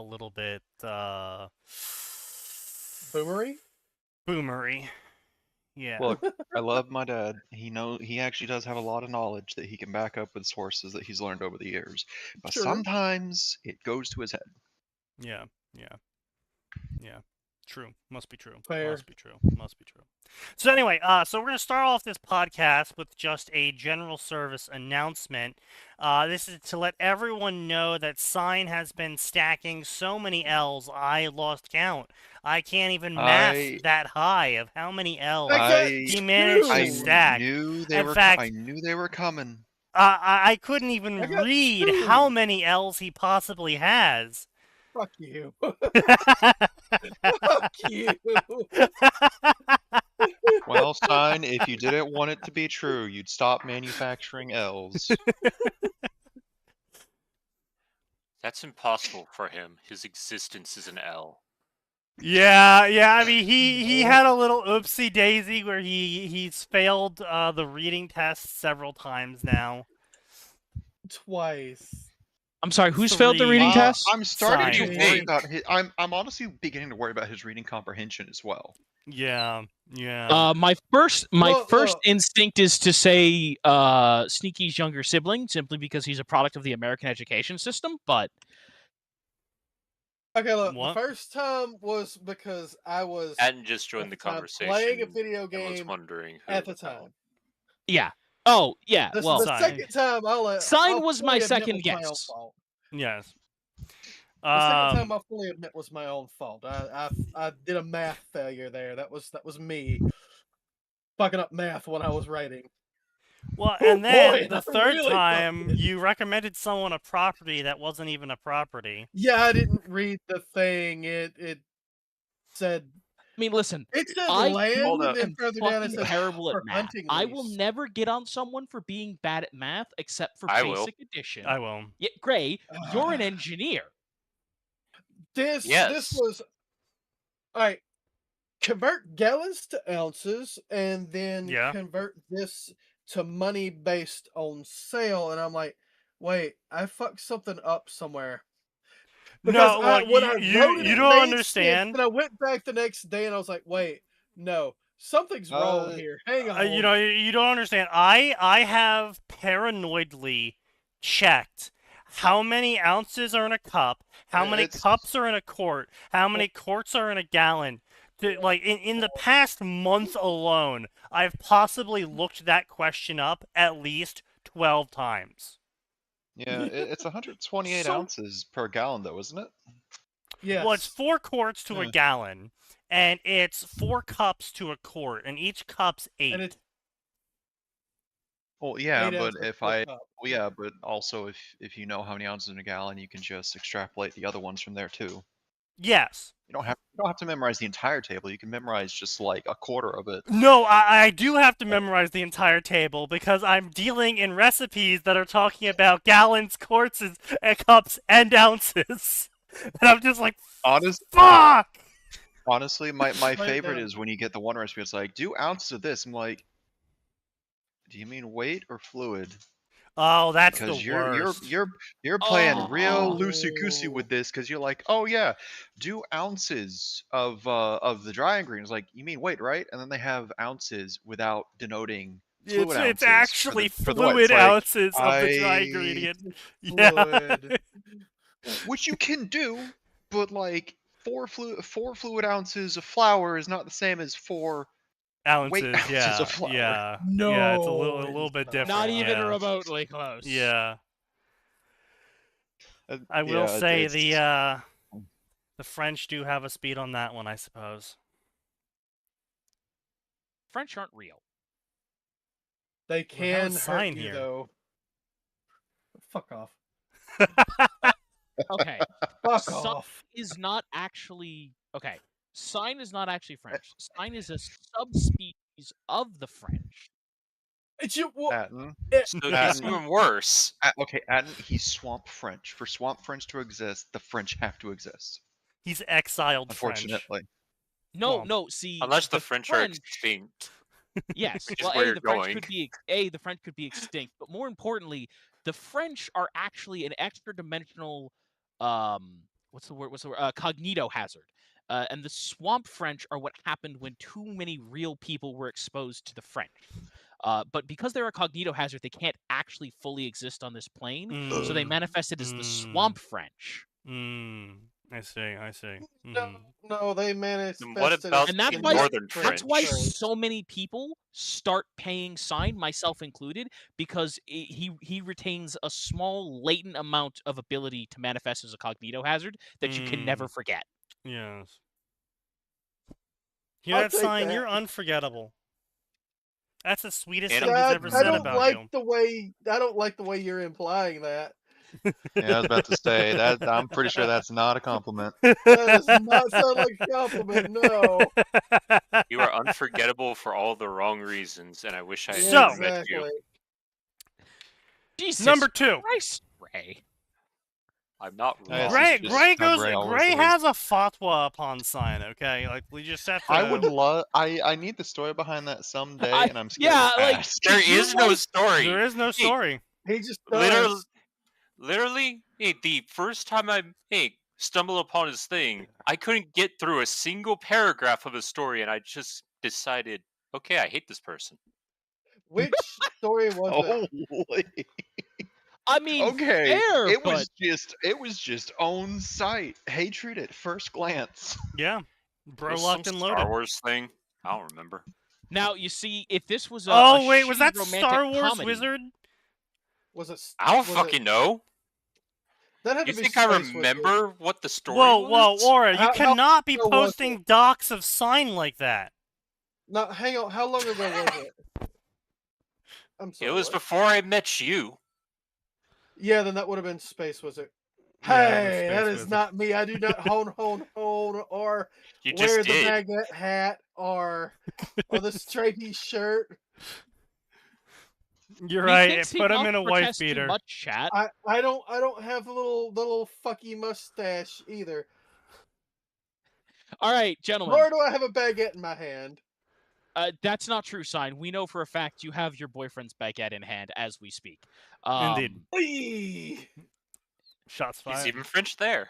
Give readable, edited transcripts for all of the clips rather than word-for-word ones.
a little bit Boomery? boomery. Yeah. Look, I love my dad. He actually does have a lot of knowledge that he can back up with sources that he's learned over the years. But Sure. sometimes it goes to his head. Yeah. True. Must be true. Fair. Must be true. Must be true. So anyway, so we're gonna start off this podcast with just a general service announcement. This is to let everyone know that Sign has been stacking so many L's, I lost count. I can't even math that high of how many L's he managed to stack. I knew they were coming. I couldn't even read how many L's he possibly has. Fuck you. Fuck you. Well, Sign, if you didn't want it to be true, you'd stop manufacturing L's. That's impossible for him. His existence is an L. Yeah. I mean, he had a little oopsie daisy where he's failed the reading test several times now. Twice. I'm sorry, who's failed the reading test? I'm starting Sign. to worry about his. I'm honestly beginning to worry about his reading comprehension as well. Yeah. My first instinct is to say Sneaky's younger sibling, simply because he's a product of the American education system. But Okay, look. What? The first time was because I was Hadn't just joined the conversation. playing a video and was game wondering who at the time. yeah. Oh yeah. The, Well, the second time Sign was my fully admit second was my own guess. fault. Yes. The second time I fully admit was my own fault. I did a math failure there. That was me fucking up math when I was writing. Well, and then boy, the I third really time, fucking- you recommended someone a property that wasn't even a property. Yeah, I didn't read the thing. It said. I mean, listen. It said I land, and then am further down it fucking said terrible at for math. hunting I will lease. never get on someone for being bad at math, except for I will. basic addition. I will. Yeah, Gray, you're an engineer. This Yes. was alright. Convert gallons to ounces, and then Yeah. convert this to money based on sale. And I'm like, wait, I fucked something up somewhere. No, Because well, when I you wrote it, it don't made understand. sense, and I went back the next day and I was like, wait, no, something's wrong here. Hang on. You don't understand. I have paranoidly checked how many ounces are in a cup, how many cups are in a quart, how many quarts are in a gallon. Like in the past month alone, I've possibly looked that question up at least 12 times. Yeah, it's 128 ounces per gallon, though, isn't it? Yes. Well, it's 4 quarts to a gallon, and it's 4 cups to a quart, and each cup's 8. And it's Well, yeah, 8 but ounces if per I, cup. well, yeah, but also if you know how many ounces in a gallon, you can just extrapolate the other ones from there too. Yes. You don't have to memorize the entire table. You can memorize just like a quarter of it. No, I do have to memorize the entire table because I'm dealing in recipes that are talking about gallons, quarts, and cups, and ounces. And I'm just like, fuck! Honestly, my Write it favorite down. is when you get the one recipe. It's like, do ounces of this. I'm like, do you mean weight or fluid? Oh, that's because the you're worst. you're playing real loosey goosey with this because you're like, oh yeah, do ounces of the dry ingredients. Like, you mean weight, right? And then they have ounces without denoting fluid ounces. It's actually for the weight. fluid It's like, ounces of the dry ingredient. Yeah. Fluid. Which you can do, but like 4 fluid ounces of flour is not the same as 4 weight ounces. ounces of flour. Yeah. No, Yeah, it's a little bit different. Not even yeah. remotely close. Yeah. I will say the French do have a speed on that one, I suppose. French aren't real. They can sign hurt you here. though. Fuck off. Okay. Fuck Sign off. is not actually okay. Sign is not actually French. Sign is a subspecies of the French. It's you. Atten. So it's even worse. Okay, Atten, he's Swamp French. For Swamp French to exist, the French have to exist. He's exiled Unfortunately. No. See, Unless the French are extinct. Yes. Which is Well, where A, you're the French going. could be the French could be extinct, but more importantly, the French are actually an extra dimensional what's the word? Cognito hazard. And the swamp French are what happened when too many real people were exposed to the French. But because they're a cognito hazard, they can't actually fully exist on this plane, so they manifested as the swamp French. I see. No, they managed. What about And that's the why, Northern that's why French? so many people start paying sign, myself included, because he retains a small latent amount of ability to manifest as a cognito hazard that you can never forget. Yes. Hear I'll that take sign? that. You're unforgettable. That's the sweetest And thing he's ever I said don't about like you. the way I don't like the way you're implying that. Yeah, I was about to say that. I'm pretty sure that's not a compliment. That does not sound like a compliment. No. You are unforgettable for all the wrong reasons, and I wish I had So- never met you. Exactly. Jesus Number 2. Christ, Ray. I'm not Yes, wrong. it's just how Ray always Gray is. has a fatwa upon sign. Okay, like we just have to. I would love. I need the story behind that someday, and I'm scared yeah, to like, ask. There you is no like- story. There is no story. He just does. Literally, hey, the first time I stumbled upon his thing, I couldn't get through a single paragraph of his story, and I just decided, okay, I hate this person. Which story was it? Holy. I mean, Okay, fair, it but was just on sight, hatred at first glance. Yeah, bro, Was locked some and Star loaded. Wars thing. I don't remember. now you see, if this was a Oh a wait, was shitty that romantic Star Wars comedy, Wizard? Was it? I don't was it- fucking know. That had You to be think I Space Wizard. remember what the story Whoa, was? Aura, you How cannot be long was posting docs of sign like that. No, hang on. How long ago was it? I'm sorry. It was what? before I met you. Yeah, then that would have been Space Wizard. Yeah, it was Hey, that Space is Wizard. not me. I do not hone, or You wear just the did. baguette hat or the stripy shirt. You're he right. thinks he Put him wants in a to wife protest too beater. much, chat. I don't have the little fucky mustache either. All right, gentlemen. Nor do I have a baguette in my hand. That's not true, sign. We know for a fact you have your boyfriend's baguette in hand as we speak. Indeed. Whee! Shots He's fired. even French there.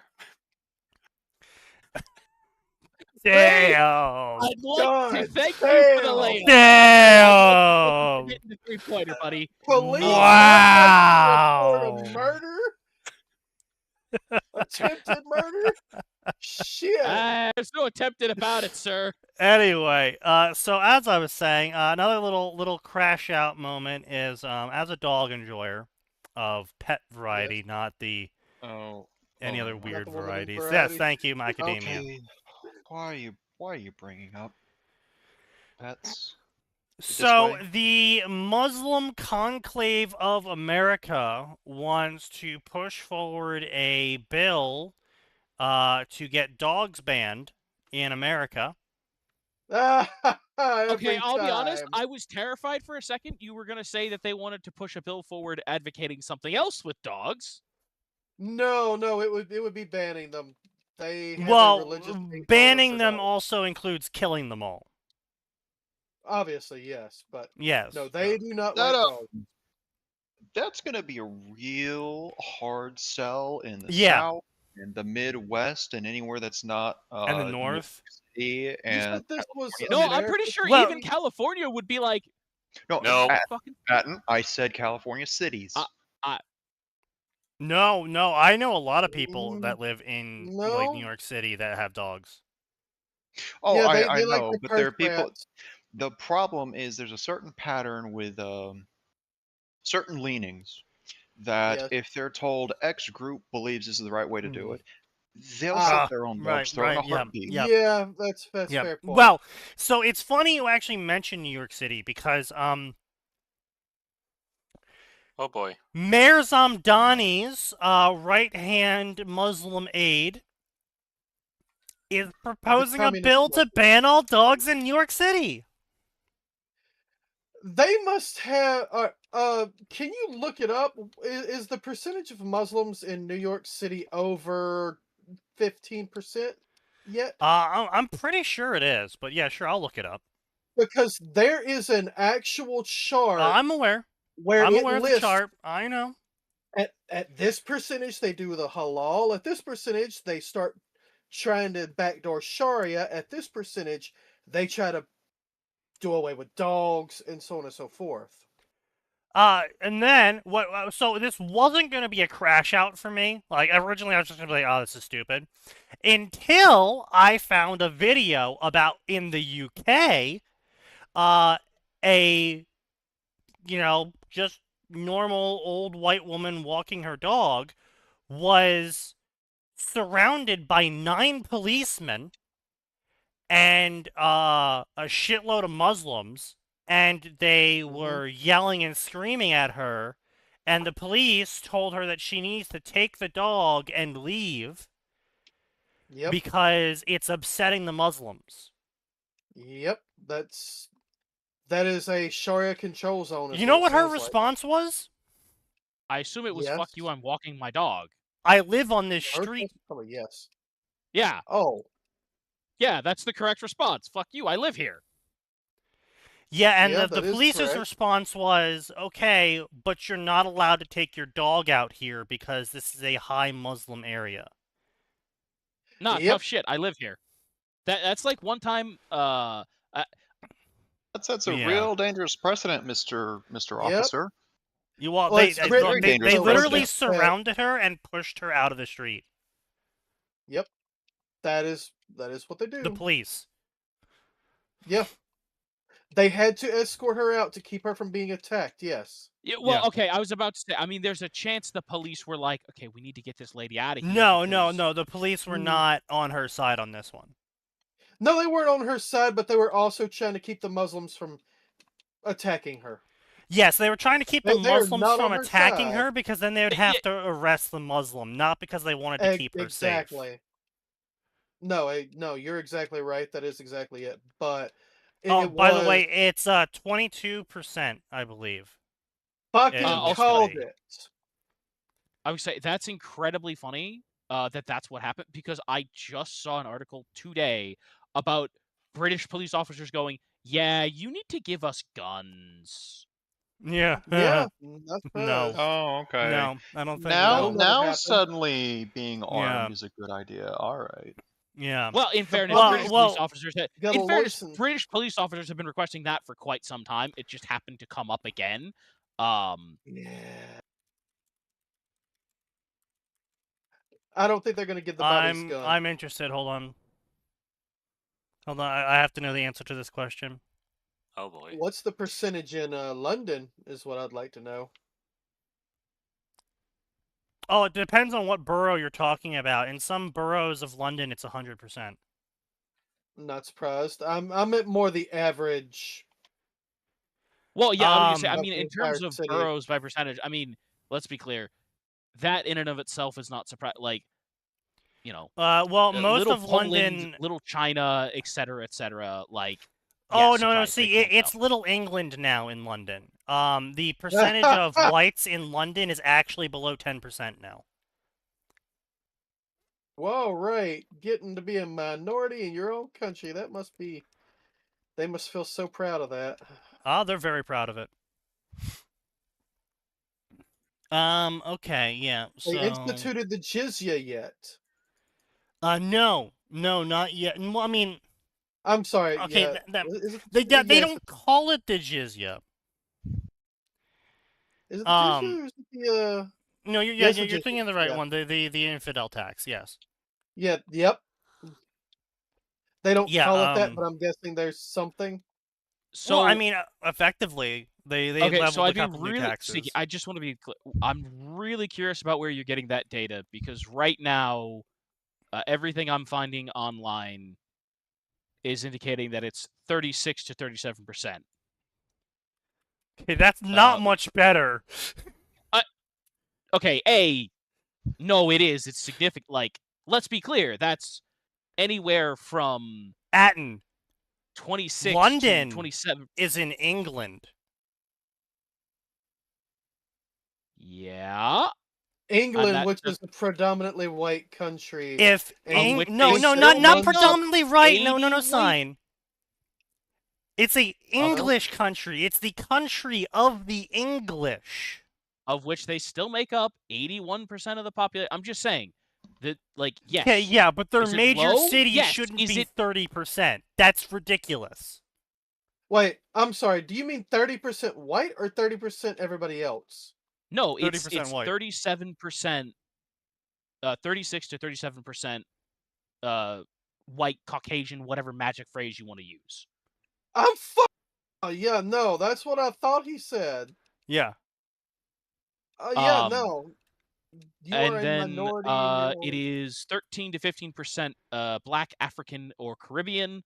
Damn. I'd like to God thank you for the damn. layup. Damn. Hitting the three-pointer, buddy. Police Wow. report a murder? Attempted murder? Shit. There's no attempted about it, sir. Anyway, so as I was saying, another little crash out moment is as a dog enjoyer of pet variety, not the any other my. weird the woman varieties. Yes, variety. thank you, Macadamia. Okay. Why are you bringing up pets? So way? the Muslim Conclave of America wants to push forward a bill to get dogs banned in America. Okay, I'll be honest. I was terrified for a second. You were going to say that they wanted to push a bill forward advocating something else with dogs. No, it would be banning them. They have a Well, religious hate banning for them dogs. also includes killing them all. Obviously, yes, but Yes. no, they do not That, like dogs. That's gonna be a real hard sell in the Yeah. South, in the Midwest, and anywhere that's not And the New North. City You and said this was California. No, I'm pretty sure Well- even California would be like, No. fucking. Patton, I said California cities. No, I know a lot of people that live in like No. New York City that have dogs. Oh, Yeah, they I like know, the but there are Perth people. rats. The problem is there's a certain pattern with certain leanings that Yes. if they're told X group believes this is the right way to do it, they'll Ah, set their own right, dogs throw in a right, yeah, heartbeat. yeah. Yeah, that's Yeah. fair point. Well, so it's funny you actually mentioned New York City because Oh boy. Mayor Zamdani's right-hand Muslim aide is proposing a communist bill to Muslim. ban all dogs in New York City. They must have. Can you look it up? Is the percentage of Muslims in New York City over 15% yet? I'm pretty sure it is, but yeah, sure, I'll look it up. Because there is an actual chart I'm aware. where I'm it aware of the lists chart. I know. At this percentage, they do the halal. At this percentage, they start trying to backdoor Sharia. At this percentage, they try to do away with dogs and so on and so forth. And then what? So this wasn't gonna be a crash out for me. Like originally, I was just gonna be like, "Oh, this is stupid," until I found a video about in the UK, a just normal old white woman walking her dog was surrounded by 9 policemen and a shitload of Muslims, and they were yelling and screaming at her, and the police told her that she needs to take the dog and leave because it's upsetting the Muslims. Yep, that is a Sharia control zone. You know what her response was? I assume it was, "Fuck you, I'm walking my dog." I live on this street. Probably yes. Yeah. Oh. Yeah, that's the correct response. "Fuck you, I live here." Yeah, and the police's response was, "Okay, but you're not allowed to take your dog out here because this is a high Muslim area." Nah, tough shit. I live here. That's like one time. That's a real dangerous precedent, Mr. Officer. They literally surrounded her and pushed her out of the street. Yep, that is what they do. The police. Yeah, they had to escort her out to keep her from being attacked. Yes. Yeah, well, okay, I was about to say, I mean, there's a chance the police were like, "Okay, we need to get this lady out of here." No, the police were not on her side on this one. No, they weren't on her side, but they were also trying to keep the Muslims from attacking her. Yes, they were trying to keep the Muslims from attacking her because then they would have to arrest the Muslim, not because they wanted to keep her safe. Exactly. No, you're exactly right. That is exactly it. But by the way, it's 22%, I believe. Fucking called it. I would say that's incredibly funny that's what happened, because I just saw an article today about British police officers going, "Yeah, you need to give us guns." Yeah. Yeah. No. Oh, okay. No, I don't think now suddenly being armed is a good idea. All right. Yeah. Well, in fairness, British police officers have been requesting that for quite some time. It just happened to come up again. Yeah. I don't think they're going to give the bodies gun. I'm interested. Hold on. I have to know the answer to this question. Oh boy. What's the percentage in London is what I'd like to know. Oh, it depends on what borough you're talking about. In some boroughs of London, it's 100%. Not surprised. I'm at more the average. Well, yeah, I mean, in terms of boroughs by percentage, I mean, let's be clear. That in and of itself is not surprising. Like, well, most of Poland, London, Little China, etc., like. Oh, no, see, it's Little England now in London. The percentage of whites in London is actually below 10% now. Whoa, right. Getting to be a minority in your own country, that must be... They must feel so proud of that. Oh, they're very proud of it. Okay, yeah, so... They instituted the jizya yet? No, not yet. Well, I mean... I'm sorry. Okay, yeah. they don't call it the jizya. Is it the jizya or is it the No, you're thinking of the right one. The infidel tax. Yes. Yeah. Yep. They don't call it that, but I'm guessing there's something. So well, I mean, effectively, they leveled a couple new taxes. I just want to be clear. I'm really curious about where you're getting that data, because right now, everything I'm finding online is indicating that it's 36 to 37%. Okay, that's not much better. Okay, no, it is. It's significant. Like, let's be clear. That's anywhere from 26 London to 27 is in England. Yeah. England, which is a predominantly white country. Not predominantly right. No sign. It's a English country. It's the country of the English. of which they still make up 81% of the population. I'm just saying that, like, yes. Okay, yeah, but their Is it major low? cities Yes. shouldn't Is be it 30%. That's ridiculous. Wait, I'm sorry. Do you mean 30% white or 30% everybody else? No, it's 30% white. 37%, 36 to 37% white, Caucasian, whatever magic phrase you want to use. I'm yeah, no, that's what I thought he said. Yeah. Yeah, no. You And are a then minority in your it is 13 to 15% Black, African, or Caribbean.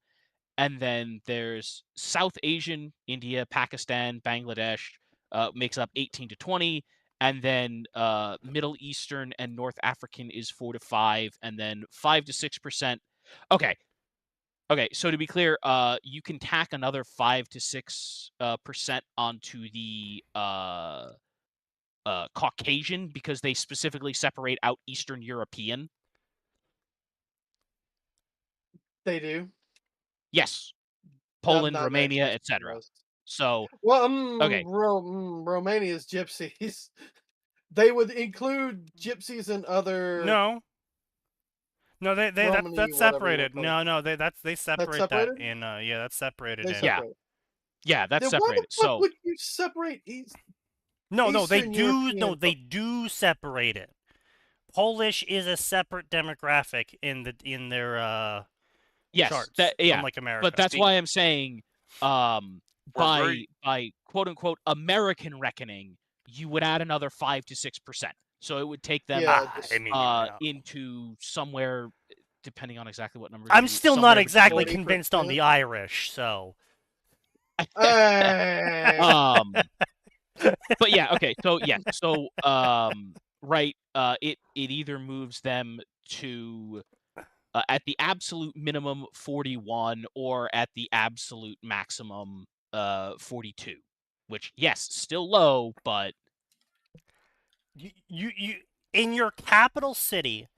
And then there's South Asian, India, Pakistan, Bangladesh, makes up 18 to 20. And then Middle Eastern and North African is 4 to 5. And then 5 to 6%. Okay. So to be clear, you can tack another 5 to 6% onto the Caucasian because they specifically separate out Eastern European. They do. Yes, Poland, not Romania, actually etc. surprised. So Well, okay. Romania's gypsies. They would include gypsies and other. No, that's Romany, whatever you separated. wanna call No, they separate that separated? in yeah, that's separated They in. separate. Yeah, that's Then why separated. the fuck So would you separate East? No, they Eastern do. No, European they do separate it. Polish is a separate demographic in their yes, charts, yeah, unlike America. but that's why I'm saying, by quote unquote American reckoning, you would add another 5 to 6%. So it would take them into somewhere, depending on exactly what numbers. I'm still not exactly 40%. convinced on the Irish, so. But yeah, okay. So yeah, so right, it either moves them to at the absolute minimum 41 or at the absolute maximum 42, which yes, still low, but you in your capital city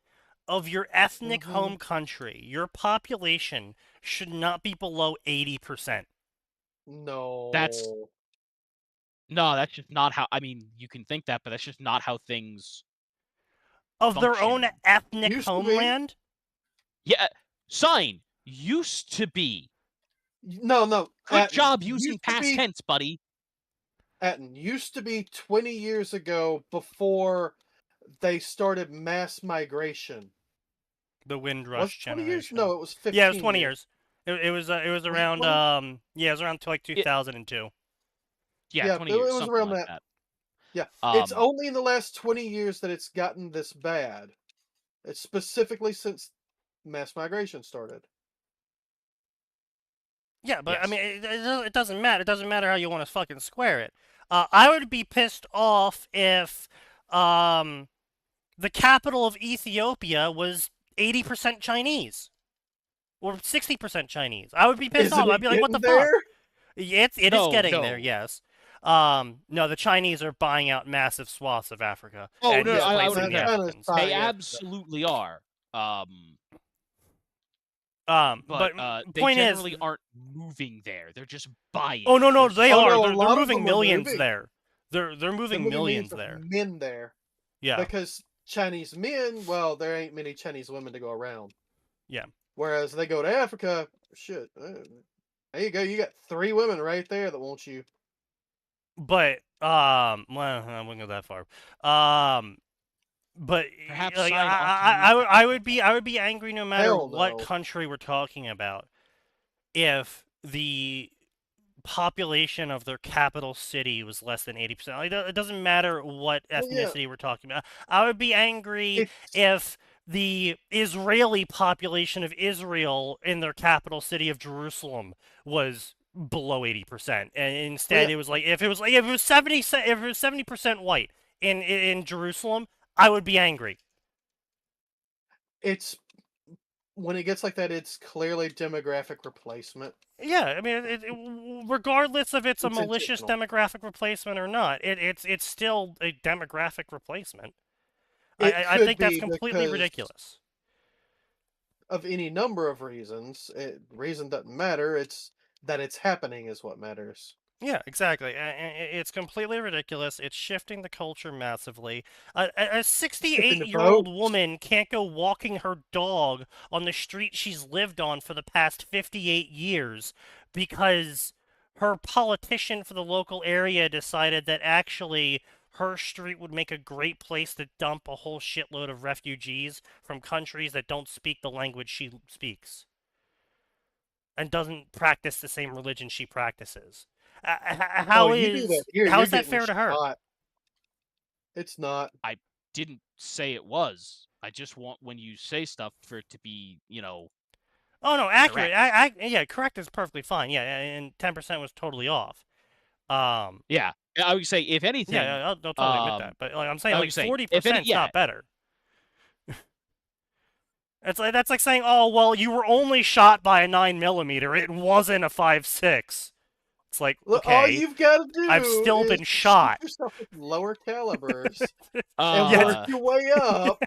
of your ethnic home country, your population should not be below 80%. No. That's just not how. I mean, you can think that, but that's just not how things of function. Their own ethnic homeland. Yeah, sign used to be. No. Good job using past tense, buddy. Atten, used to be 20 years ago before they started mass migration. The Windrush generation. 20 years? No, it was 15. Yeah, it was 20 years. It was around it was around like 2002. Yeah, 20 years. It was around like that. Yeah, it's only in the last 20 years that it's gotten this bad. It's specifically since mass migration started. Yeah, but yes. I mean, it doesn't matter. It doesn't matter how you want to fucking square it. I would be pissed off if the capital of Ethiopia was 80% Chinese or 60% Chinese. I would be pissed off. I'd be like, what the fuck? It is getting there, yes. No, the Chinese are buying out massive swaths of Africa. Oh, no, I would they absolutely are. But they generally aren't moving there. They're just buying. Oh no, they are. No, they're moving millions there. They're moving millions there. Men there. Yeah. Because Chinese men, well, there ain't many Chinese women to go around. Yeah. Whereas they go to Africa, shit. There you go. You got 3 women right there that want you. But well, I wouldn't go that far. But perhaps like, I would be angry no matter what country we're talking about if the population of their capital city was less than 80%. Like, it doesn't matter what ethnicity we're talking about. I would be angry if the Israeli population of Israel in their capital city of Jerusalem was below 80%, and instead it was like if it was 70% white in Jerusalem, I would be angry. It's when it gets like that, it's clearly demographic replacement. Yeah, I mean, regardless if it's a malicious demographic replacement or not, it's still a demographic replacement. I think that's completely ridiculous. Of any number of reasons, reason doesn't matter. It's that it's happening is what matters. Yeah, exactly. It's completely ridiculous. It's shifting the culture massively. A Tipping the 68-year-old boat. woman can't go walking her dog on the street she's lived on for the past 58 years because her politician for the local area decided that actually her street would make a great place to dump a whole shitload of refugees from countries that don't speak the language she speaks and doesn't practice the same religion she practices. Oh, you do that here, How you're is that getting fair to her? shot. It's not. I didn't say it was. I just want when you say stuff for it to be, Oh no, accurate. correct. Yeah, correct is perfectly fine. Yeah, and 10% was totally off. Yeah, I would say if anything, yeah, I'll totally admit that. But like I'm saying, I like would say if 40% is not better. That's like saying, oh well, you were only shot by a 9mm. It wasn't a 5.6. It's like, Look, all okay, you've got to do I've still is been shoot shot. yourself with lower calibers uh, and work your way up.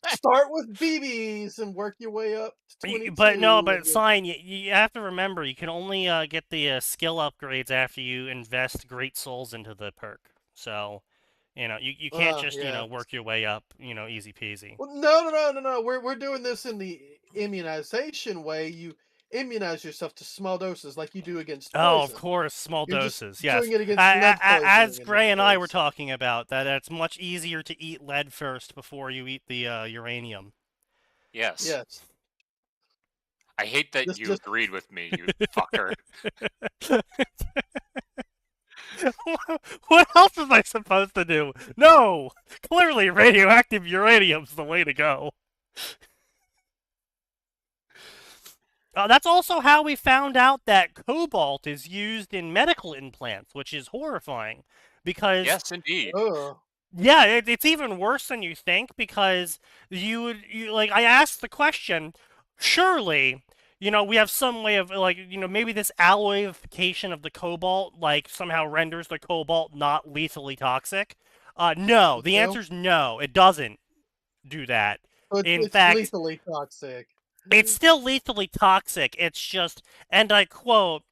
Start with BBs and work your way up to 22. But no, and but then- Sign, you have to remember, you can only get the skill upgrades after you invest great souls into the perk. So, you can't just, yeah. work your way up, easy peasy. Well, no. We're doing this in the immunization way. You immunize yourself to small doses like you do against poison. Oh, of course, small You're just doses, yes. doing it against lead poisoning As in Gray this and I were case. talking about, that it's much easier to eat lead first before you eat the uranium. Yes. Yes. I hate that This you just- agreed with me, you fucker. What else was I supposed to do? No! Clearly, radioactive uranium's the way to go. That's also how we found out that cobalt is used in medical implants, which is horrifying. Because Yes, indeed. Ugh. yeah, it's even worse than you think because I asked the question, surely, we have some way of maybe this alloyification of the cobalt somehow renders the cobalt not lethally toxic. No, the No. answer's no, it doesn't do that. But In it's fact, lethally toxic. it's still lethally toxic. It's just, and I quote,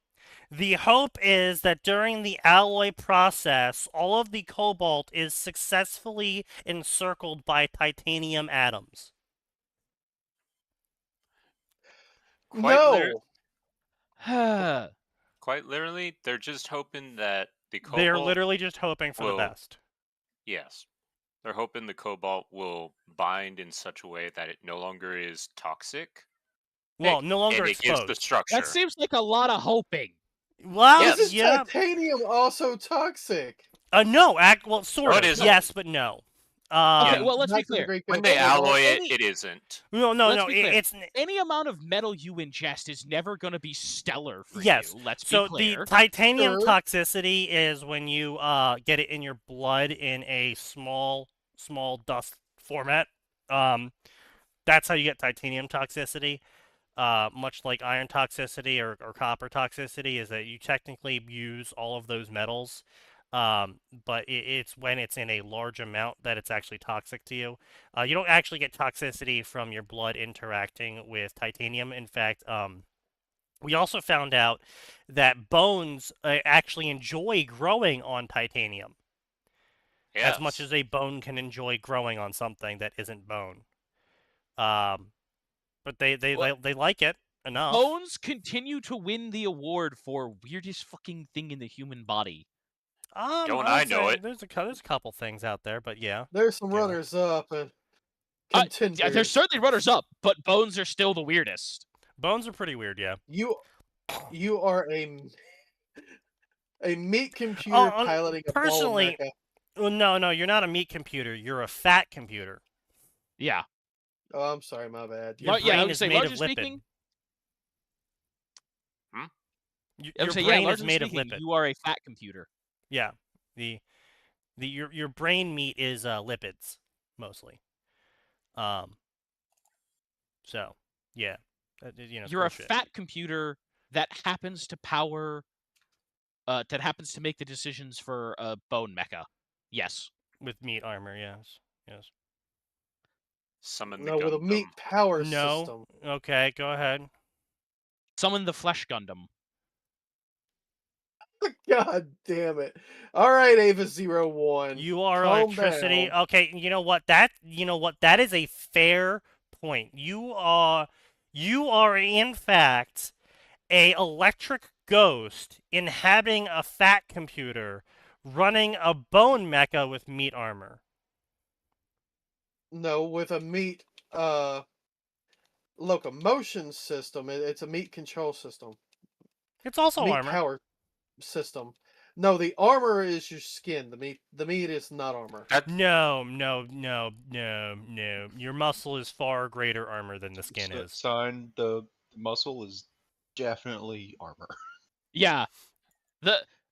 the hope is that during the alloy process, all of the cobalt is successfully encircled by titanium atoms. No. Quite literally, they're just hoping that the cobalt. They're literally just hoping for the will- best. Yes. They're hoping the cobalt will bind in such a way that it no longer is toxic. Well, no longer and it gives the exposed. structure. that seems like a lot of hoping. Well, Yes. Isn't yeah. titanium also toxic? No, well, sort No, of. it isn't. Yes, but no. Okay, Yeah. well, let's be Not to the clear. great When deal they of alloy it, any- it isn't. No, Let's be clear. it's Any amount of metal you ingest is never going to be stellar for Yes, you. Let's so be clear. the titanium Sure. toxicity is when you get it in your blood in a small dust format. That's how you get titanium toxicity. Much like iron toxicity or copper toxicity, is that you technically use all of those metals, but it's when it's in a large amount that it's actually toxic to you. You don't actually get toxicity from your blood interacting with titanium. In fact, we also found out that bones actually enjoy growing on titanium Yes. as much as a bone can enjoy growing on something that isn't bone. But they like it enough. Bones continue to win the award for weirdest fucking thing in the human body. Don't I I would know say it? there's a couple things out there, but yeah. There's some Yeah. runners up and Yeah, contenders. there's certainly runners up, but bones are still the weirdest. Bones are pretty weird, yeah. You are a meat computer Oh, piloting a ball personally- mecha. Well, no, you're not a meat computer. You're a fat computer. Yeah. Oh, I'm sorry, my bad. Your Well, yeah, I brain would is say, made of largely lipid. speaking, I Your would say, yeah, brain is largely made of speaking, lipid. you are a fat computer. Yeah, your brain meat is lipids mostly. So yeah, it's You're bullshit. a fat computer that happens to power, that happens to make the decisions for a bone mecha. Yes. With meat armor. Yes. Summon the No, with a Gundam. meat power No. system. Okay, go ahead. Summon the flesh Gundam. God damn it! All right, Ava01. You are calm electricity. down. Okay, you know what? That is a fair point. You are in fact a electric ghost inhabiting a fat computer, running a bone mecha with meat armor. No, with a meat locomotion system. It's a meat control system. It's also Meat armor. power system. No, the armor is your skin. The meat is not armor. No. Your muscle is far greater armor than the skin is. Sign, the muscle is definitely armor. Yeah.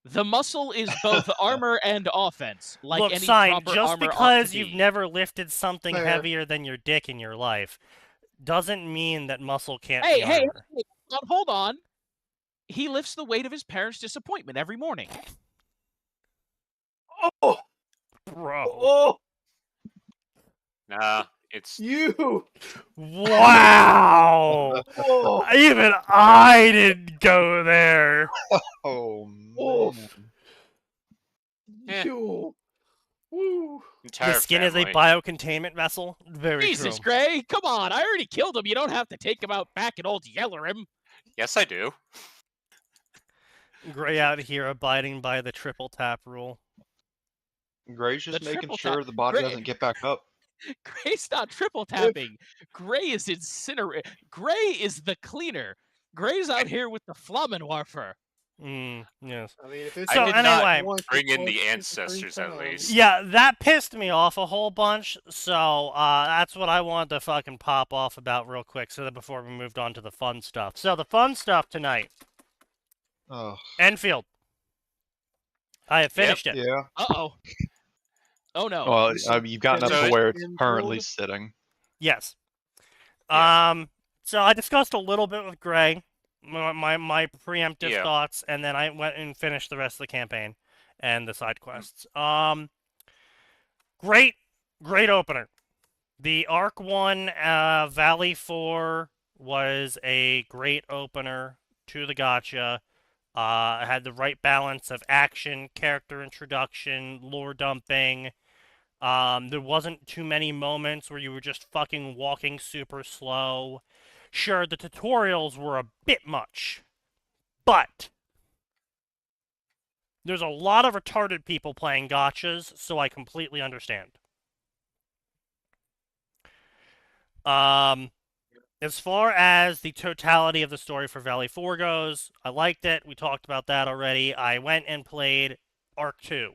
The muscle is both armor and offense, like Look, any Sign, proper just armor because ought to you've be. never lifted something Fair. heavier than your dick in your life doesn't mean that muscle can't Hey, be armor. hold on. He lifts the weight of his parents' disappointment every morning. Oh, Bro. oh, Nah, it's you! Wow! Oh, Even I didn't go there. Oh Oh. man. Eh. you! Woo! entire The skin is a family. biocontainment vessel. Very Jesus, true. Gray, come on! I already killed him. You don't have to take him out back and old yeller him. Yes, I do. Gray out here abiding by the triple tap rule. Gray's just The making triple sure tap- the body Gray- doesn't get back up. Gray's not triple tapping. Gray is Gray is the cleaner. Gray's out here with the Flammenwerfer. Yes. I mean, if it's So I did not anyway- once, bring it's in the once, 2 to 3 ancestors at times. least. Yeah, that pissed me off a whole bunch, so that's what I wanted to fucking pop off about real quick so that before we moved on to the fun stuff. So the fun stuff tonight, Oh, Enfield. I have finished it. yeah. Uh-oh. Oh, no. Well, This is you've gotten up finished to where it's in currently gold. sitting. Yes. Yeah. So I discussed a little bit with Gray, my preemptive Yeah. thoughts, and then I went and finished the rest of the campaign and the side quests. Great opener. The Arc 1 Valley 4 was a great opener to the gacha. It had the right balance of action, character introduction, lore dumping. There wasn't too many moments where you were just fucking walking super slow. Sure, the tutorials were a bit much, but there's a lot of retarded people playing gachas, so I completely understand. As far as the totality of the story for Valley 4 goes, I liked it. We talked about that already. I went and played Arc 2,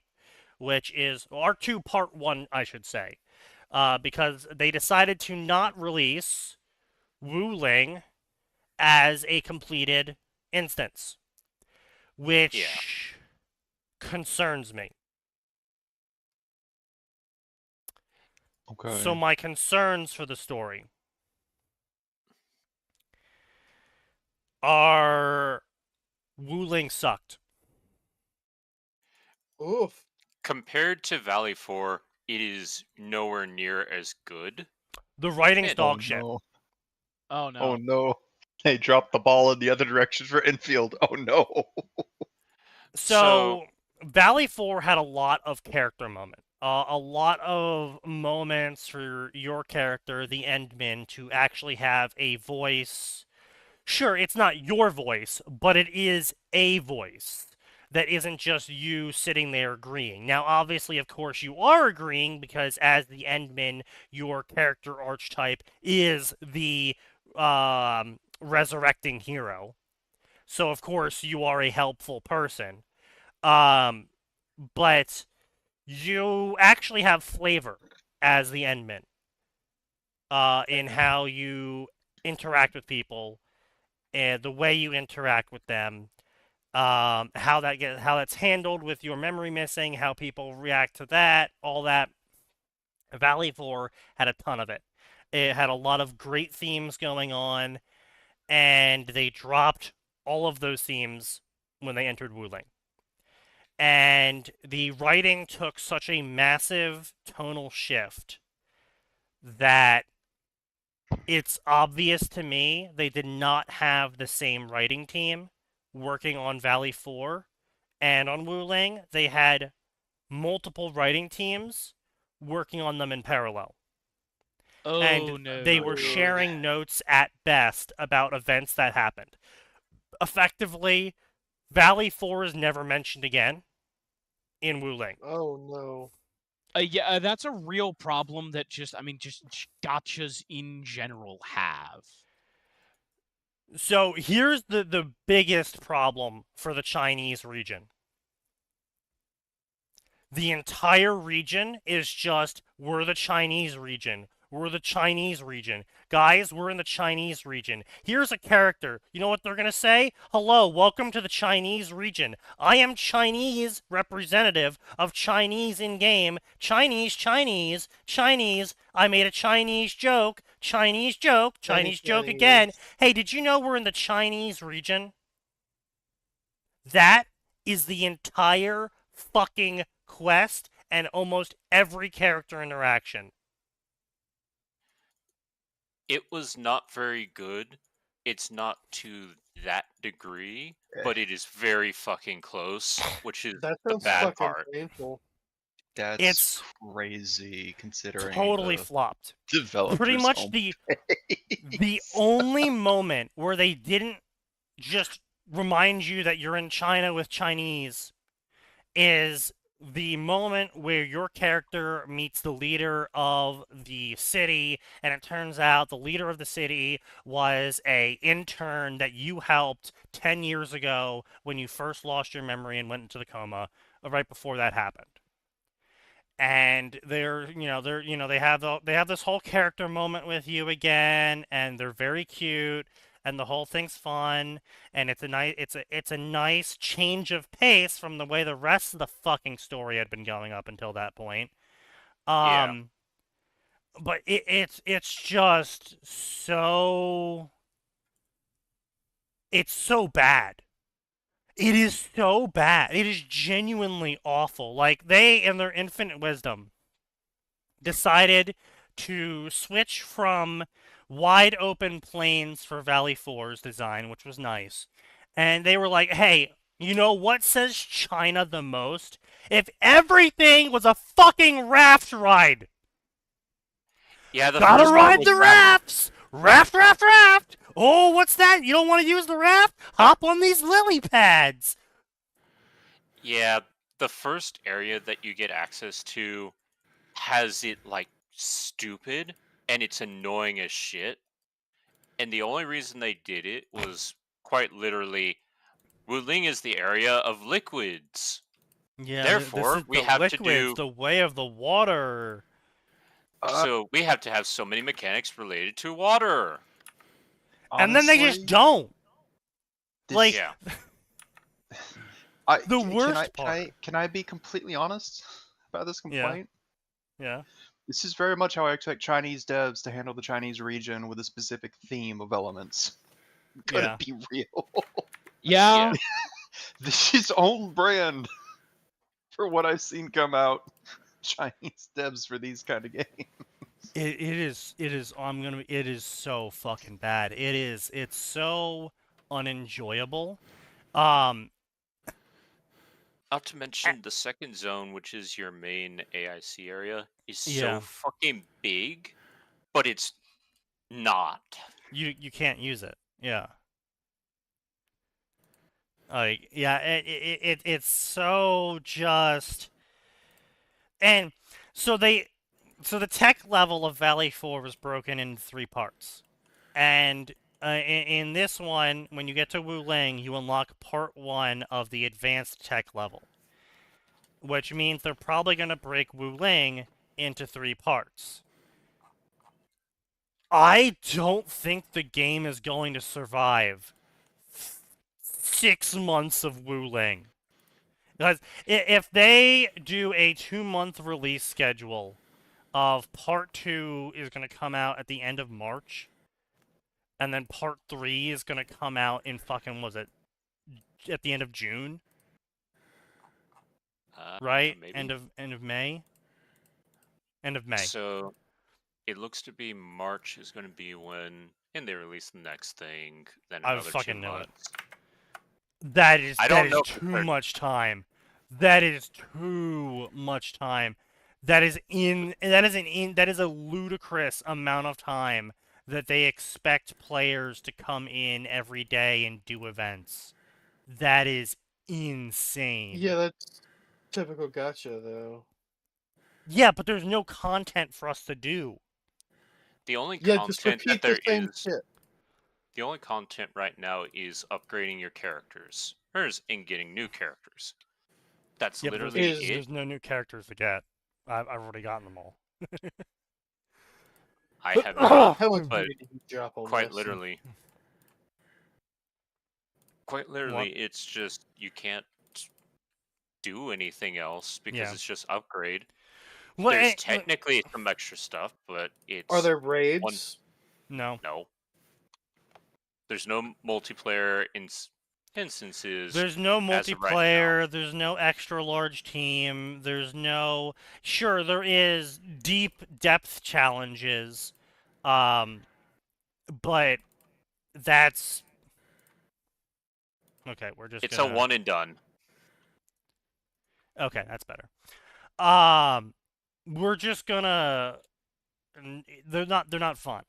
which is Arc 2 Part 1, I should say, because they decided to not release Wu Ling as a completed instance, which concerns me. Okay. So my concerns for the story are Wu Ling sucked. Oof. Compared to Valley 4, it is nowhere near as good. The writing's Man, dog shit. No. Oh, no. Oh no. They dropped the ball in the other direction for infield. Oh no. So Valley 4 had a lot of character moments. A lot of moments for your character, the Endman, to actually have a voice. Sure, it's not your voice, but it is a voice that isn't just you sitting there agreeing. Now, obviously, of course, you are agreeing because as the Endman, your character archetype is the resurrecting hero. So, of course, you are a helpful person. But you actually have flavor as the Endman in how you interact with people and the way you interact with them, how that's handled with your memory missing, how people react to that, all that. Valley 4 had a ton of it. It had a lot of great themes going on, and they dropped all of those themes when they entered Wu Ling. And the writing took such a massive tonal shift that it's obvious to me they did not have the same writing team working on Valley 4 And on Wuling, they had multiple writing teams working on them in parallel. Oh And no. they were sharing notes at best about events that happened. Effectively, Valley 4 is never mentioned again in Wuling. Oh no. Yeah, that's a real problem that just gotchas in general have. So here's the biggest problem for the Chinese region. The entire region is just, we're the Chinese region. We're the Chinese region. Guys, we're in the Chinese region. Here's a character. You know what they're going to say? Hello, welcome to the Chinese region. I am Chinese representative of Chinese in-game. Chinese, Chinese, Chinese. I made a Chinese joke. Chinese joke. Chinese joke again. Hey, did you know we're in the Chinese region? That is the entire fucking quest and almost every character interaction. It was not very good. It's not to that degree, but it is very fucking close, which is That the sounds bad fucking part. painful. That's It's crazy considering totally the flopped. developers. Pretty much the only moment where they didn't just remind you that you're in China with Chinese is the moment where your character meets the leader of the city, and it turns out the leader of the city was a intern that you helped 10 years ago when you first lost your memory and went into the coma, right before that happened. And they have this whole character moment with you again, and they're very cute, and the whole thing's fun, and it's a nice change of pace from the way the rest of the fucking story had been going up until that point. Yeah. But it's just so bad. It is so bad. It is genuinely awful. Like, they, in their infinite wisdom, decided to switch from wide open plains for Valley 4's design, which was nice. And they were like, hey, you know what says China the most? If everything was a fucking raft ride. Yeah, the Gotta first one ride was the rafts! Raft, raft, raft! Oh, what's that? You don't want to use the raft? Hop on these lily pads! Yeah, the first area that you get access to has it like stupid and it's annoying as shit. And the only reason they did it was quite literally Wuling is the area of liquids. Yeah, Therefore, this is we the have to liquids, do the way of the water. so we have to have so many mechanics related to water. And then they just honestly, don't. Like, Yeah. the worst part. Can I be completely honest about this complaint? Yeah. This is very much how I expect Chinese devs to handle the Chinese region with a specific theme of elements. Could Yeah. it be real? Yeah. This is own brand for what I've seen come out. Chinese devs for these kind of games. It is it is so fucking bad. It's so unenjoyable. Not to mention the second zone, which is your main AIC area, is Yeah. so fucking big, but it's not. You can't use it. Yeah. Like, yeah, it's so just. And so the tech level of Valley 4 was broken into 3 parts. And in this one, when you get to Wuling, you unlock part 1 of the advanced tech level, which means they're probably going to break Wuling into 3 parts. I don't think the game is going to survive 6 months of Wuling. Because if they do a 2-month release schedule of part 2 is going to come out at the end of March, and then part 3 is going to come out in fucking, was it, at the end of June? Right? Maybe. End of May? End of May. So it looks to be March is going to be when, and they release the next thing. Then I another fucking 2 knew it. months. That is I don't know if too much time. That is too much time. That is a ludicrous amount of time that they expect players to come in every day and do events. That is insane. Yeah, that's typical gacha, though. Yeah, but there's no content for us to do. The only Yeah, just content that repeat the there same is, shit. the only content right now is upgrading your characters, and getting new characters. That's Yeah, but literally it. there's no new characters to get. I've already gotten them all. I have not, How much but money did you drop on quite this? literally, it's just you can't do anything else because Yeah. it's just upgrade. Well, There's technically some extra stuff, but it's Are there raids? no. There's no multiplayer instances. There's no as of right multiplayer. There's no extra large team. There's no. Sure, there is deep depth challenges, but that's okay. It's a one and done. Okay, that's better. We're just gonna. They're not fun.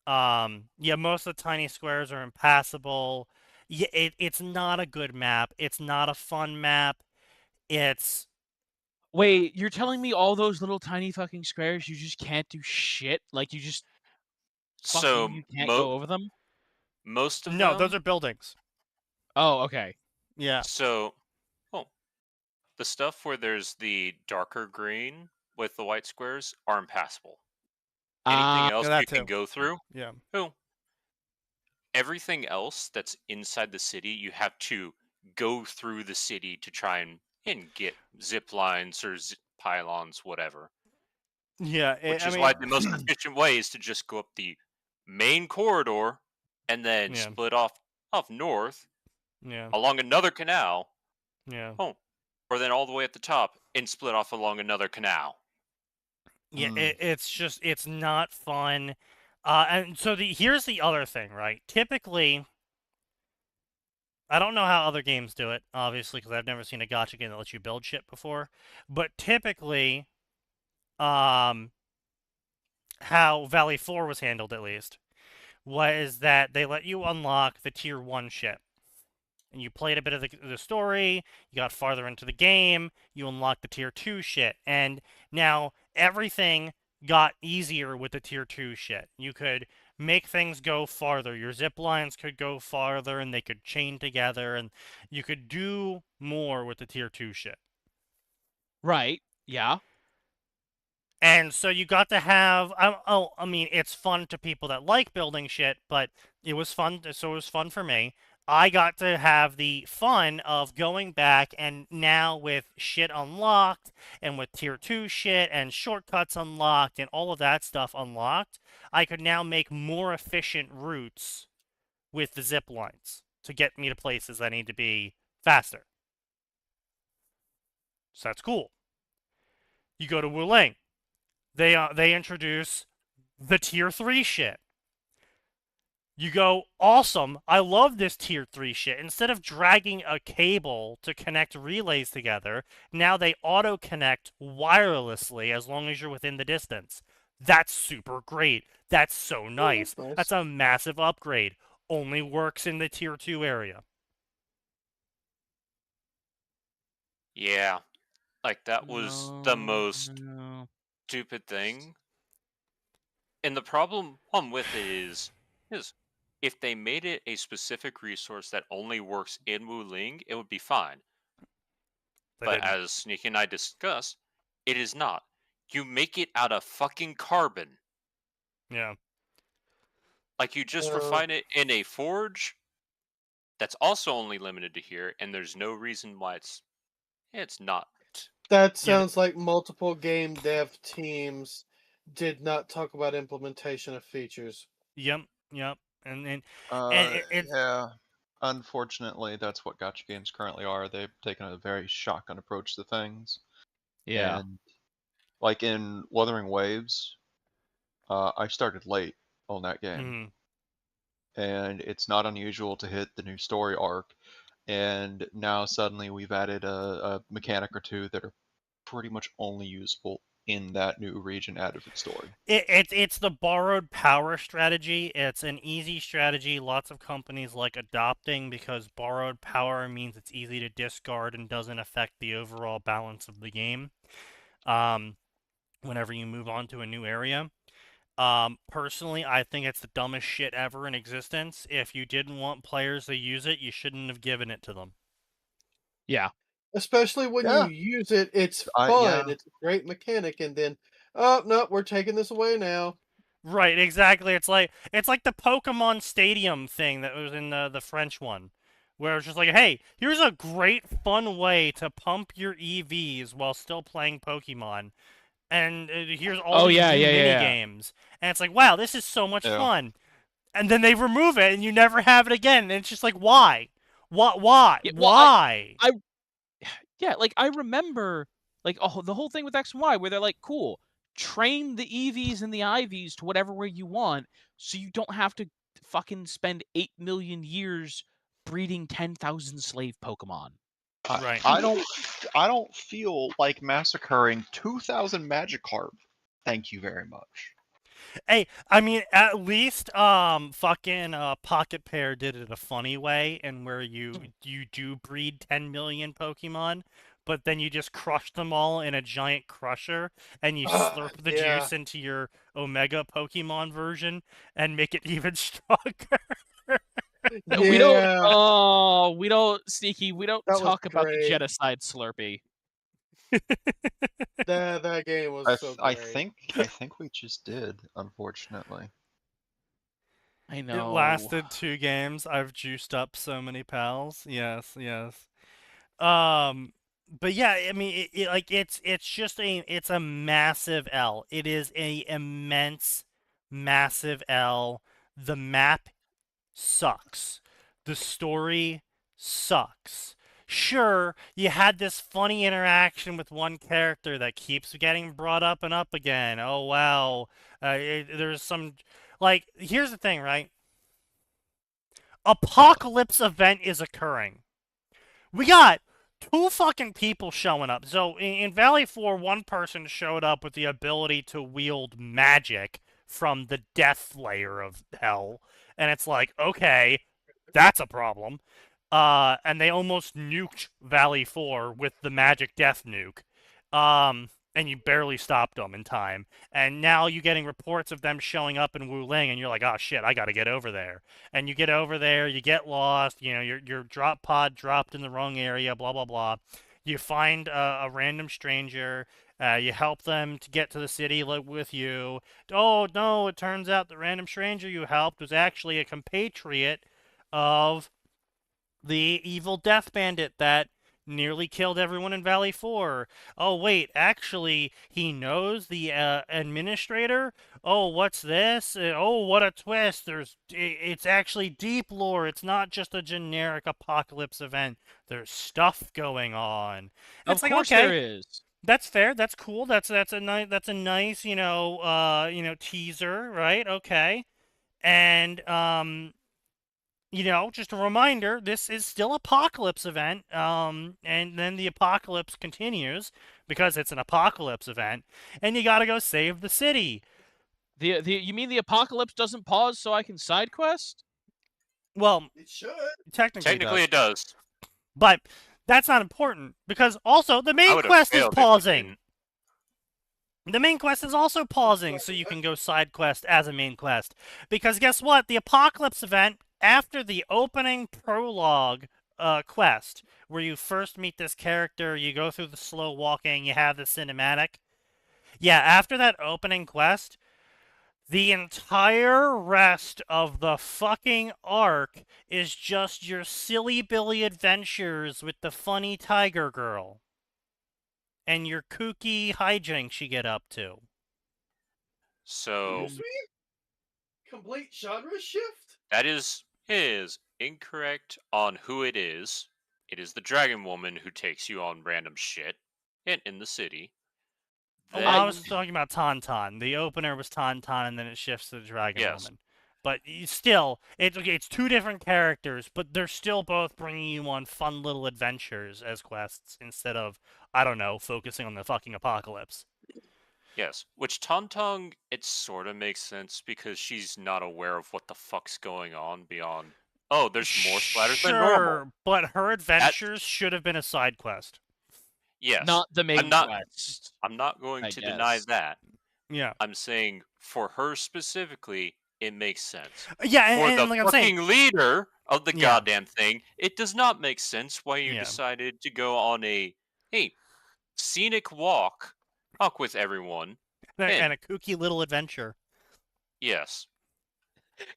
Yeah, most of the tiny squares are impassable. Yeah, it's not a good map. It's not a fun map. It's Wait, you're telling me all those little tiny fucking squares you just can't do shit? Like you just So you can't go over them? most of no, them. those are buildings. Oh, okay. Yeah. So, the stuff where there's the darker green with the white squares are impassable. Anything else that you can too. go through? Yeah. Everything else that's inside the city, you have to go through the city to try and get zip lines or pylons, whatever. Yeah, Which is why the most efficient way is to just go up the main corridor and then split off north along another canal. Yeah. Or then all the way at the top and split off along another canal. Yeah, it's not fun. And so here's the other thing, right? Typically, I don't know how other games do it, obviously, because I've never seen a gacha game that lets you build shit before. But typically, how Valley 4 was handled, at least, was that they let you unlock the Tier 1 shit. And you played a bit of the story, you got farther into the game, you unlocked the Tier 2 shit. And now everything got easier with the Tier 2 shit. You could make things go farther. Your zip lines could go farther, and they could chain together, and you could do more with the Tier 2 shit. Right, yeah. And so you got to have, I mean, it's fun to people that like building shit, but it was fun, so it was fun for me. I got to have the fun of going back, and now with shit unlocked, and with Tier 2 shit, and shortcuts unlocked, and all of that stuff unlocked, I could now make more efficient routes with the zip lines to get me to places that need to be faster. So that's cool. You go to Wuling. They introduce the Tier 3 shit. You go, awesome, I love this Tier 3 shit. Instead of dragging a cable to connect relays together, now they auto-connect wirelessly as long as you're within the distance. That's super great. That's so nice. That's nice. That's a massive upgrade. Only works in the Tier 2 area. Yeah. Like, that was the most stupid thing. And the problem with it is if they made it a specific resource that only works in Wuling, it would be fine. But as Sneaky and I discussed, it is not. You make it out of fucking carbon. Yeah. Like, you just refine it in a forge that's also only limited to here, and there's no reason why it's not. That sounds like multiple game dev teams did not talk about implementation of features. Yep. And yeah. Unfortunately, that's what gacha games currently are. They've taken a very shotgun approach to things. Yeah. And like in Wuthering Waves, I started late on that game. and it's not unusual to hit the new story arc. And now suddenly we've added a mechanic or two that are pretty much only usable in that new region out of its story. It's the borrowed power strategy. It's an easy strategy. Lots of companies like adopting because borrowed power means it's easy to discard and doesn't affect the overall balance of the game. Whenever you move on to a new area. Personally, I think it's the dumbest shit ever in existence. If you didn't want players to use it, you shouldn't have given it to them. Yeah. Especially when you use it, it's fun. It's a great mechanic, and then, oh no, we're taking this away now. Right, exactly. It's like the Pokemon Stadium thing that was in the French one, where it's just like, hey, here's a great fun way to pump your EVs while still playing Pokemon, and here's all these new mini games, and it's like, wow, this is so much fun, and then they remove it, and you never have it again, and it's just like, why? Why? Yeah, well, why? Yeah, like I remember, like the whole thing with X and Y, where they're like, cool, train the EVs and the IVs to whatever way you want, so you don't have to fucking spend 8 million years breeding 10,000 slave Pokemon. Right. I don't feel like massacring 2,000 Magikarp. Thank you very much. Hey, I mean, at least fucking Pocket Pair did it a funny way, and where you do breed 10 million Pokemon, but then you just crush them all in a giant crusher, and you slurp the juice into your Omega Pokemon version and make it even stronger. We don't. Oh, we don't, Sneaky. We don't That talk was about the great. genocide Slurpee. That game was so great. I think we just did, unfortunately. I know. It lasted 2 games. I've juiced up so many pals. Yes, yes. But yeah, I mean, it's just it's a massive L. It is a immense, massive L. The map sucks. The story sucks. Sure, you had this funny interaction with one character that keeps getting brought up and up again. Oh, wow. There's some... Like, here's the thing, right? Apocalypse event is occurring. We got 2 fucking people showing up. So, in Valley 4, one person showed up with the ability to wield magic from the death layer of hell. And it's like, okay, that's a problem. And they almost nuked Valley 4 with the magic death nuke. And you barely stopped them in time. And now you're getting reports of them showing up in Wuling, and you're like, oh shit, I gotta get over there. And you get over there, you get lost, you know, your drop pod dropped in the wrong area, blah, blah, blah. You find a random stranger, you help them to get to the city with you. Oh, no, it turns out the random stranger you helped was actually a compatriot of the evil death bandit that nearly killed everyone in Valley 4. Oh, wait, actually, he knows the administrator? Oh, what's this? Oh, what a twist. It's actually deep lore. It's not just a generic apocalypse event. There's stuff going on. And Of course there is. That's fair. That's cool. That's a nice, teaser, right? Okay. And just a reminder, this is still Apocalypse event, and then the apocalypse continues because it's an apocalypse event, and you gotta go save the city. You mean the apocalypse doesn't pause so I can side quest? Well, it should. Technically it does. But that's not important, because also the main quest is pausing. The main quest is also pausing, so you can go side quest as a main quest. Because guess what? The apocalypse event, after the opening prologue quest, where you first meet this character, you go through the slow walking, you have the cinematic. Yeah, after that opening quest, the entire rest of the fucking arc is just your silly Billy adventures with the funny tiger girl. And your kooky hijinks you get up to. So... Excuse me? Complete genre shift? That is incorrect on who it is. It is the dragon woman who takes you on random shit in the city. I was talking about Tauntaun. The opener was Tauntaun, and then it shifts to the dragon woman. But still, it's two different characters, but they're still both bringing you on fun little adventures as quests instead of, I don't know, focusing on the fucking apocalypse. Yes, which Tong, it sort of makes sense because she's not aware of what the fuck's going on beyond. Oh, there's more splatters than normal. Sure, but her adventures should have been a side quest. Yes, Not the main quest. I'm not going I to deny guess. that. Yeah. I'm saying for her specifically, it makes sense. Yeah, For and the like I'm saying, fucking leader of the Yeah. goddamn thing, it does not make sense why you Yeah. decided to go on a scenic walk with everyone. and a kooky little adventure. Yes.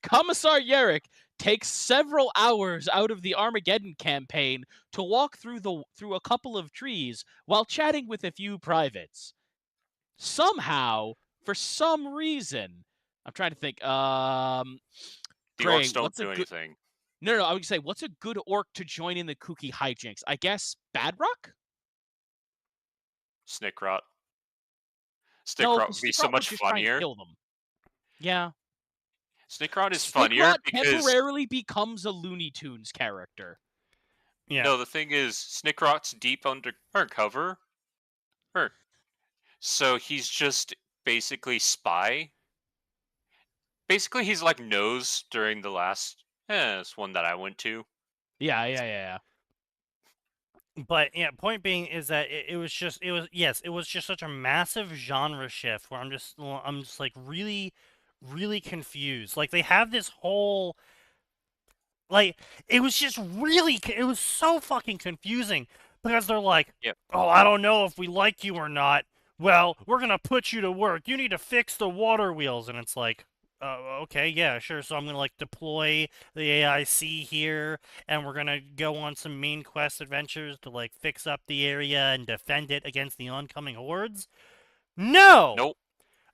Commissar Yarrick takes several hours out of the Armageddon campaign to walk through a couple of trees while chatting with a few privates. Somehow, for some reason, I'm trying to think. The Gray, orcs don't do anything. No, I would say, what's a good orc to join in the kooky hijinks? I guess Badrock? Snickrot. No, Snickrot would be so Snickrot much would just try and funnier. kill them. Yeah. Snickrot is funnier Snickrot because temporarily becomes a Looney Tunes character. Yeah. No, the thing is, Snickrot's deep undercover. So he's just basically spy. Basically, he's like Nose during the last this one that I went to. Yeah. But yeah, point being is that it was just such a massive genre shift where I'm just like really confused. Like they have this whole like it was so fucking confusing because they're like, Yep. oh, I don't know if we like you or not. Well, we're gonna put you to work. You need to fix the water wheels, and it's like, okay, yeah, sure. So I'm gonna like deploy the AIC here, and we're gonna go on some main quest adventures to like fix up the area and defend it against the oncoming hordes. No. Nope.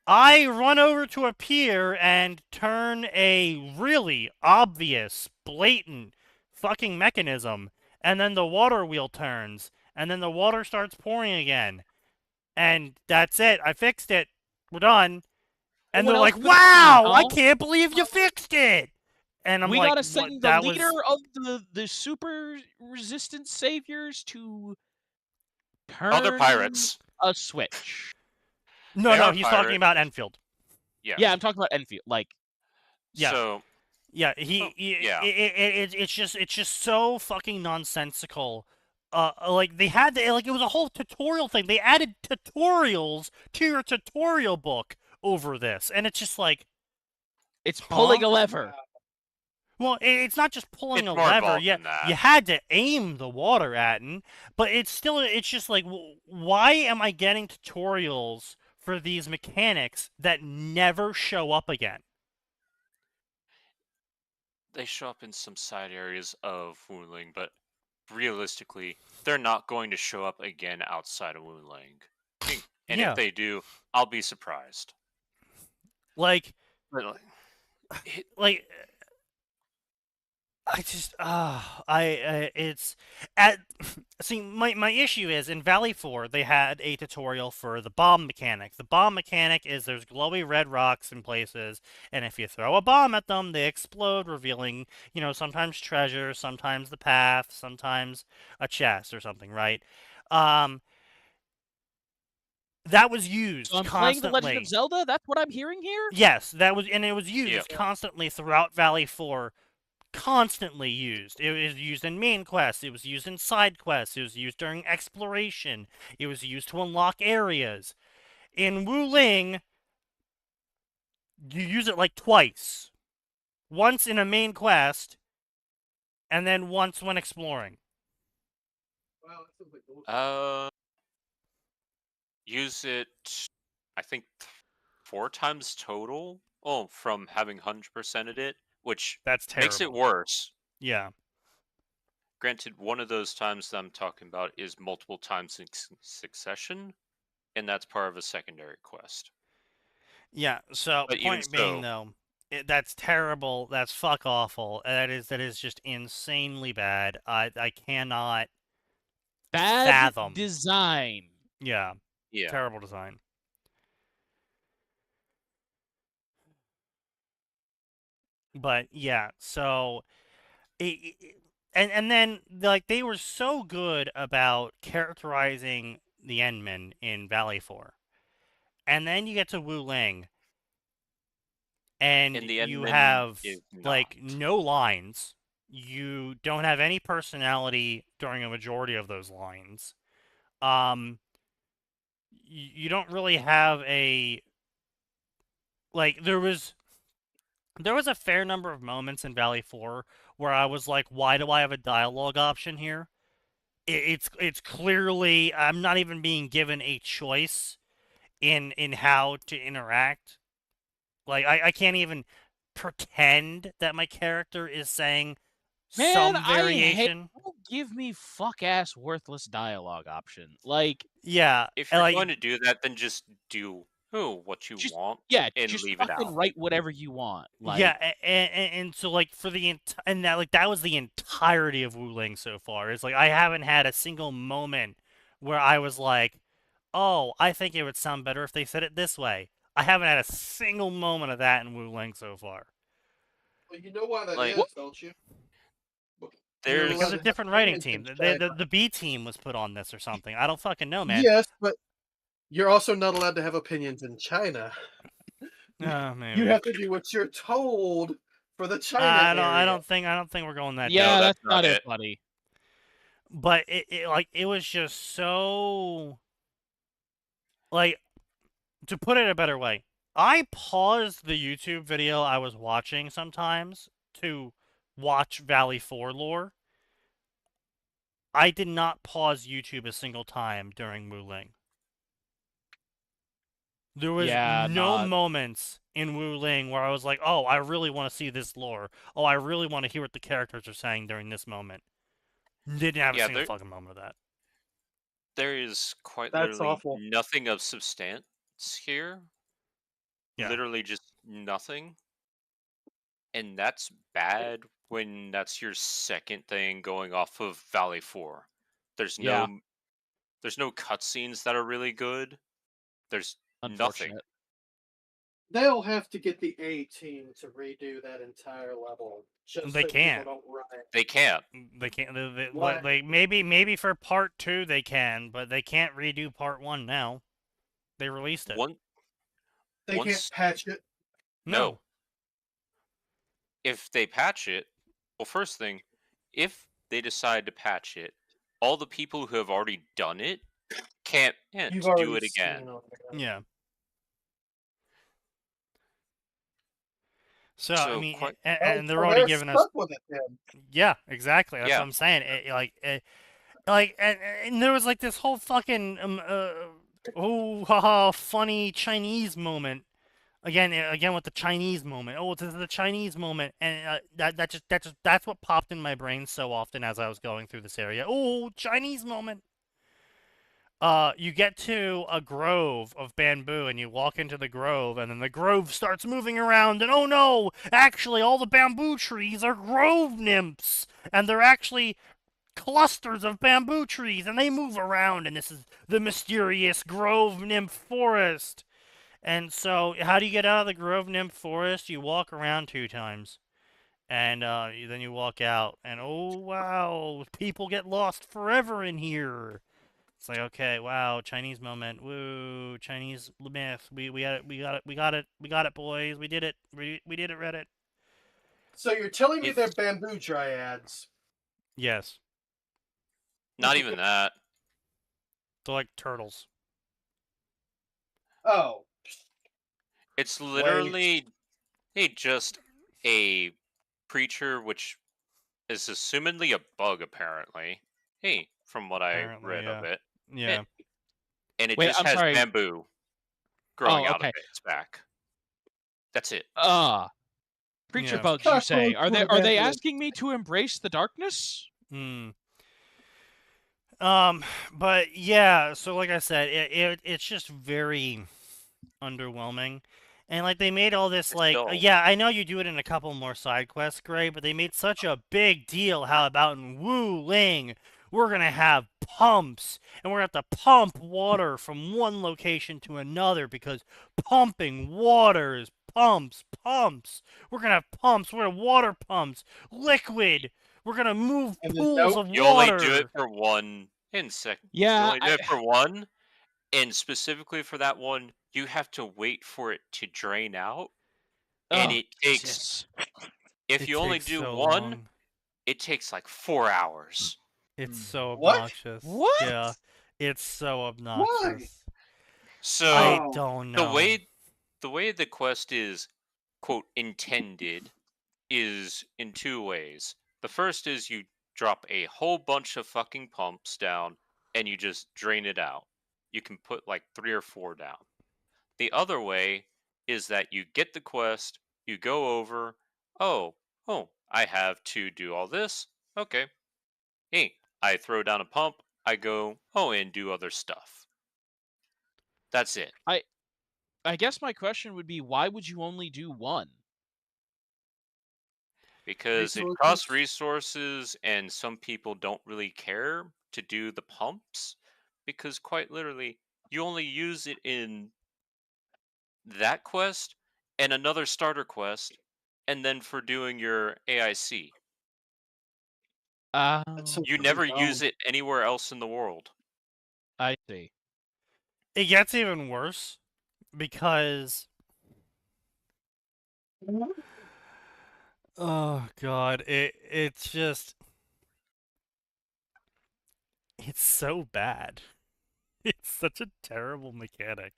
I run over to a pier and turn a really obvious, blatant fucking mechanism, and then the water wheel turns, and then the water starts pouring again. And that's it. I fixed it. We're done. And What they're else like, would it be, wow, I huh? can't believe you fixed it. And I'm We like, gotta what? send the That leader was... of the super resistant saviors to turn Oh, they're pirates. a switch. No, They are he's talking pirate. about Enfield. Yeah. Yeah, I'm talking about Enfield. Like, Yeah. So yeah, yeah. It's just so fucking nonsensical. Like they had like it was a whole tutorial thing. They added tutorials to your tutorial book over this, and it's just like it's pulling a lever. Well, it's not just pulling It's a more lever. involved Yeah, than that. you had to aim the water at it, but it's just like, why am I getting tutorials for these mechanics that never show up again? They show up in some side areas of Wuling, but realistically, they're not going to show up again outside of Wuling. And Yeah. if they do, I'll be surprised. Like, But, like, it's at see my issue is in Valley 4 they had a tutorial for the bomb mechanic. The bomb mechanic is there's glowy red rocks in places, and if you throw a bomb at them, they explode, revealing, sometimes treasure, sometimes the path, sometimes a chest or something, right? That was used So I'm constantly. playing The Legend of Zelda? That's what I'm hearing here? Yes, it was used constantly throughout Valley 4. Constantly used. It was used in main quests. It was used in side quests. It was used during exploration. It was used to unlock areas. In Wuling, you use it like twice. Once in a main quest, and then once when exploring. Use it, I think, 4 times total. Oh, from having 100%ed it, which That's terrible. makes it worse. Yeah. Granted, one of those times that I'm talking about is multiple times in succession, and that's part of a secondary quest. Yeah, so But point being, though, that's terrible. That's fuck awful. That is just insanely bad. I cannot fathom. Design. Yeah. Yeah. Terrible design. But yeah, so and then like they were so good about characterizing the Endmen in Valley 4. And then you get to Wu Ling and And the you Endman have is not. like no lines. You don't have any personality during a majority of those lines. You don't really have a like there was a fair number of moments in Valley 4 where I was like, why do I have a dialogue option here? It's clearly I'm not even being given a choice in how to interact. Like I can't even pretend that my character is saying Man, some I hate. variation. Don't give me fuck ass worthless dialogue option. Like, Yeah, If and, you're like going to do that, then just do what you just want and just leave it fucking out. write whatever you want. Like, yeah, and so like for the and that like that was the entirety of Wu Ling so far. It's like I haven't had a single moment where I was like, oh, I think it would sound better if they said it this way. I haven't had a single moment of that in Wu Ling so far. Well, you know why that Like, is, don't you? You're There's Because allowed a to have different writing opinions team. in The China. B team was put on this or something. I don't fucking know, man. Yes, but you're also not allowed to have opinions in China. Maybe. You have to do what you're told for the China I area. don't think we're going that yeah, deep. that's that's not not it, it. buddy. But it was just so like to put it a better way. I paused the YouTube video I was watching sometimes to watch Valley 4 lore. I did not pause YouTube a single time during Wu Ling. There was Yeah, no not. moments in Wu Ling where I was like, "Oh, I really want to see this lore. Oh, I really want to hear what the characters are saying during this moment." Didn't have a Yeah, single fucking moment of that. there is quite That's literally awful. nothing of substance here. Yeah. Literally just nothing. And that's bad when that's your second thing going off of Valley 4. There's Yeah. no cutscenes that are really good. There's nothing. Unfortunate. They'll have to get the A team to redo that entire level. Just They so can't. people don't riot. They can't. They can't. Why? Like maybe for part 2 they can, but they can't redo part 1 now. They released it. They can't Once patch it. no. If they patch it, well, first thing, if they decide to patch it, all the people who have already done it can't You've do already it again. seen on there. Yeah. So I So mean, quite and they're Well, already they're giving us. stuck with it then. Yeah, exactly. That's Yeah. what I'm saying. And there was like this whole fucking haha funny Chinese moment again with the Chinese moment. Oh, this is the Chinese moment, and that's what popped in my brain so often as I was going through this area. Oh, Chinese moment. You get to a grove of bamboo, and you walk into the grove, and then the grove starts moving around, and oh no! Actually, all the bamboo trees are grove nymphs, and they're actually clusters of bamboo trees, and they move around, and this is the mysterious grove nymph forest. And so, how do you get out of the grove nymph forest? You walk around 2 times. And then you walk out, and oh wow, people get lost forever in here. It's like, okay, wow, Chinese moment, woo, Chinese myth. We got it, boys. We did it. We did it, Reddit. So you're telling me If- they're bamboo dryads? Yes, not even that. they're like turtles. Oh, It's literally just a creature which is assumedly a bug apparently. Hey, from what Apparently, I read of yeah. it. Yeah. And it Wait, just I'm has sorry. bamboo growing out okay. of its back. That's it. Creature Yeah. bugs, you say? Are they Bamboo. asking me to embrace the darkness? Hmm. But yeah, so like I said, it's just very underwhelming. And like they made all this It's like dull. yeah, I know you do it in a couple more side quests, Gray, but they made such a big deal how about in Wu Ling we're gonna have pumps and we're gonna have to pump water from one location to another because pumping water is pumps. We're gonna have pumps. We're gonna have water pumps, liquid. We're gonna move And then pools nope. of You water. only do it for one insect. Yeah, You only do it for one, and specifically for that one, you have to wait for it to drain out, and Oh, it takes. Jesus. If It you only takes do so one, long. it takes like 4 hours. It's so What? obnoxious. What? Yeah, it's so obnoxious. So I Oh. don't the know. way the quest is quote intended is in two ways. The first is you drop a whole bunch of fucking pumps down and you just drain it out. You can put like 3 or 4 down. The other way is that you get the quest, you go over, oh, I have to do all this. Okay. Hey, I throw down a pump, I go, and do other stuff. That's it. I guess my question would be, why would you only do one? Because it costs resources and some people don't really care to do the pumps because quite literally you only use it in that quest and another starter quest and then for doing your AIC. so You never use it anywhere else in the world. I see. It gets even worse because oh god, it's just it's so bad. It's such a terrible mechanic.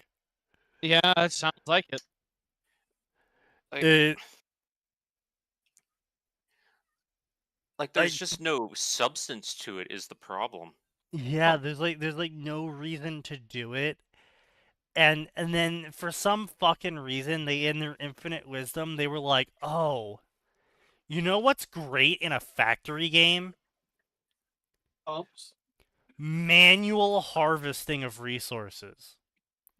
Yeah, it sounds like it. It There's just no substance to it is the problem. yeah, there's like no reason to do it. And then for some fucking reason they in their infinite wisdom they were like, "Oh, you know what's great in a factory game? Pumps. Manual harvesting of resources."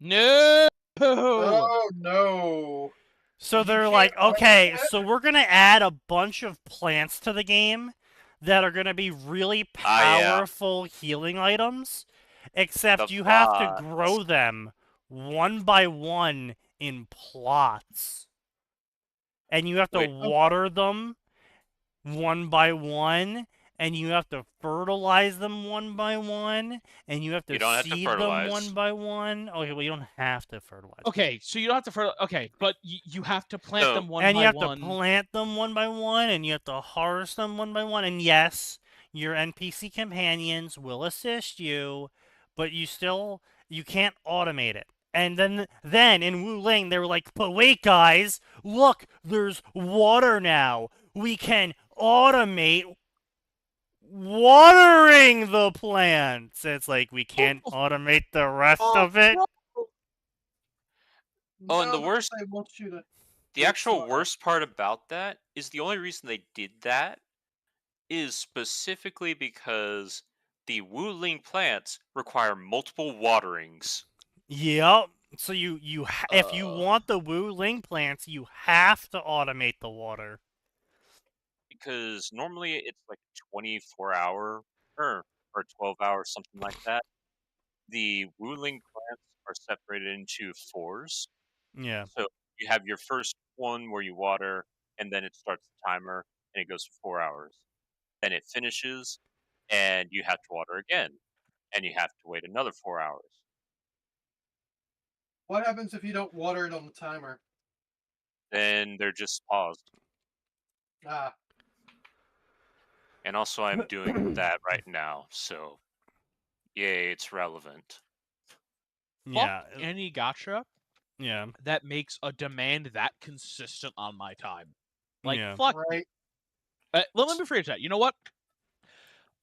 No. Oh no. So You they're can't like, automate okay, that? so we're gonna add a bunch of plants to the game that are gonna be really yeah. powerful healing items, except The you have to bots. grow them one by one in plots. And you have to Wait. water them one by one, and you have to fertilize them one by one, and you have to You don't have to seed them fertilize. one by one. Okay, well, you don't have to fertilize. Okay, so you don't have to okay, but you have to plant So- them one And by you have one. to plant them one by one, and you have to harvest them one by one. And yes, your NPC companions will assist you, but you can't automate it. And then in Wu Ling, they were like, but wait, guys, look, there's water now. We can automate watering the plants. It's like we can't automate the rest of it. Oh, and No, the worst- they want you to. The actual worst part about that is the only reason they did that is specifically because the Wuling plants require multiple waterings. Yep. So if you want the Wu Ling plants, you have to automate the water. Because normally it's like 24-hour or 12 hours, something like that. The Wuling plants are separated into 4s. Yeah. So you have your first one where you water, and then it starts the timer, and it goes for 4 hours. Then it finishes, and you have to water again, and you have to wait another 4 hours. What happens if you don't water it on the timer? Then they're just paused. Ah, And also, I'm doing that right now, so yay, it's relevant. Yeah. Fuck any gacha Yeah. that makes a demand that consistent on my time. Like, Yeah. fuck. right. Let me rephrase that. You know what?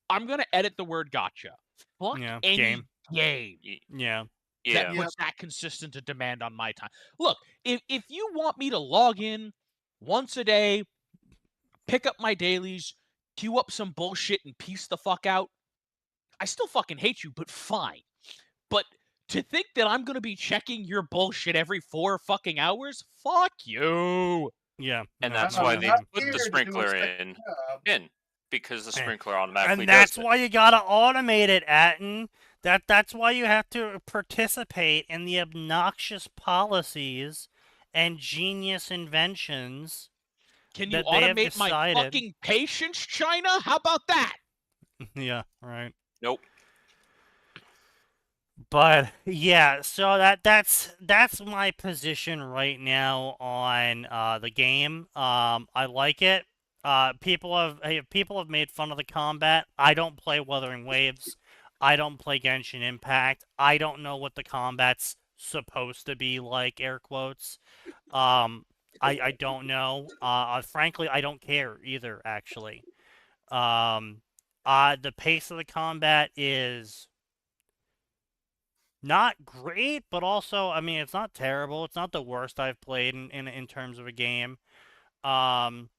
I'm gonna edit the word gotcha. Fuck Yeah, any game. game Yeah. Yeah. that puts that consistent a demand on my time. Look, if you want me to log in once a day, pick up my dailies, queue up some bullshit, and piece the fuck out, I still fucking hate you, but fine. But to think that I'm gonna be checking your bullshit every 4 fucking hours, fuck you. Yeah. And no, that's no, why no, they no. put here the to do a sprinkler second in. Because the sprinkler automatically And that's does it. why you gotta automate it, Atten. That's why you have to participate in the obnoxious policies and genius inventions Can you that they have automate my decided. fucking patience, China? How about that? Yeah, right. Nope. But yeah, so that's my position right now on the game. I like it. People have made fun of the combat. I don't play Wuthering Waves. I don't play Genshin Impact. I don't know what the combat's supposed to be like, air quotes. I don't know. Frankly, I don't care either. Actually, the pace of the combat is not great, but also, I mean, it's not terrible. It's not the worst I've played in terms of a game. Um,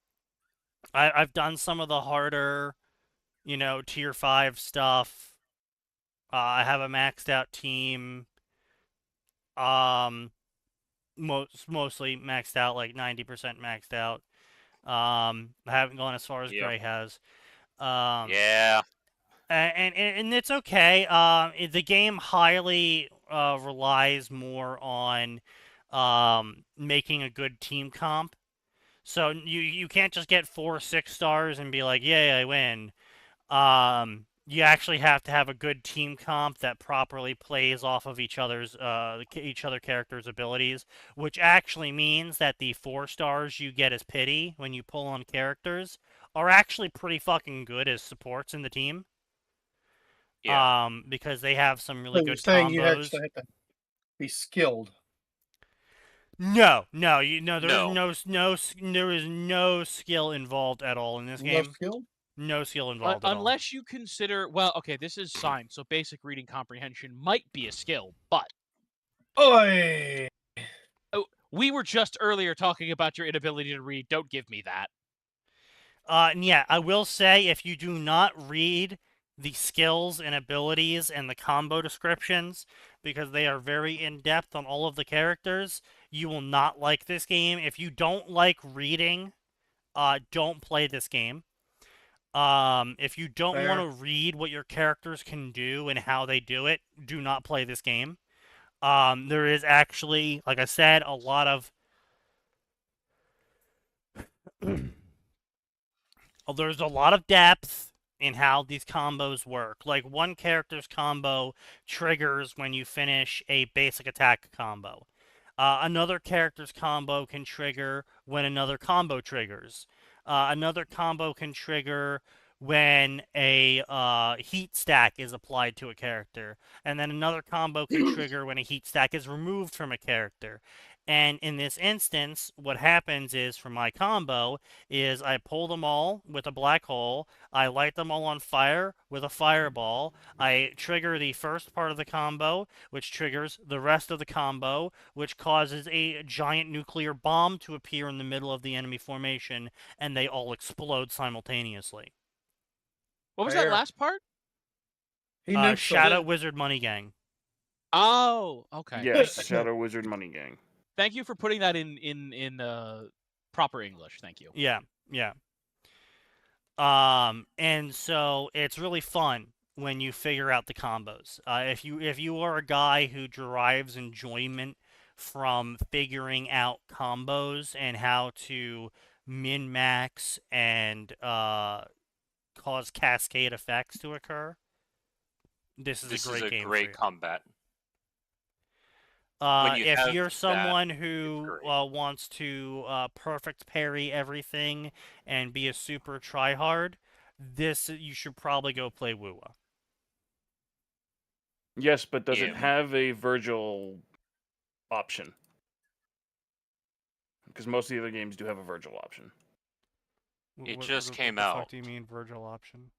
I've done some of the harder, tier 5 stuff. I have a maxed out team. Um, mostly maxed out, like 90% maxed out. I haven't gone as far as Yeah. Gray has. Yeah. And it's okay. The game highly relies more on making a good team comp. So you can't just get 4 or 6 stars and be like, yay, I win. You actually have to have a good team comp that properly plays off of each other characters' abilities, which actually means that the 4 stars you get as pity when you pull on characters are actually pretty fucking good as supports in the team. Yeah. Because they have some really So you're good saying you combos. actually have to be skilled. No, there is no skill involved at all in this No game. skill? No skill involved at all. Unless you consider, well, okay, this is science, so basic reading comprehension might be a skill, but Oi! we were just earlier talking about your inability to read. Don't give me that. And yeah, I will say if you do not read the skills and abilities and the combo descriptions, because they are very in-depth on all of the characters, you will not like this game. If you don't like reading, don't play this game. If you don't want to read what your characters can do and how they do it, do not play this game. There is actually, like I said, a lot of there's a lot of depth in how these combos work. Like one character's combo triggers when you finish a basic attack combo. Another character's combo can trigger when another combo triggers. Another combo can trigger when a heat stack is applied to a character. And then another combo can trigger when a heat stack is removed from a character. And in this instance, what happens is for my combo is I pull them all with a black hole, I light them all on fire with a fireball, I trigger the first part of the combo, which triggers the rest of the combo, which causes a giant nuclear bomb to appear in the middle of the enemy formation, and they all explode simultaneously. What was that Fair. last part? He nuked Shadow Wizard Money Gang. Oh, okay. Yes, Shadow Wizard Money Gang. Thank you for putting that in proper English. Thank you. Yeah. And so it's really fun when you figure out the combos. If you are a guy who derives enjoyment from figuring out combos and how to min-max and cause cascade effects to occur, this is a great game. Great combat. If you're someone who wants to perfect parry everything and be a super tryhard, you should probably go play Wuwa. Yes, but does it have a Virgil option? Because most of the other games do have a Virgil option. It just came out. out. What the fuck do you mean Virgil option?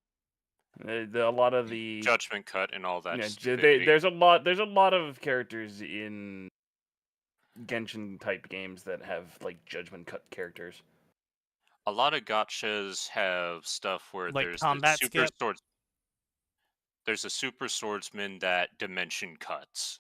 A lot of the Judgment Cut and all that. Yeah, there's a lot of characters in Genshin type games that have like Judgment Cut characters. A lot of gotchas have stuff where like there's combat the super skip? swords. There's a super swordsman that dimension cuts.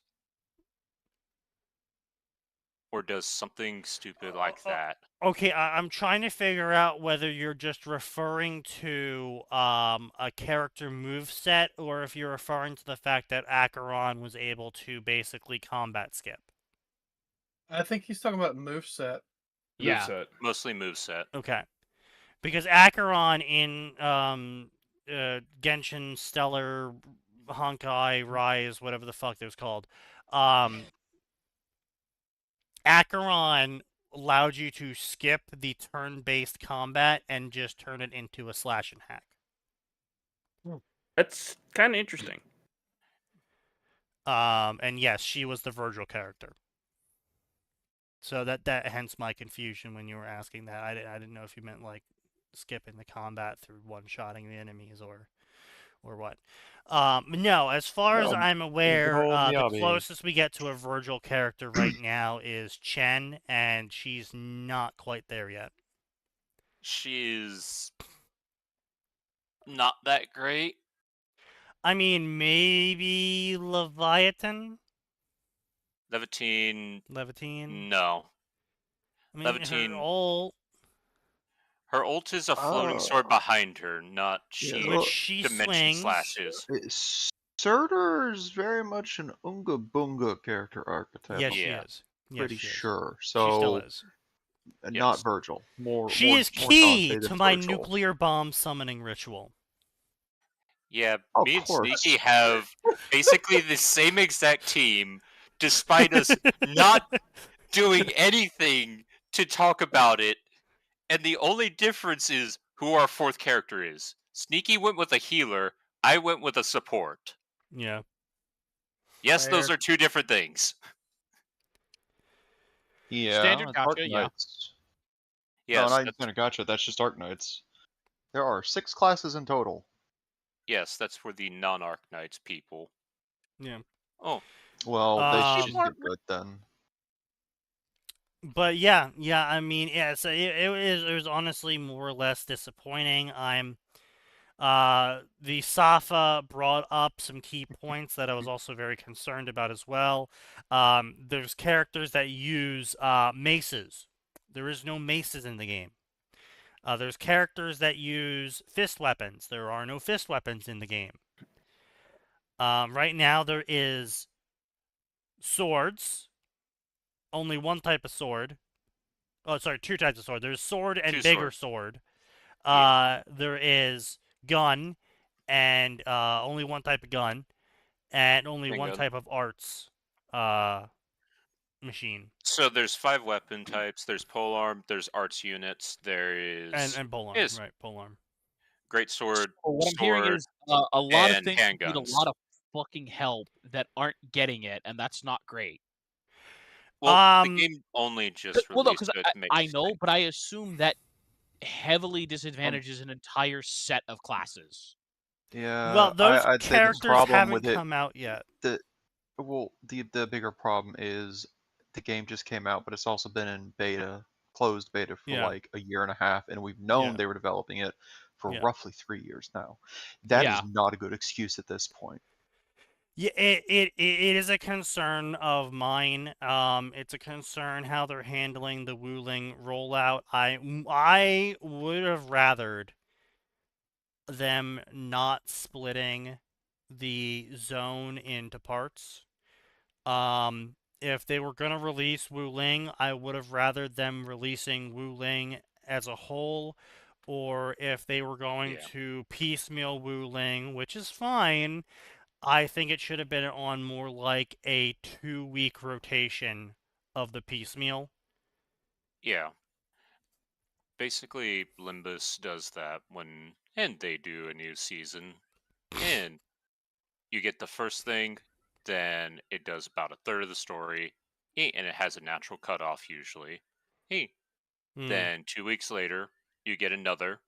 Or does something stupid like that. Okay, I'm trying to figure out whether you're just referring to a character moveset or if you're referring to the fact that Acheron was able to basically combat skip. I think he's talking about moveset. Yeah. Moveset. Mostly moveset. Okay. Because Acheron in Genshin Stellar Honkai Rise, whatever the fuck it was called, Acheron allowed you to skip the turn-based combat and just turn it into a slash and hack. That's kind of interesting. And yes, she was the Virgil character. So that hence my confusion when you were asking that. I didn't know if you meant like skipping the combat through one-shotting the enemies or what. No, as far as No, I'm aware, whole the Miyabi. closest we get to a Virgil character right now is Chen, and she's not quite there yet. She's not that great. I mean, maybe Leviathan? Levitine, Levitine? no. I mean, Levitine, her her ult is a floating sword behind her, not she which she dimension swings. slashes. Surtur's very much an Unga Bunga character archetype. Yes, she Yeah. is. Yes, Pretty she is. sure. She still So is. not Yes. Virgil. She more, is more key Dante to than my Virgil. nuclear bomb summoning ritual. Yeah, Of me and course. Sneaky have basically the same exact team, despite us not doing anything to talk about it. And the only difference is who our fourth character is. Sneaky went with a healer, I went with a support. Yeah. Yes, those Fair. are two different things. Yeah, Standard it's Arc gacha, yeah. Knights. Yes, no, not even that's, Standard Gacha, that's just Arc Knights. There are 6 classes in total. yes, that's for the non-Arc Knights people. Yeah. Oh, Well, they Um, should get good then. But yeah, I mean, yeah, so it was honestly more or less disappointing. The Safa brought up some key points that I was also very concerned about as well. There's characters that use maces. There is no maces in the game. There's characters that use fist weapons. There are no fist weapons in the game. Right now there is swords. Only one type of sword. Oh, sorry, 2 types of sword. There's sword and Two bigger swords. sword. Yeah. There is gun, and only one type of gun, and only one Bingo. type of arts machine. So there's 5 weapon types. There's polearm. There's arts units. There is And polearm, is right? Polearm. great sword. Well, what I'm hearing sword, is a lot of and things need a handguns. lot of fucking help that aren't getting it, and that's not great. Well, the game only just Well, no, released, because so it makes I know, but I assume that heavily disadvantages an entire set of classes. Yeah, Well, those I'd say the characters problem haven't with it, come out yet. the bigger problem is the game just came out, but it's also been in beta, closed beta for Yeah. like a year and a half, and we've known Yeah. they were developing it for Yeah. roughly 3 years now. That is Yeah. not a good excuse at this point. Yeah, it is a concern of mine. It's a concern how they're handling the Wuling rollout. I would have rathered them not splitting the zone into parts. If they were gonna release Wuling, I would have rathered them releasing Wuling as a whole, or if they were going Yeah. to piecemeal Wuling, which is fine. I think it should have been on more like a 2-week rotation of the piecemeal. Yeah. Basically, Limbus does that and they do a new season, and you get the first thing, then it does about a third of the story, and it has a natural cutoff usually. Hey, then 2 weeks later, you get another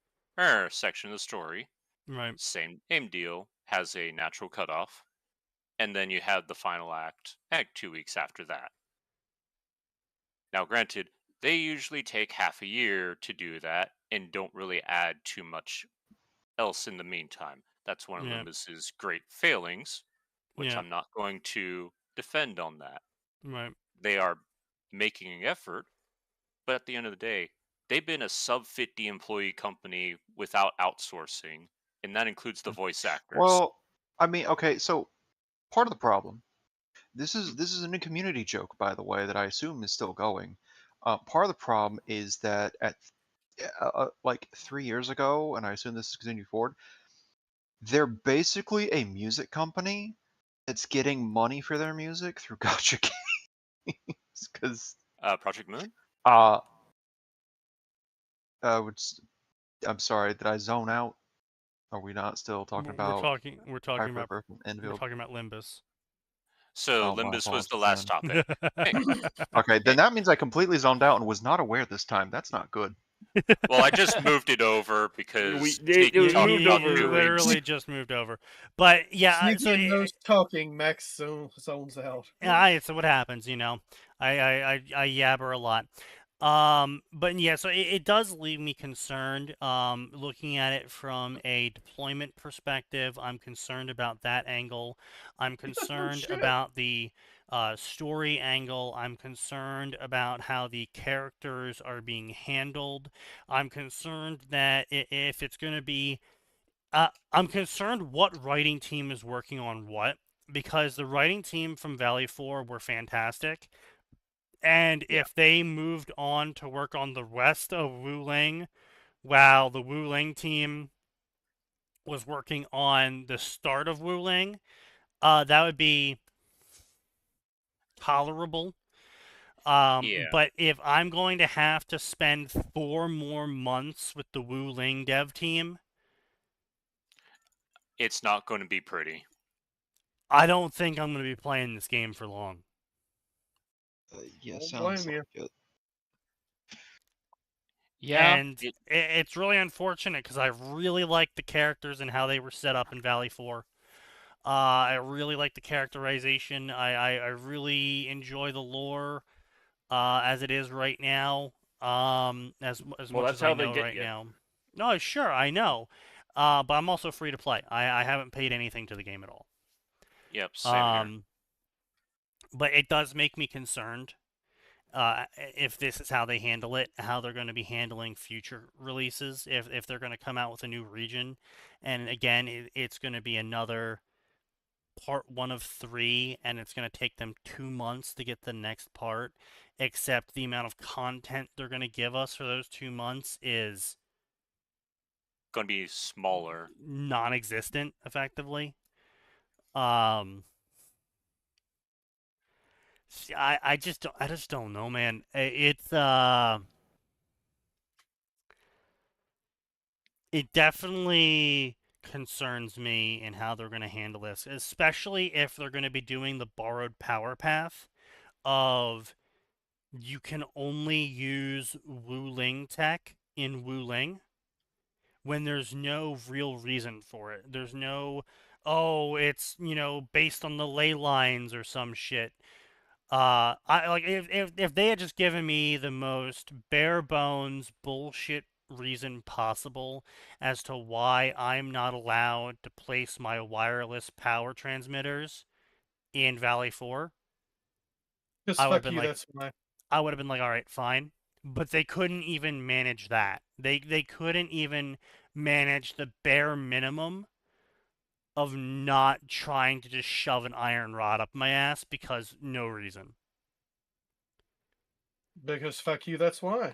section of the story. Right. Same deal, has a natural cutoff, and then you have the final act 2 weeks after that. Now, granted, they usually take half a year to do that and don't really add too much else in the meantime. That's one of Yeah. Limbus's great failings, which Yeah. I'm not going to defend on that. Right. They are making an effort, but at the end of the day, they've been a sub 50 employee company without outsourcing, and that includes the voice actors. Well, I mean, okay, so part of the problem this is a new community joke, by the way, that I assume is still going. Part of the problem is that at like 3 years ago, and I assume this is continuing forward, they're basically a music company that's getting money for their music through gacha games. Because Project Moon? I'm sorry, did I zone out? Are we not still talking about We're talking about Hyper and we're Enfield? talking about Limbus. So Oh, my Limbus was the apologies, last topic. Hey, Okay, then that means I completely zoned out and was not aware this time. That's not good. well, I just moved it over because it Sneaky was talked moved about over. You 2 weeks. literally just moved over. But yeah, Sneaky knows talking, Max zones out. it's what happens, you know. I yabber a lot. But yeah, so it does leave me concerned. Looking at it from a deployment perspective, I'm concerned about that angle. I'm concerned shit. about the story angle. I'm concerned about how the characters are being handled. I'm concerned that if it's going to be I'm concerned what writing team is working on what, because the writing team from Valley 4 were fantastic. And if they moved on to work on the rest of Wuling, while the Wuling team was working on the start of Wuling, that would be tolerable. Yeah. But if I'm going to have to spend 4 more months with the Wuling dev team, It's not going to be pretty. I don't think I'm going to be playing this game for long. Yeah, Don't sounds blame like it. Yeah. And it's really unfortunate because I really liked the characters and how they were set up in Valley 4. I really like the characterization. I really enjoy the lore as it is right now. As Well, much that's as I how they know get right you. now. No, sure, I know. But I'm also free to play. I haven't paid anything to the game at all. Yep, same here. But it does make me concerned if this is how they handle it, how they're going to be handling future releases, if they're going to come out with a new region. And again, it's going to be another part 1 of 3, and it's going to take them 2 months to get the next part, except the amount of content they're going to give us for those 2 months is Going to be smaller. non-existent, effectively. I just don't know, man. It definitely concerns me in how they're going to handle this, especially if they're going to be doing the borrowed power path of you can only use Wuling tech in Wuling when there's no real reason for it. There's no, oh, it's, based on the ley lines or some shit. I like if they had just given me the most bare bones bullshit reason possible as to why I'm not allowed to place my wireless power transmitters in Valley 4, Just I would have fuck been you, like, that's why. all right, fine. But they couldn't even manage that. They couldn't even manage the bare minimum of not trying to just shove an iron rod up my ass because no reason. Because fuck you, that's why.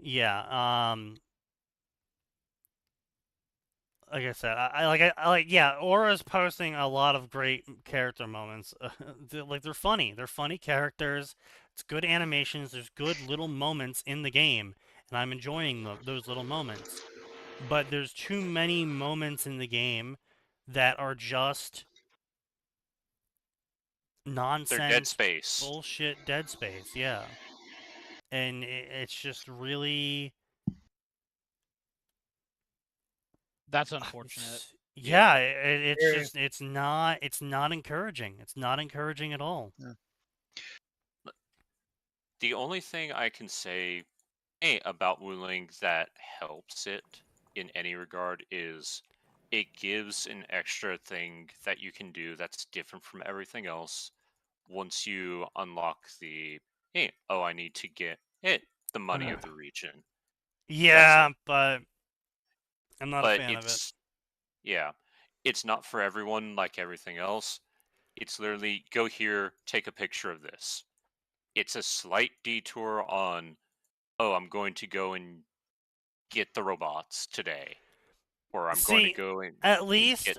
Yeah, like I said, I like, yeah, Aura's posting a lot of great character moments. They're funny. They're funny characters. It's good animations. There's good little moments in the game, and I'm enjoying those little moments. But there's too many moments in the game that are just They're nonsense, dead space. bullshit, dead space. Yeah, and it's just really. That's unfortunate. Yeah, it's just it's not encouraging. It's not encouraging at all. Yeah. The only thing I can say about Wuling that helps it in any regard is it gives an extra thing that you can do that's different from everything else once you unlock the I need to get the money of the region. Yeah, but I'm not a fan of it. Yeah. it's not for everyone like everything else. It's literally go here, take a picture of this. It's a slight detour on, oh, I'm going to go and get the robots today, or I'm going to See, go and at get least this.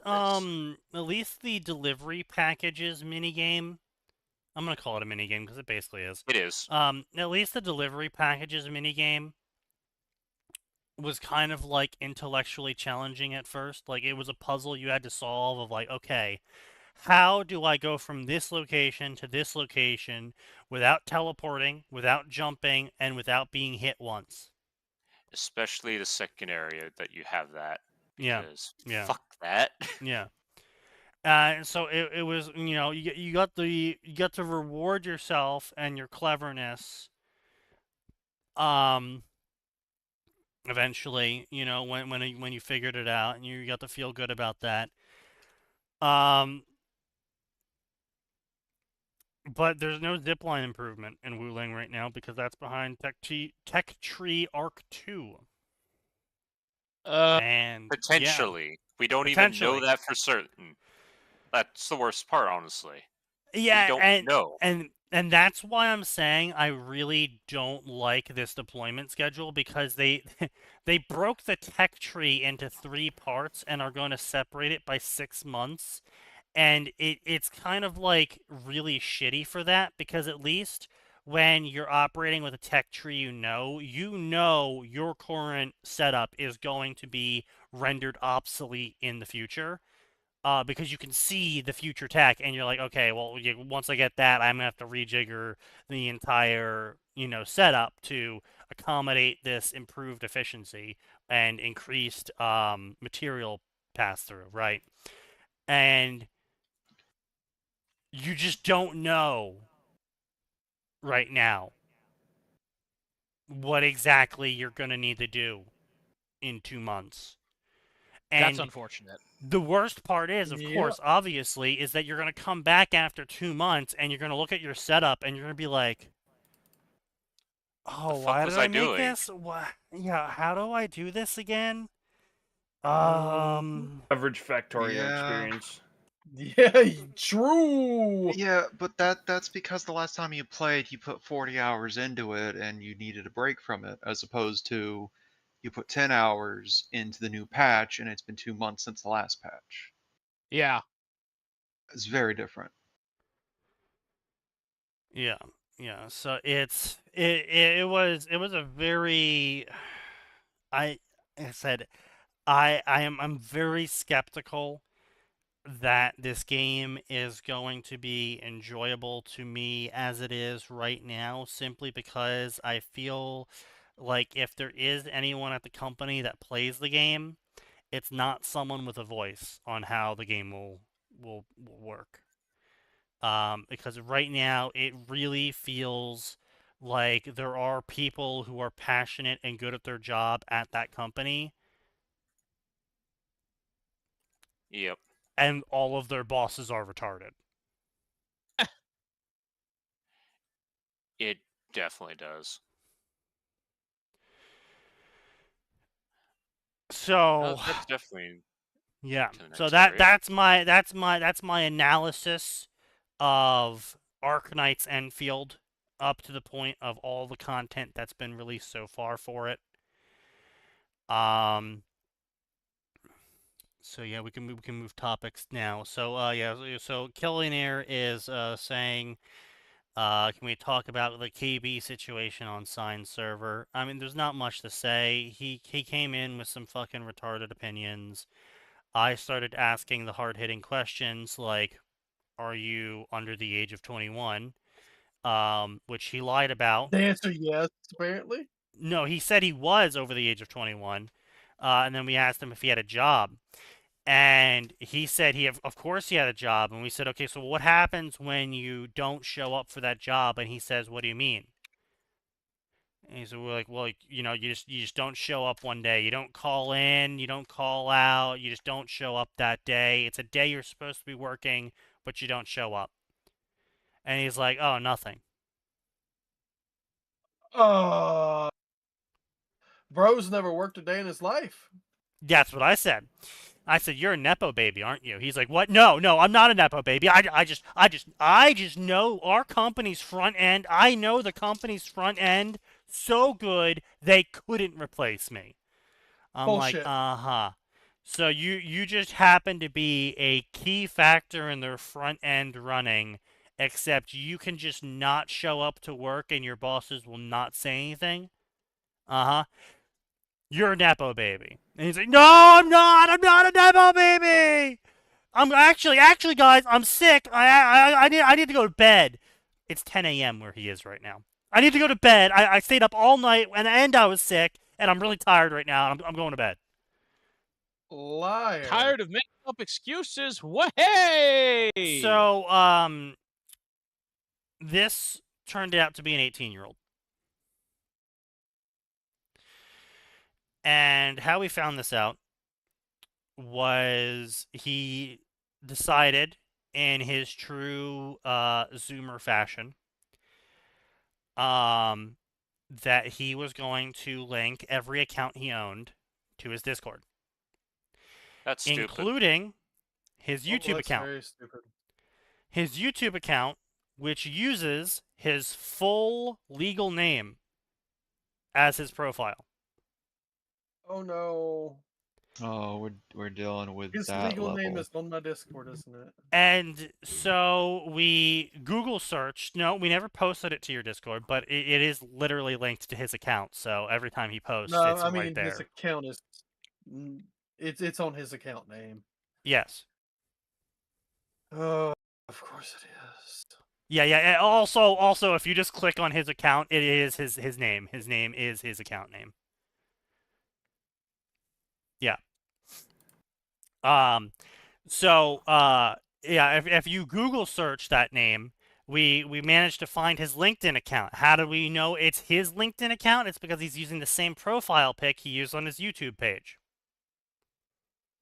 the delivery packages minigame. I'm gonna call it a minigame because it basically is. It is. At least the delivery packages minigame was kind of like intellectually challenging at first. Like it was a puzzle you had to solve of like, okay, how do I go from this location to this location without teleporting, without jumping, and without being hit once? Especially the second area that you have that, Yeah, because yeah, fuck that. yeah. And so it was, you got to reward yourself and your cleverness. Um, Eventually, when you figured it out and you got to feel good about that. Um, but there's no zipline improvement in Wuling right now because that's behind Tech Tree Arc 2. And Potentially. We don't even know potentially. that for certain. That's the worst part, honestly. Yeah, We don't know. and that's why I'm saying I really don't like this deployment schedule because they they broke the tech tree into 3 parts and are going to separate it by 6 months. And it's kind of like really shitty for that because at least when you're operating with a tech tree, you know your current setup is going to be rendered obsolete in the future. Because you can see the future tech, and you're like, okay, well, once I get that, I'm gonna have to rejigger the entire, setup to accommodate this improved efficiency and increased material pass through, right? And you just don't know right now what exactly you're gonna need to do in 2 months. That's And unfortunate. the worst part is, of Yep. course, obviously, is that you're going to come back after 2 months and you're going to look at your setup and you're going to be like, oh, The fuck why was did I I make doing? this? What? Yeah, how do I do this again? Average Factorio Yeah. experience. Yeah, true. Yeah, but that's because the last time you played, you put 40 hours into it and you needed a break from it, as opposed to you put 10 hours into the new patch and it's been 2 months since the last patch. Yeah. It's very different. Yeah, yeah. So it was a very I said I'm very skeptical that this game is going to be enjoyable to me as it is right now, simply because I feel like if there is anyone at the company that plays the game, it's not someone with a voice on how the game will work. Because right now it really feels like there are people who are passionate and good at their job at that company, Yep. and all of their bosses are retarded. It definitely does. So That's definitely yeah. to the So next area. that's my analysis of Arknight's Enfield up to the point of all the content that's been released so far for it. So yeah, we can move topics now. So yeah, so Killionaire is saying, can we talk about the KB situation on Sign server? I mean, there's not much to say. He came in with some fucking retarded opinions. I started asking the hard-hitting questions like, are you under the age of 21? Which he lied about. The answer, yes, apparently. No, he said he was over the age of 21. And then we asked him if he had a job. And he said of course he had a job. And we said, okay, so what happens when you don't show up for that job? And he says, what do you mean? And so we're like, well, you just don't show up one day. You don't call in, you don't call out, you just don't show up that day. It's a day you're supposed to be working, but you don't show up. And he's like, oh, nothing. Bro's never worked a day in his life. That's what I said. I said, "You're a nepo baby, aren't you?" He's like, "What? No, I'm not a nepo baby. I just know our company's front end. I know the company's front end so good they couldn't replace me." I'm like, Bullshit. "Uh-huh." So you just happen to be a key factor in their front end running, except you can just not show up to work and your bosses will not say anything. Uh-huh. You're a nepo baby. And he's like, "No, I'm not. I'm not a nepo baby. I'm actually, guys, I'm sick. I need to go to bed." It's 10 a.m. where he is right now. I need to go to bed. I stayed up all night and I was sick, and I'm really tired right now. I'm going to bed. Liar. Tired of making up excuses? Hey! So, this turned out to be an 18-year-old. And how we found this out was he decided, in his true Zoomer fashion, that he was going to link every account he owned to his Discord. That's stupid. Including his YouTube that's account. Very stupid. His YouTube account, which uses his full legal name as his profile. Oh no. Oh, we're dealing with His that legal name level. is on my Discord, isn't it? And so we Google searched. No, we never posted it to your Discord, but it is literally linked to his account. So every time he posts, No, it's I right mean there. his account is. It's on his account name. Yes. Oh, of course it is. Yeah. And also, if you just click on his account, it is his name. His name is his account name. Yeah. So, yeah, if you Google search that name, we managed to find his LinkedIn account. How do we know it's his LinkedIn account? It's because he's using the same profile pic he used on his YouTube page.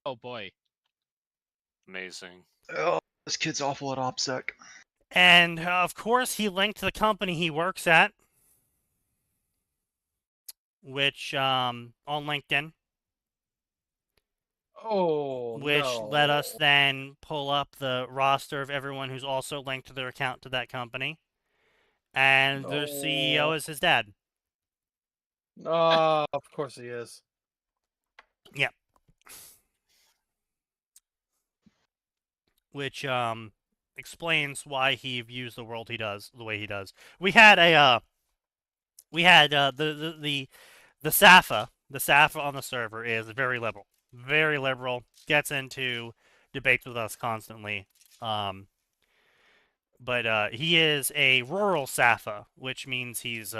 Oh boy. Amazing. Oh, this kid's awful at OPSEC. And of course, he linked to the company he works at, which on LinkedIn. Oh, Which no. let us then pull up the roster of everyone who's also linked to their account to that company. And their CEO is his dad. Of course he is. Yep. Which explains why he views the world the way he does. We had the SAFA. The SAFA on the server is very liberal. Very liberal. Gets into debates with us constantly. But he is a rural SAFA, which means he's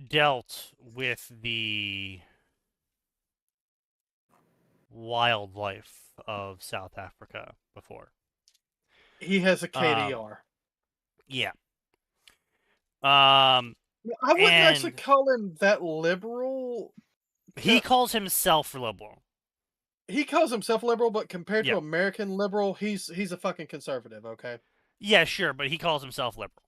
dealt with the wildlife of South Africa before. He has a KDR. Yeah. I wouldn't actually and- call him that liberal. He calls himself liberal. He calls himself liberal, but compared Yeah. to American liberal, he's a fucking conservative. Okay, Yeah, sure, but he calls himself liberal.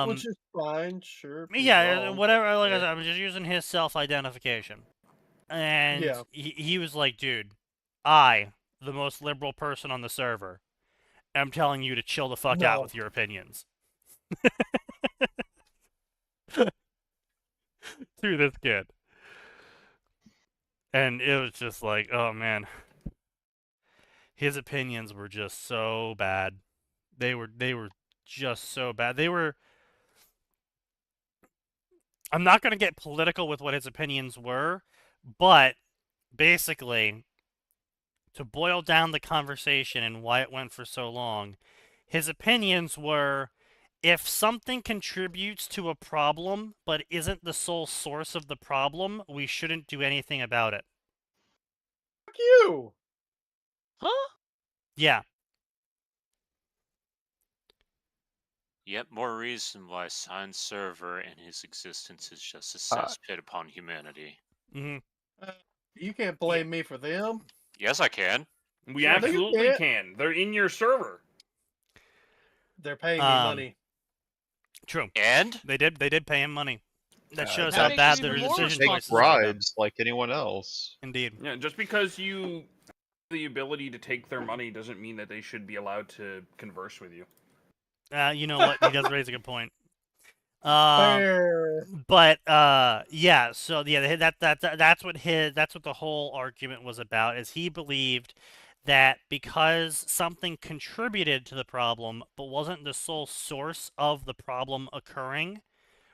which is fine, sure. he's Yeah, wrong. whatever. Like I Yeah. said, I'm just using his self-identification. And Yeah. he was like, "Dude, I, the most liberal person on the server, am telling you to chill the fuck out No. with your opinions." To this kid. And it was just like, oh man. His opinions were just so bad. They were just so bad. I'm not going to get political with what his opinions were, but basically, to boil down the conversation and why it went for so long, his opinions were, if something contributes to a problem but isn't the sole source of the problem, we shouldn't do anything about it. Fuck you. Huh? Yeah. Yet more reason why Sign Server and his existence is just a cesspit upon humanity. Hmm. You can't blame me for them. Yes, I can. We Yeah, no, you absolutely can't. can. They're in your server. They're paying me Um, money. True. And They did pay him money. That shows That how makes bad it their even more decision Take choices are. bribes like anyone else. Indeed. Yeah, just because you have the ability to take their money doesn't mean that they should be allowed to converse with you. You know what? He does raise a good point. Fair. But yeah. So yeah, that's what the whole argument was about. Is he believed that because something contributed to the problem but wasn't the sole source of the problem occurring,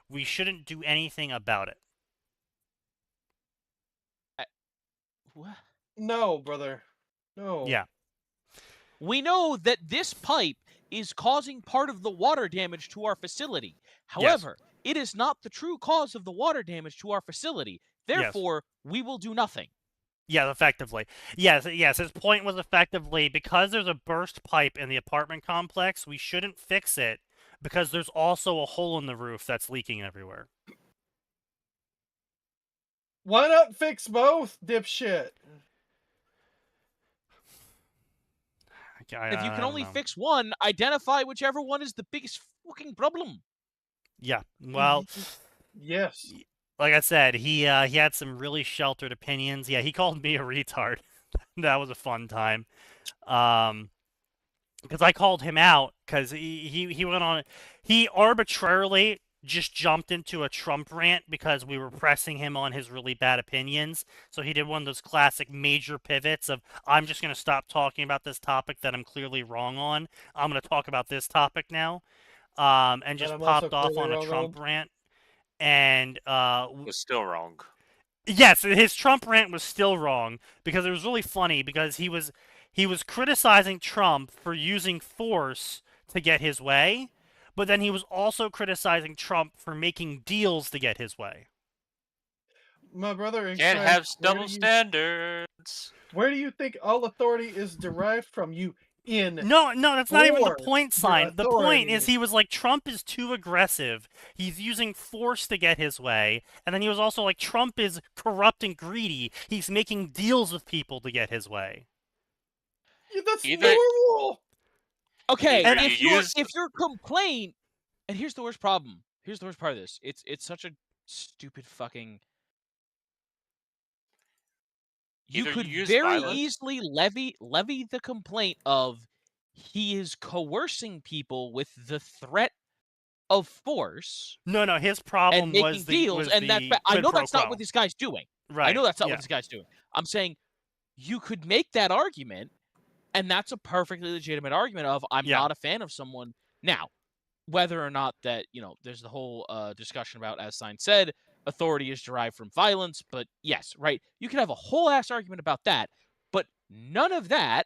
we shouldn't do anything about it. What? No, brother. No. Yeah. We know that this pipe is causing part of the water damage to our facility. However, it is not the true cause of the water damage to our facility. Therefore, we will do nothing. Yeah, effectively. Yes, his point was effectively, because there's a burst pipe in the apartment complex, we shouldn't fix it because there's also a hole in the roof that's leaking everywhere. Why not fix both, dipshit? If you can only fix one, identify whichever one is the biggest fucking problem. Yeah, well, yes. Like I said, he had some really sheltered opinions. Yeah, he called me a retard. That was a fun time. Because I called him out because he went on. He arbitrarily just jumped into a Trump rant because we were pressing him on his really bad opinions. So he did one of those classic major pivots of, I'm just going to stop talking about this topic that I'm clearly wrong on. I'm going to talk about this topic now. And just popped off on a Trump rant. And was still wrong. Yes, his Trump rant was still wrong because it was really funny because he was criticizing Trump for using force to get his way, but then he was also criticizing Trump for making deals to get his way. My brother can't have double standards. Where do you think all authority is derived from? You No, that's not even the point sign. The point is he was like, Trump is too aggressive. He's using force to get his way. And then he was also like, Trump is corrupt and greedy. He's making deals with people to get his way. Yeah, that's normal. Okay, and if your complaint, and here's the worst problem. Here's the worst part of this. It's such a stupid fucking. You could very easily levy the complaint of he is coercing people with the threat of force. No, his problem and making was deals, and that I know that's not what this guy's doing. Right. I know that's not what this guy's doing. I'm saying you could make that argument, and that's a perfectly legitimate argument of I'm not a fan of someone. Now, whether or not that, there's the whole discussion about, as Sign said, authority is derived from violence, but yes, right? You can have a whole ass argument about that, but none of that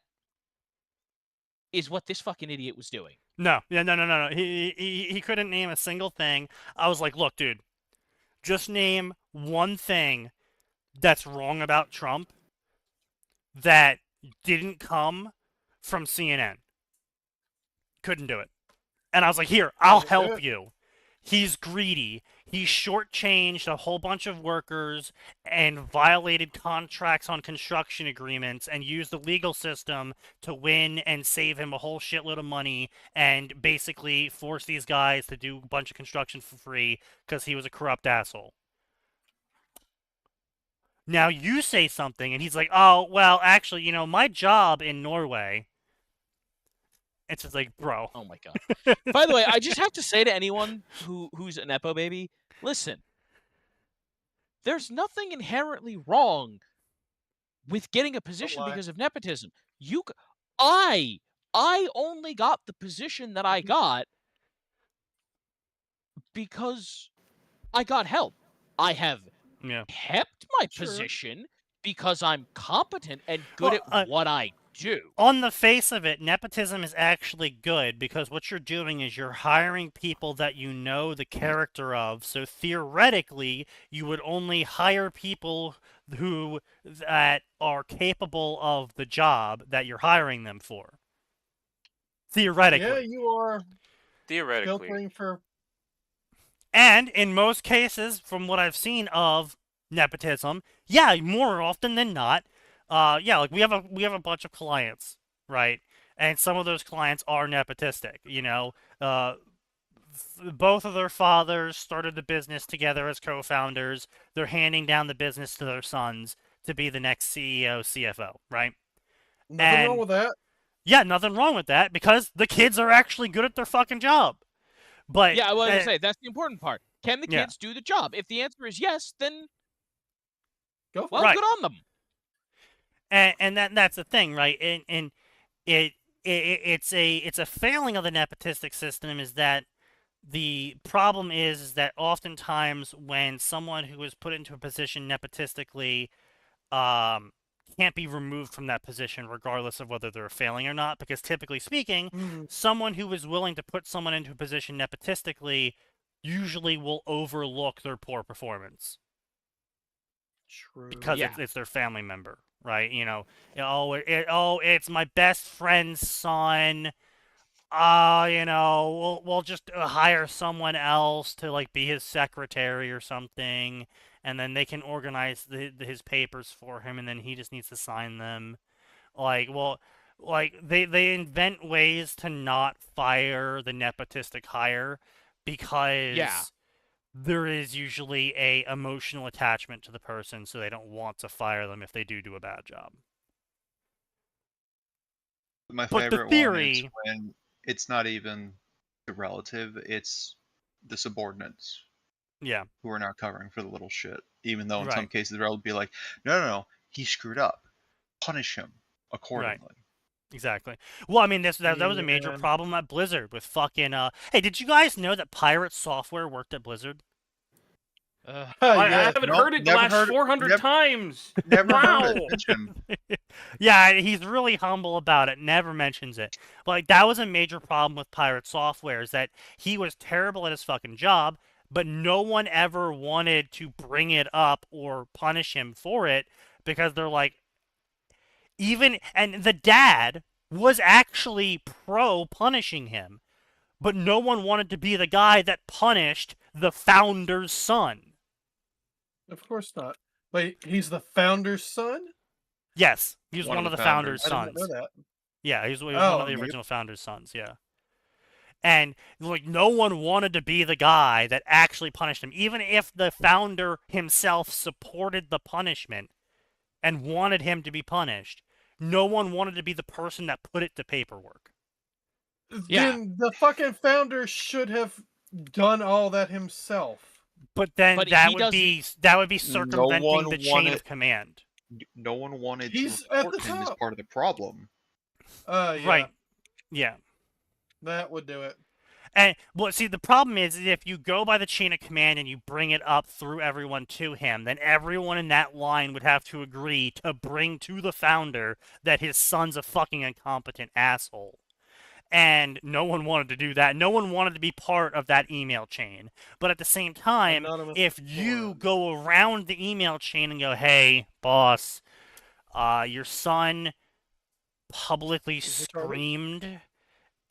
is what this fucking idiot was doing. No. He couldn't name a single thing. I was like, look, dude, just name one thing that's wrong about Trump that didn't come from CNN. Couldn't do it. And I was like, here, I'll help you. He's greedy. He shortchanged a whole bunch of workers and violated contracts on construction agreements and used the legal system to win and save him a whole shitload of money and basically force these guys to do a bunch of construction for free because he was a corrupt asshole. Now you say something and he's like, oh, well, actually, my job in Norway... It's just like, bro. Oh my god. By the way, I just have to say to anyone who's a Nepo baby, listen. There's nothing inherently wrong with getting a position because of nepotism. I only got the position that I got because I got help. I have kept my position because I'm competent and good at what I do. On the face of it, nepotism is actually good because what you're doing is you're hiring people that you know the character of. So theoretically, you would only hire people that are capable of the job that you're hiring them for. Theoretically. Yeah, you are. Theoretically. Filtering for. And in most cases, from what I've seen of nepotism, more often than not, like we have a bunch of clients, right? And some of those clients are nepotistic, both of their fathers started the business together as co-founders. They're handing down the business to their sons to be the next CEO, CFO, right? Nothing wrong with that. Yeah, nothing wrong with that because the kids are actually good at their fucking job. But yeah, I was gonna say that's the important part. Can the Yeah. kids do the job? If the answer is yes, then Go for well, Right. good on them. and that's the thing, right? And it's a failing of the nepotistic system is that the problem is that oftentimes when someone who is put into a position nepotistically can't be removed from that position regardless of whether they're failing or not, because typically speaking, someone who is willing to put someone into a position nepotistically usually will overlook their poor performance True. because Yeah. it's their family member, right? You know, it's my best friend's son. You know, we'll just hire someone else to like be his secretary or something, and then they can organize his papers for him, and then he just needs to sign them. Like, well, like they invent ways to not fire the nepotistic hire because Yeah. there is usually a emotional attachment to the person, so they don't want to fire them if they do a bad job. My But the favorite one is theory- when it's not even the relative, it's the subordinates Yeah, who are not covering for the little shit. Even though in some Right. cases the relative would be like, no, he screwed up. Punish him accordingly. exactly. Well, I mean, that was a major Yeah. problem at Blizzard with fucking. Hey, did you guys know that Pirate Software worked at Blizzard? I Yeah. haven't Nope, heard it the never last heard it- 400 never- times. Never Wow. heard it mentioned. Yeah, he's really humble about it. Never mentions it. But like that was a major problem with Pirate Software is that he was terrible at his fucking job, but no one ever wanted to bring it up or punish him for it because they're like, and the dad was actually pro punishing him, but no one wanted to be the guy that punished the founder's son. Of course not. Wait, he's the founder's son? Yes, he was one of the founder's I sons. didn't know that. Yeah, he was one Oh, of the yep. original founder's sons, yeah. And like no one wanted to be the guy that actually punished him, even if the founder himself supported the punishment and wanted him to be punished. No one wanted to be the person that put it to paperwork. Yeah. Then the fucking founder should have done all that himself. But then But that he would be circumventing one the chain wanted- of command. No one wanted He's to at report the him as top. part of the problem. Yeah. Right. Yeah. That would do it. And well, see, the problem is if you go by the chain of command and you bring it up through everyone to him, then everyone in that line would have to agree to bring to the founder that his son's a fucking incompetent asshole. And no one wanted to do that. No one wanted to be part of that email chain. But at the same time, Anonymous if you forums. go around the email chain and go, "Hey, boss, your son publicly Is he retarded? screamed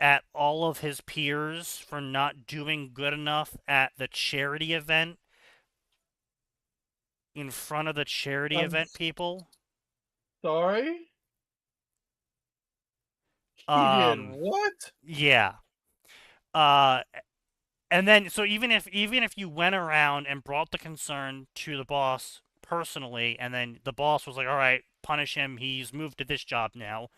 at all of his peers for not doing good enough at the charity event in front of the charity event people." Sorry? He Um, did what? Yeah. And then so even if you went around and brought the concern to the boss personally, and then the boss was like, "All right, punish him. He's moved to this job now,"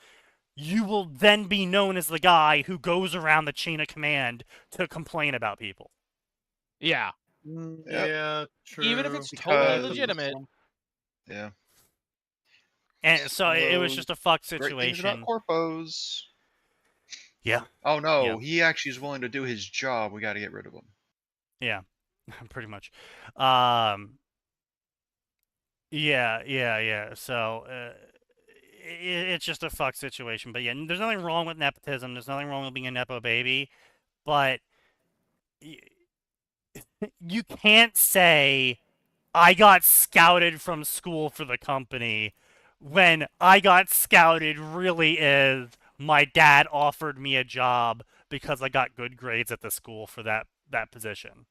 you will then be known as the guy who goes around the chain of command to complain about people. Yeah. Yep. Yeah, true. Even if it's totally Because- legitimate. Yeah. And so it was So, just a fuck Great things situation. about corpos. Yeah. Oh no, Yeah. he actually is willing to do his job. We got to get rid of him. Yeah, pretty much. Yeah. So it's just a fuck situation. But yeah, there's nothing wrong with nepotism. There's nothing wrong with being a nepo baby, but you can't say I got scouted from school for the company when I got scouted really is my dad offered me a job because I got good grades at the school for that position.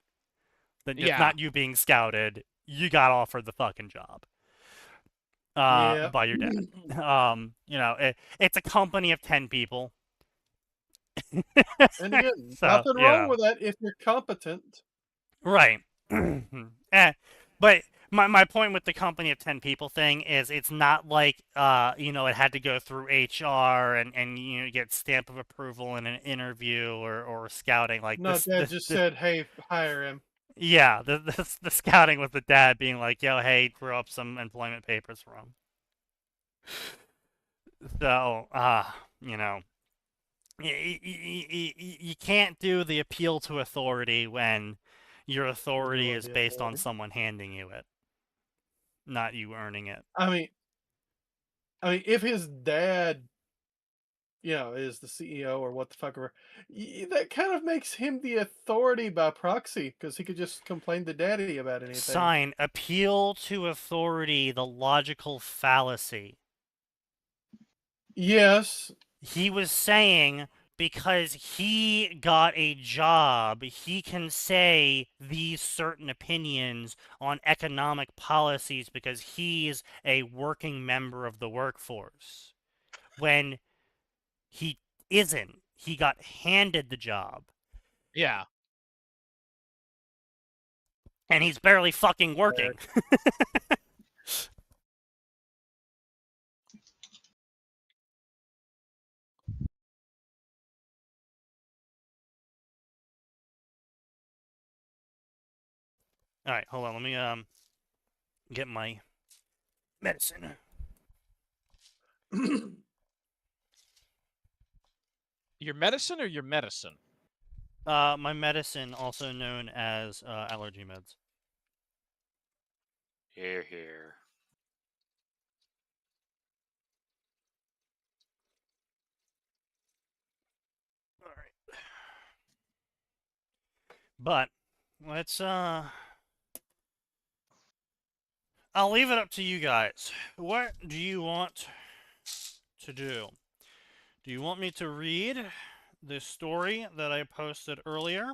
Then it's Yeah. not you being scouted. You got offered the fucking job Yeah. by your dad. You know, it's a company of 10 people. And again, So, nothing you wrong know. with that if you're competent. Right. But my point with the company of 10 people thing is it's not like it had to go through HR and get stamp of approval in an interview or scouting like No, Dad just said, "Hey, hire him." yeah, the scouting with the dad being like, "Yo, hey, throw up some employment papers for him." So, you can't do the appeal to authority when your authority You are is the based on authority. someone handing you it, not you earning it. I mean, if his dad, is the CEO or what the fuck ever, that kind of makes him the authority by proxy because he could just complain to daddy about anything. Sign, appeal to authority, the logical fallacy. Yes. He was saying because he got a job, he can say these certain opinions on economic policies because he's a working member of the workforce. When he isn't, he got handed the job. Yeah. And he's barely fucking working. All right, hold on. Let me get my medicine. Your medicine or your medicine? My medicine, also known as allergy meds. Here, here. All right. But let's I'll leave it up to you guys. What do you want to do? Do you want me to read the story that I posted earlier?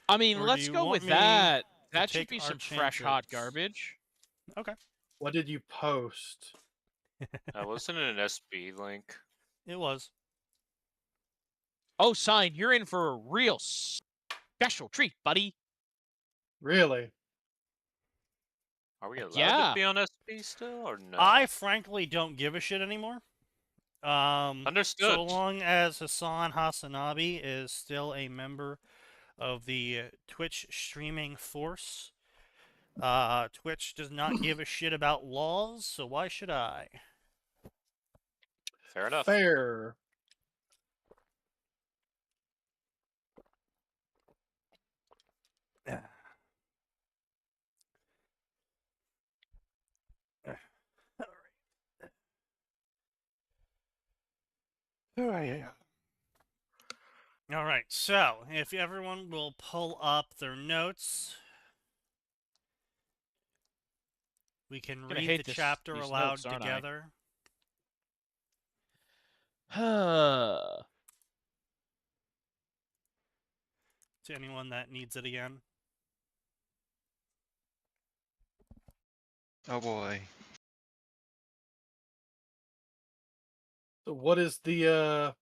I mean, Or do let's you go want with me that. to That should take be our some fresh, hot chances? garbage. Okay. What did you post? Wasn't it an SB link? It was. Oh, Sign, you're in for a real special treat, buddy. Really? Are we allowed Yeah. to be on SB still, or no? I frankly don't give a shit anymore. Understood. So long as Hassan Hasanabi is still a member of the Twitch streaming force, Twitch does not give a shit about laws, so why should I? Fair enough. Fair. All right, so if everyone will pull up their notes, we can read the chapter aloud together. To anyone that needs it again. Oh boy. So what is the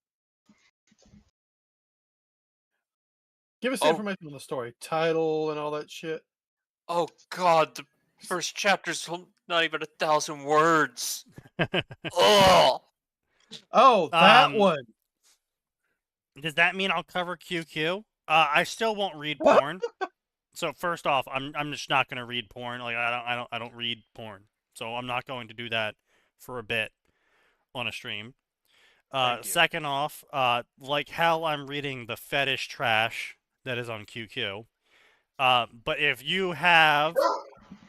give us the information on the story, title and all that shit. Oh god, the first chapter's not even 1,000 words. Oh. Oh, that one. Does that mean I'll cover QQ? I still won't read porn. So first off, I'm just not gonna read porn. Like I don't read porn. So I'm not going to do that for a bit on a stream. Second off, like hell, I'm reading the fetish trash that is on QQ. But if you have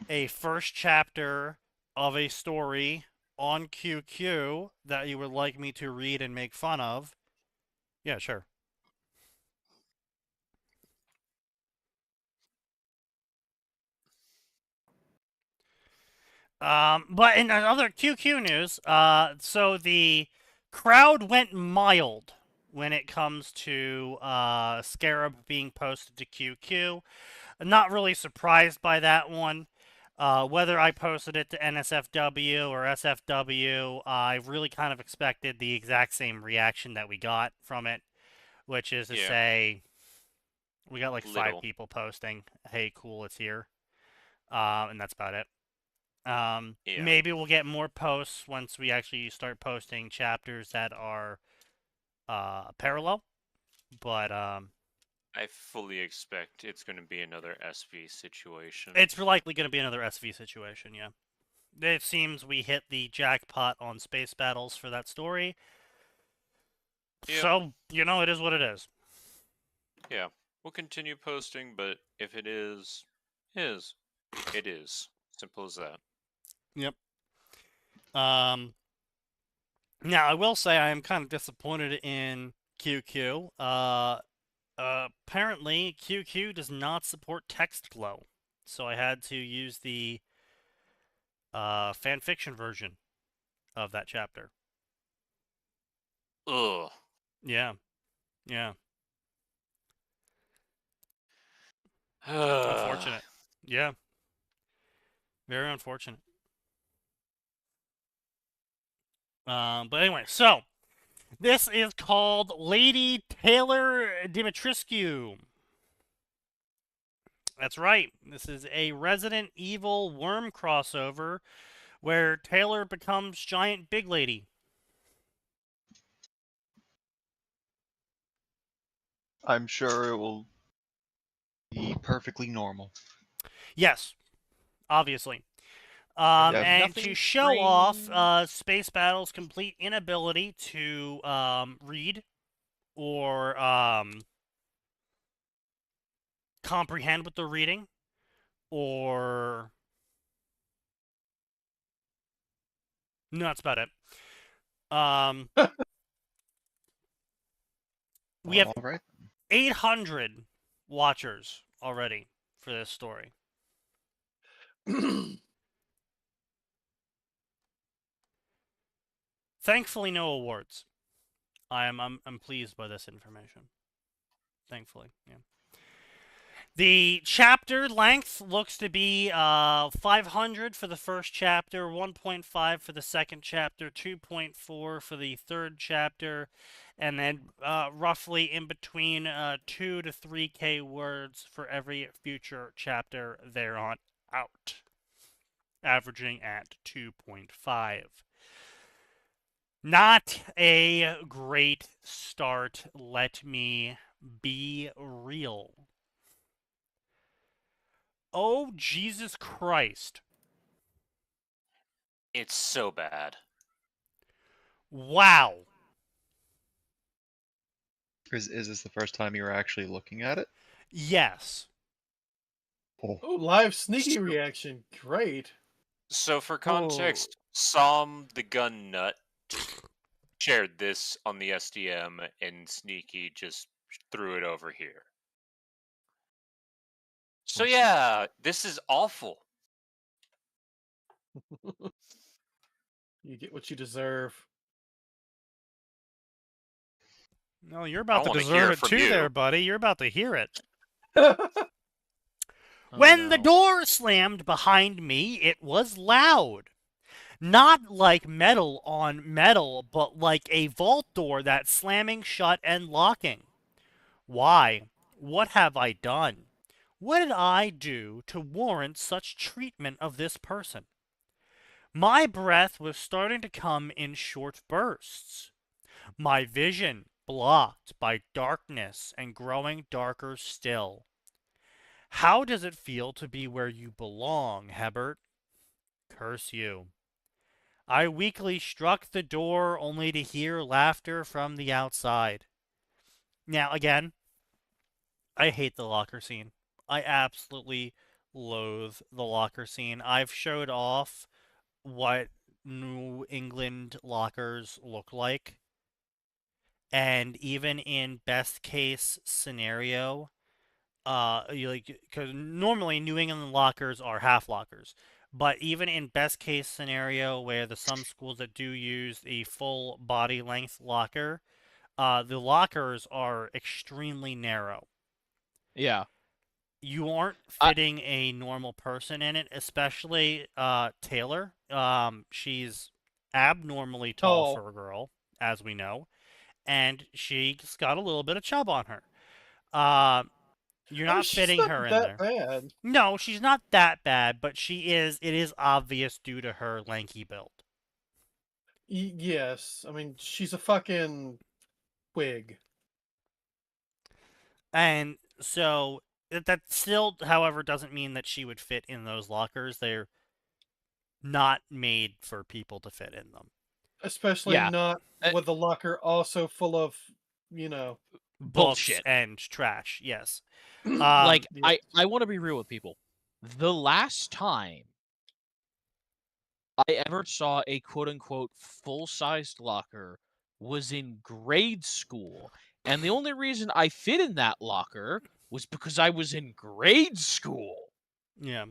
a first chapter of a story on QQ that you would like me to read and make fun of, yeah, sure. But in other QQ news, so the crowd went mild when it comes to Scarab being posted to QQ. Not really surprised by that one. Whether I posted it to NSFW or SFW, I really kind of expected the exact same reaction that we got from it. which is to Yeah. say, we got like 5 Little. people posting, "Hey, cool, it's here," and that's about it. Yeah. Maybe we'll get more posts once we actually start posting chapters that are parallel, but I fully expect it's going to be another SV situation. it's likely going to be another SV situation. Yeah, it seems we hit the jackpot on space battles for that story. Yep. So it is what it is. Yeah, we'll continue posting, but if it is, it is. Simple as that. Yep. Now I will say I am kind of disappointed in QQ. Apparently QQ does not support text flow, so I had to use the fanfiction version of that chapter. Ugh. Yeah. Unfortunate. Yeah. Very unfortunate. But anyway, so this is called Lady Taylor Dimitrescu. That's right. This is a Resident Evil worm crossover where Taylor becomes giant big lady. I'm sure it will be perfectly normal. Yes, obviously. Yeah. And Nothing to show off strange. Space Battle's complete inability to read or comprehend what they're reading, or no, that's about it. We have All right. 800 watchers already for this story. Thankfully, no awards. I'm pleased by this information. Thankfully, yeah. The chapter length looks to be 500 for the first chapter, 1.5 for the second chapter, 2.4 for the third chapter, and then roughly in between 2 to 3K words for every future chapter thereon out, averaging at 2.5. Not a great start, let me be real. Oh, Jesus Christ. It's so bad. Wow. Is this the first time you were actually looking at it? Yes. Oh. Oh, live sneaky reaction. Great. So for context, Som the gun nut shared this on the SDM, and Sneaky just threw it over here. So yeah, this is awful. You get what you deserve. No, you're about to wanna hear deserve it it from too you. there, buddy. You're about to hear it. Oh, When the no. door slammed behind me, it was loud. Not like metal on metal, but like a vault door that's slamming shut and locking. Why? What have I done? What did I do to warrant such treatment of this person? My breath was starting to come in short bursts. My vision blocked by darkness and growing darker still. How does it feel to be where you belong, Hebert? Curse you. I weakly struck the door only to hear laughter from the outside. Now, again, I hate the locker scene. I absolutely loathe the locker scene. I've showed off what New England lockers look like. And even in best case scenario, because normally New England lockers are half lockers, but even in best case scenario where some schools that do use a full body length locker, the lockers are extremely narrow. Yeah. You aren't fitting a normal person in it, especially Taylor. She's abnormally tall for a girl, as we know. and she's got a little bit of chub on her. You're not she's fitting not her in that there. bad. No, she's not that bad, but she is. It is obvious due to her lanky build. Yes, I mean she's a fucking wig. And so that still, however, doesn't mean that she would fit in those lockers. They're not made for people to fit in them. Especially Yeah. not with the locker also full of, Books Bullshit. and trash. Yes. Like, yeah. I want to be real with people. The last time I ever saw a quote-unquote full-sized locker was in grade school. And the only reason I fit in that locker was because I was in grade school. Yeah.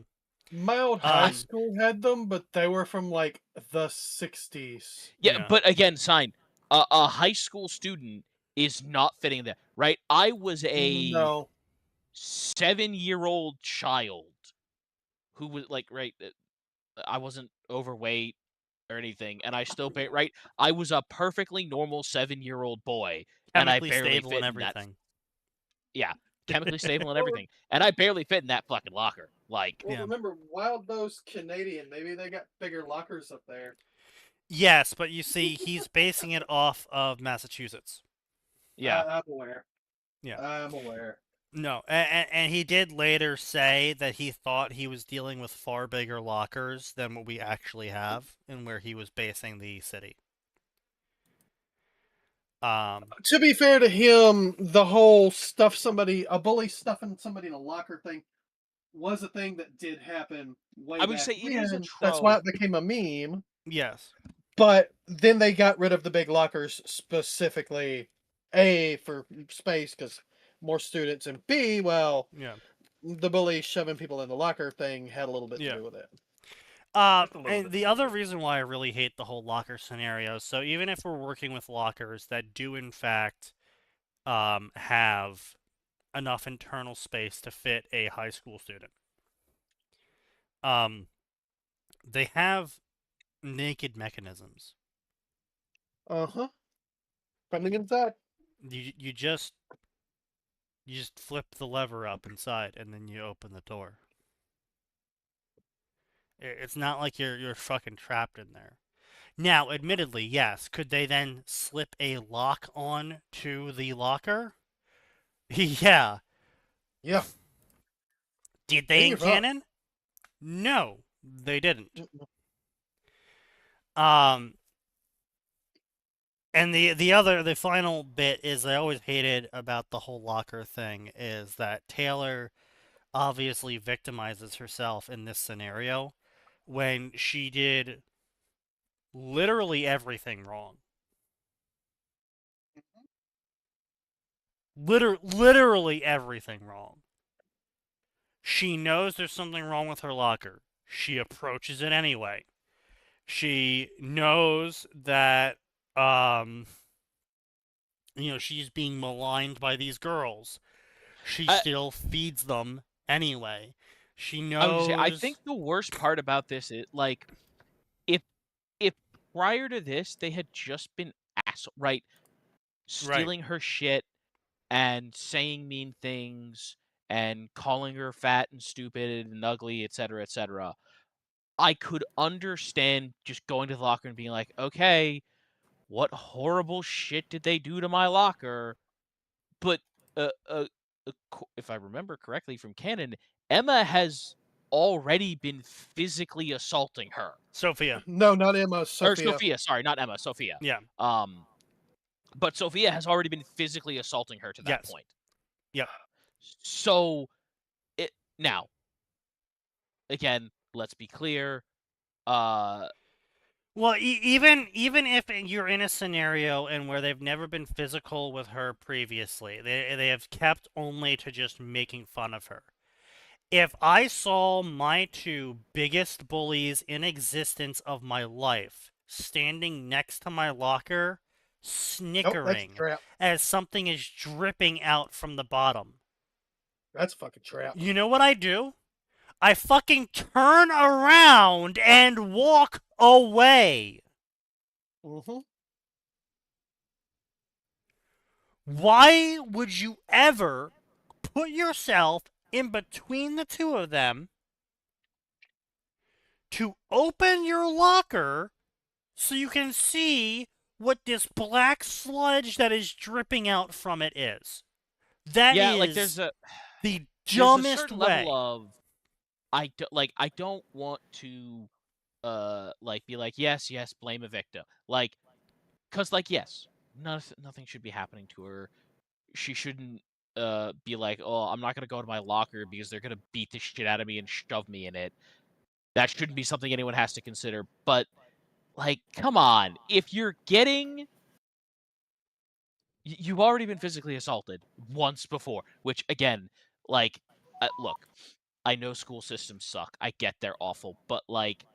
My old high school had them, but they were from like the 60s. Yeah. But again, sign, a high school student is not fitting that, right? I was a No. 7-year-old child who was like, right, I wasn't overweight or anything, and I still right. I was a perfectly normal 7-year-old boy, and I Chemically barely stable fit and in that. everything. Yeah, chemically stable and everything, and I barely fit in that fucking locker. Like, Well, remember, Wild Bow's Canadian. Maybe they got bigger lockers up there. Yes, but you see, he's basing it off of Massachusetts. yeah, I'm aware. Yeah. I'm aware. No, and he did later say that he thought he was dealing with far bigger lockers than what we actually have, and where he was basing the city. To be fair to him, the whole a bully stuffing somebody in a locker thing was a thing that did happen way I would back say it is a when. That's why trope. it became a meme. Yes. But then they got rid of the big lockers specifically, A, for space, because more students, and B, well, Yeah. the bully shoving people in the locker thing had a little bit to do with it. And the other reason why I really hate the whole locker scenario, so even if we're working with lockers that do in fact have enough internal space to fit a high school student, they have naked mechanisms. Friendly inside. You just flip the lever up inside and then you open the door. It's not like you're fucking trapped in there. Now, admittedly, yes, could they then slip a lock on to the locker? Yeah. Yeah. Did they in canon? No, they didn't. And the final bit is I always hated about the whole locker thing is that Taylor obviously victimizes herself in this scenario when she did literally everything wrong. Literally everything wrong. She knows there's something wrong with her locker. She approaches it anyway. She knows that she's being maligned by these girls. She still feeds them anyway. She knows. I think the worst part about this is like, if prior to this they had just been stealing her shit and saying mean things and calling her fat and stupid and ugly, etc., etc., I could understand just going to the locker and being like, okay, what horrible shit did they do to my locker? But if I remember correctly from canon, Emma has already been physically assaulting her. Sophia. No, not Emma. Sophia. Or Sophia. Sorry, not Emma. Sophia. Yeah. But Sophia has already been physically assaulting her to that point. Yep. So, now, again, let's be clear. Well, even if you're in a scenario and where they've never been physical with her previously, they have kept only to just making fun of her. If I saw my two biggest bullies in existence of my life standing next to my locker, snickering as something is dripping out from the bottom. That's a fucking trap. You know what I do? I fucking turn around and walk away. Why would you ever put yourself in between the two of them to open your locker so you can see what this black sludge that is dripping out from it is? That Yeah, is like there's a dumbest certain way. level of I don't want to be like, yes, blame Evicta. Like, cause like, yes, nothing should be happening to her. She shouldn't be like, oh, I'm not gonna go to my locker because they're gonna beat the shit out of me and shove me in it. That shouldn't be something anyone has to consider. But like, come on, if you're getting you've already been physically assaulted once before, which again, like, look, I know school systems suck. I get they're awful, but like,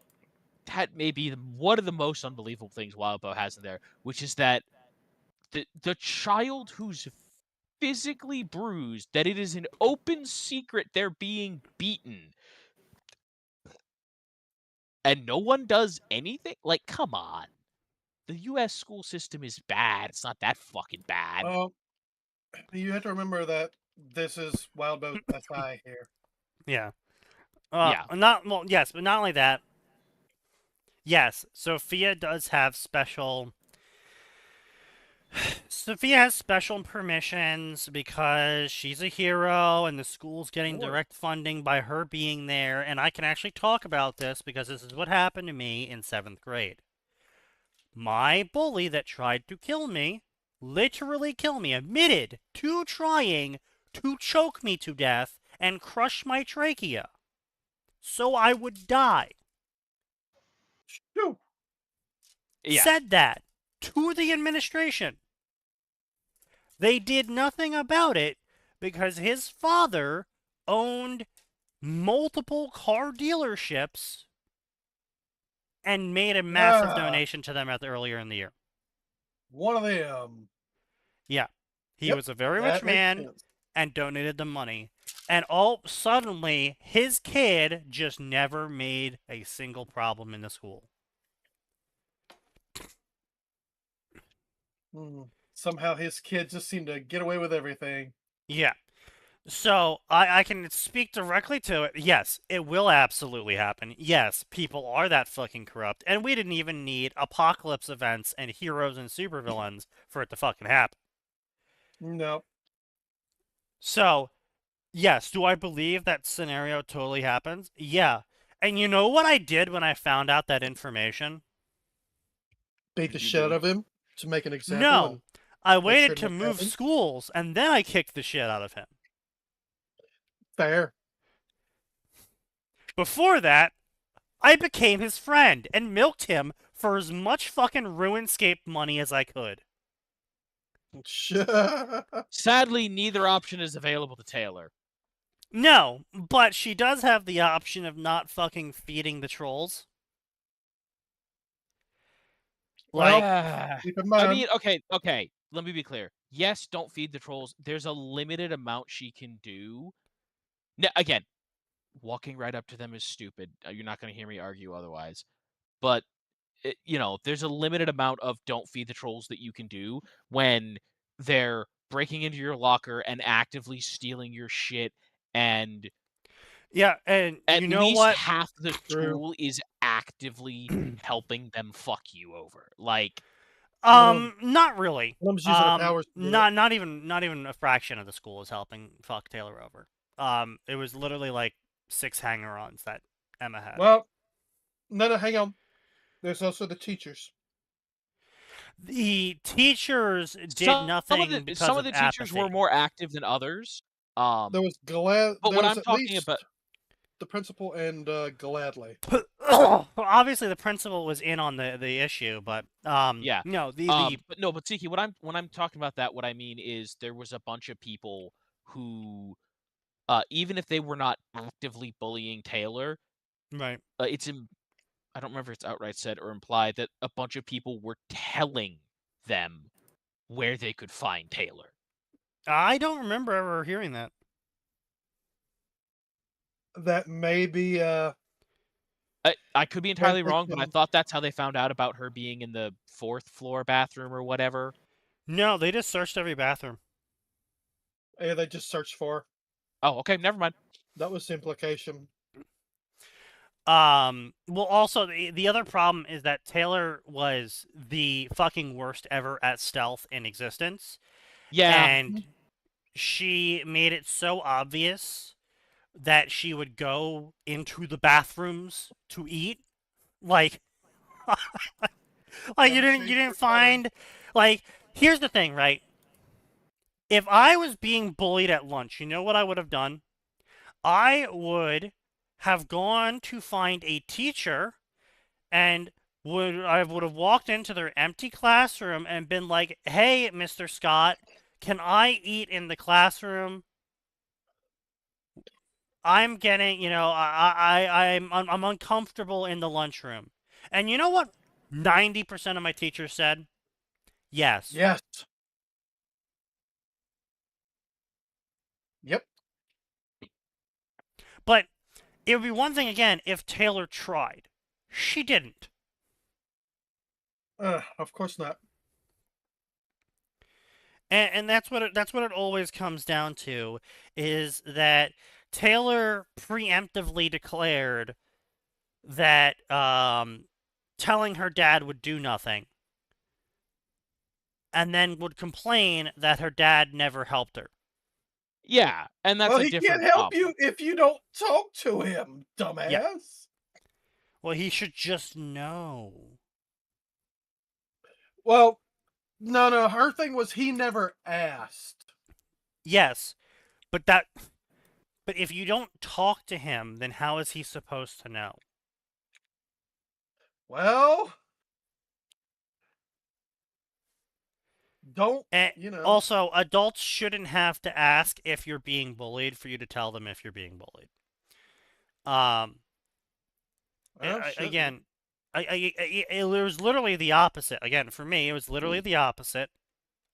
that may be one of the most unbelievable things Wildbow has in there, which is that the child who's physically bruised, that it is an open secret they're being beaten, and no one does anything. Like, come on. The U.S. school system is bad. It's not that fucking bad. Well, you have to remember that this is Wildbow's SI here. Yeah. Yeah. Yes, but not only that. Yes, Sophia has special permissions because she's a hero and the school's getting direct funding by her being there, and I can actually talk about this because this is what happened to me in 7th grade. My bully that tried to kill me, literally kill me, admitted to trying to choke me to death and crush my trachea so I would die. Shoo. Yeah. Said that to the administration. They did nothing about it because his father owned multiple car dealerships and made a massive donation to them earlier in the year. One of them. Yeah. He Yep, was a very that rich makes man sense. and donated the money. And all suddenly, his kid just never made a single problem in the school. Somehow his kids just seem to get away with everything. Yeah. So I can speak directly to it. Yes, it will absolutely happen. Yes, people are that fucking corrupt. And we didn't even need apocalypse events and heroes and supervillains for it to fucking happen. No. So, yes, do I believe that scenario totally happens? Yeah. And you know what I did when I found out that information? Beat the shit out of him to make an example. No. And I make sure waited it to never move happens? schools, and then I kicked the shit out of him. Fair. Before that, I became his friend and milked him for as much fucking RuneScape money as I could. Sadly, neither option is available to Taylor. No, but she does have the option of not fucking feeding the trolls. Like, keep in mind. I mean, okay. Let me be clear. Yes, don't feed the trolls. There's a limited amount she can do. Now, again, walking right up to them is stupid. You're not going to hear me argue otherwise. But, there's a limited amount of don't feed the trolls that you can do when they're breaking into your locker and actively stealing your shit, and yeah, and at you know least what? half the school is actively helping them fuck you over. Like, not really. Slum's using her powers to do it. Not even a fraction of the school is helping fuck Taylor over. It was literally like 6 hanger-ons that Emma had. Well, no, hang on. There's also the teachers. The teachers did nothing because some of the teachers apathy. were more active than others. There was but what I'm talking about, the principal and Gladly. Obviously, the principal was in on the issue, but yeah, no, but Tiki, when I'm talking about that, what I mean is there was a bunch of people who, even if they were not actively bullying Taylor, right? I don't remember if it's outright said or implied that a bunch of people were telling them where they could find Taylor. I don't remember ever hearing that. That may be. I could be entirely wrong, but I thought that's how they found out about her being in the 4th floor bathroom or whatever. No, they just searched every bathroom. Yeah, they just searched for her. Oh, okay, never mind. That was the implication. Well, also the other problem is that Taylor was the fucking worst ever at stealth in existence, Yeah. and she made it so obvious that she would go into the bathrooms to eat, like, like you didn't find, like, here's the thing, right? If I was being bullied at lunch, you know what I would have done? I would have gone to find a teacher and I would have walked into their empty classroom and been like, "Hey, Mr. Scott, can I eat in the classroom? I'm getting, I'm uncomfortable in the lunchroom." And you know what 90% of my teachers said? Yes. Yes. Yep. But it would be one thing again if Taylor tried. She didn't. Of course not. And that's what it always comes down to, is that Taylor preemptively declared that telling her dad would do nothing, and then would complain that her dad never helped her. Yeah, and that's well, a he different can't help problem. you if you don't talk to him, dumbass. Yeah. Well, he should just know. Well, no. Her thing was he never asked. Yes, but if you don't talk to him, then how is he supposed to know? Well, don't, And also, adults shouldn't have to ask if you're being bullied for you to tell them if you're being bullied. Again, it was literally the opposite. Again, for me, it was literally the opposite.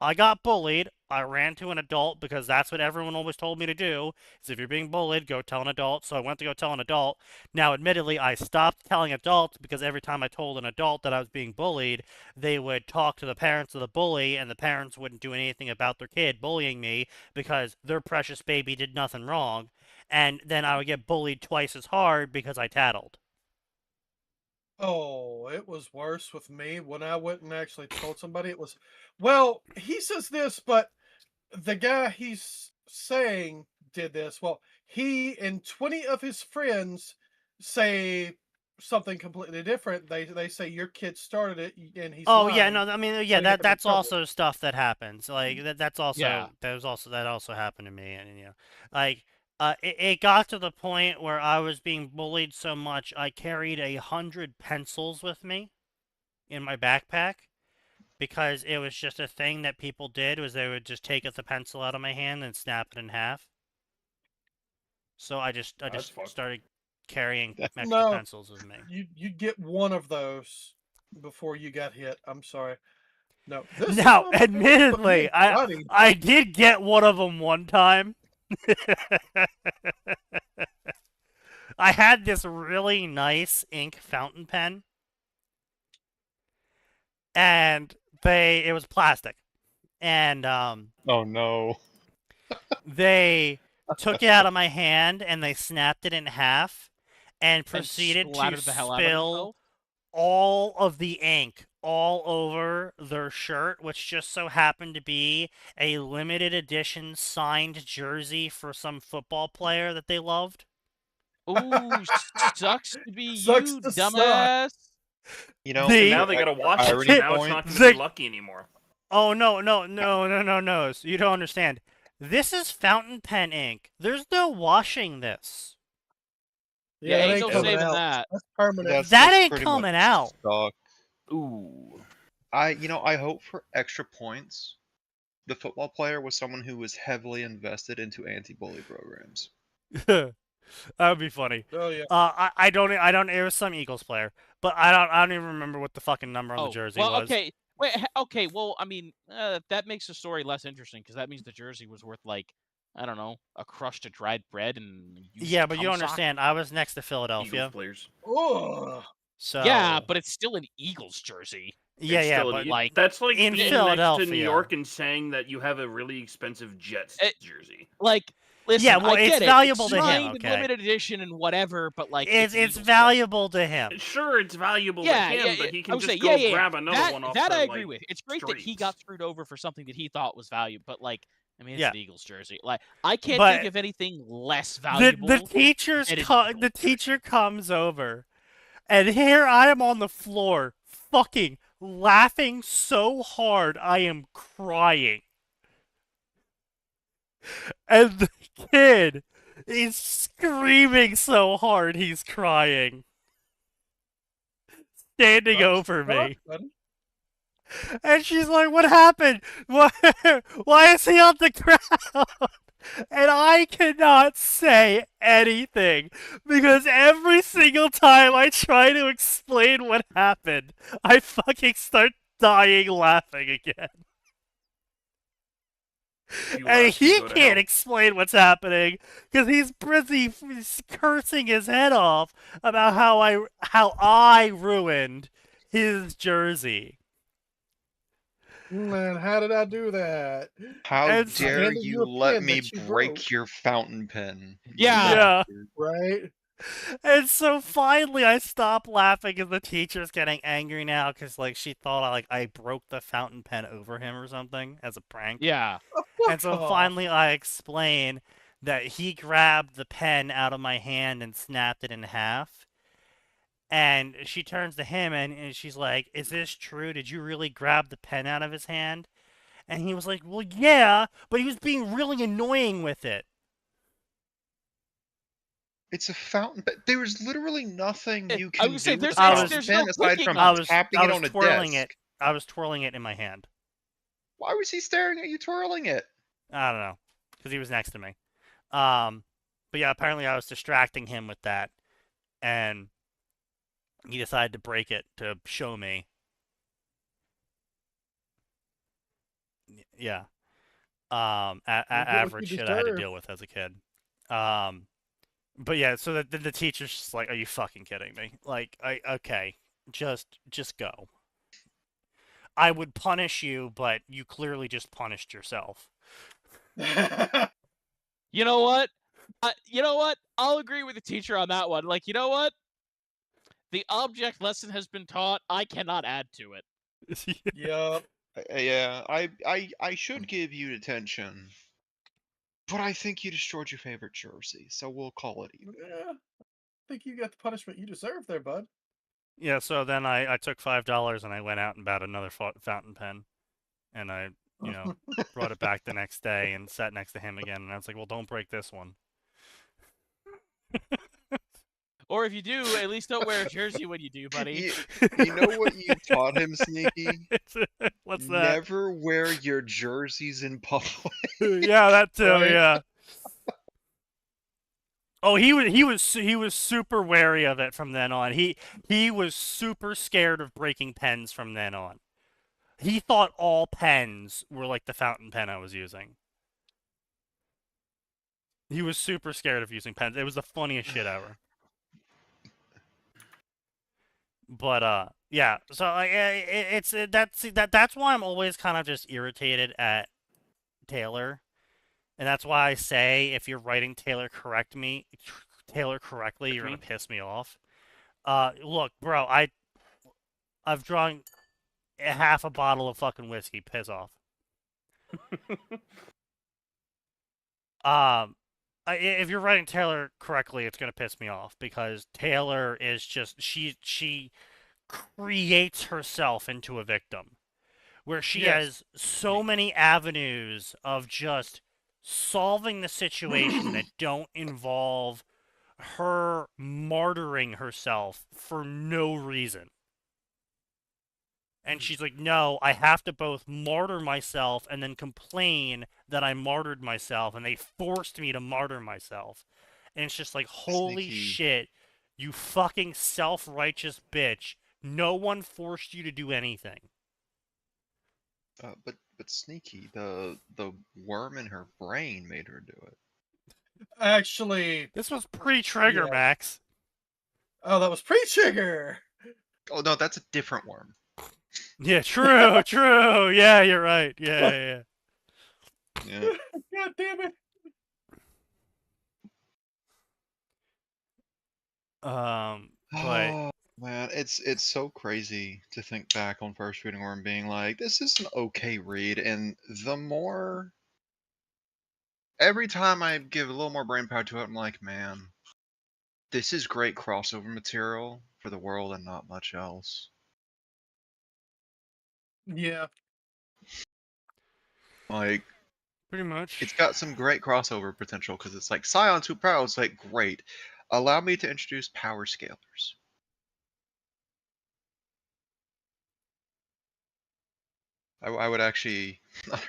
I got bullied. I ran to an adult because that's what everyone always told me to do. Is if you're being bullied, go tell an adult. So I went to go tell an adult. Now, admittedly, I stopped telling adults because every time I told an adult that I was being bullied, they would talk to the parents of the bully, and the parents wouldn't do anything about their kid bullying me because their precious baby did nothing wrong. And then I would get bullied twice as hard because I tattled. Oh, it was worse with me when I went and actually told somebody. It was, well, he says this, but the guy he's saying did this. Well, he and 20 of his friends say something completely different. They say your kid started it, and he's Oh yeah, lying. no, I mean, So yeah, you get them in that's trouble. also stuff that happens. Like that's also Yeah. that also happened to me, and like it got to the point where I was being bullied so much I carried 100 pencils with me in my backpack because it was just a thing that people did, was they would just take the pencil out of my hand and snap it in half. So I just started carrying extra No. pencils with me. You'd get one of those before you got hit. I'm sorry. No. This Now, is admittedly, I did get one of them one time. I had this really nice ink fountain pen, and it was plastic, and Oh no. they took it out of my hand and they snapped it in half and proceeded to splattered the hell out of spill themselves? all of the ink all over their shirt, which just so happened to be a limited edition signed jersey for some football player that they loved. Ooh, sucks to be Sucks you, to suck. dumbass. You know, The- Now they gotta watch it. irony Now it's point- not gonna the- be lucky anymore. Oh, no. So you don't understand. This is fountain pen ink. There's no washing this. Yeah, it ain't ain't no coming saving out. that. That's permanent. That ain't pretty coming much out. stock. Ooh. I hope for extra points, the football player was someone who was heavily invested into anti-bully programs. That would be funny. Oh yeah. I don't. It was some Eagles player, but I don't even remember what the fucking number on the jersey was. Okay. Wait, okay, well, I mean, that makes the story less interesting because that means the jersey was worth, like, I don't know, a crust of dried bread and Yeah, but you don't cum sock. understand. I was next to Philadelphia, Eagles players. Ugh. so Yeah, but it's still an Eagles jersey. Yeah, It's yeah, still, but like, that's like in being next to Philadelphia. New York and saying that you have a really expensive Jets jersey. Like, listen, yeah, well, I it's get valuable it. to It's him. signed and Okay, limited edition and whatever, but like, it's legal valuable to him. Sure, it's valuable Yeah, to him, yeah, but he I can would just say, go yeah. grab another one off that the, I agree like, with. It's great that he streets. got screwed over for something that he thought was valuable, but like, I mean, it's Yeah. an Eagles jersey. Like, I can't But think of anything less valuable. The teacher's than an the Eagles teacher jersey. comes over, and here I am on the floor, fucking laughing so hard I am crying. And the kid is screaming so hard he's crying. Standing over me. And she's like, what happened? Why is he on the ground? And I cannot say anything because every single time I try to explain what happened, I fucking start dying laughing again. And he can't explain what's happening because he's busy cursing his head off about how I ruined his jersey. Man, how did I do that? How And dare handed you you a let pen me that you break broke. your fountain pen? Yeah. Right? And so finally I stop laughing because the teacher's getting angry now because like she thought I broke the fountain pen over him or something as a prank. Yeah. And so finally I explain that he grabbed the pen out of my hand and snapped it in half. And she turns to him and she's like, is this true? Did you really grab the pen out of his hand? And he was like, well, yeah, but he was being really annoying with it. It's a fountain pen. There is literally nothing you I can would say do with there's- a it's- fountain there's pen no aside clicking from on it. tapping I it was on a twirling desk. it. I was twirling it in my hand. Why was he staring at you twirling it? I don't know, because he was next to me. But yeah, apparently I was distracting him with that, and he decided to break it to show me. Yeah. Average shit I had to deal with as a kid. But yeah, so the teacher's just like, "Are you fucking kidding me? Like, okay, just go. I would punish you, but you clearly just punished yourself." You know what? I'll agree with the teacher on that one. Like, you know what? The object lesson has been taught. I cannot add to it. Yup. Yeah, I should give you detention, but I think you destroyed your favorite jersey, so we'll call it even. Yeah. I think you got the punishment you deserve there, bud. Yeah, so then I took $5 and I went out and bought another fountain pen, and I brought it back the next day and sat next to him again, and I was like, well, don't break this one. Or if you do, at least don't wear a jersey when you do, buddy. You know what you taught him, Sneaky? What's that? Never wear your jerseys in public. Yeah, that too. Right. Yeah. Oh, he was super wary of it from then on. He was super scared of breaking pens from then on. He thought all pens were like the fountain pen I was using. He was super scared of using pens. It was the funniest shit ever. But yeah. So that's why I'm always kind of just irritated at Taylor. And that's why I say, if you're writing Taylor correctly, you're gonna piss me off. Look, bro, I've drunk half a bottle of fucking whiskey. Piss off. If you're writing Taylor correctly, it's gonna piss me off because Taylor is just she creates herself into a victim, where she has so many avenues of just solving the situation that don't involve her martyring herself for no reason. And she's like, no, I have to both martyr myself and then complain that I martyred myself, and they forced me to martyr myself. And it's just like, holy Sneaky. shit, you fucking self-righteous bitch. No one forced you to do anything. But Sneaky, the worm in her brain made her do it. Actually, This was pre-trigger, Yeah. Max. oh, that was pre-trigger. Oh no, that's a different worm. Yeah, true, true. Yeah, you're right. Yeah. Yeah. God damn it! But Oh man, it's so crazy to think back on first reading where I'm being like, this is an okay read, and the more every time I give a little more brain power to it, I'm like, man, this is great crossover material for the world and not much else. Yeah. Like, pretty much. it's got some great crossover potential because it's like Scion 2 Power. It's like, great. Allow me to introduce power scalars. I would actually,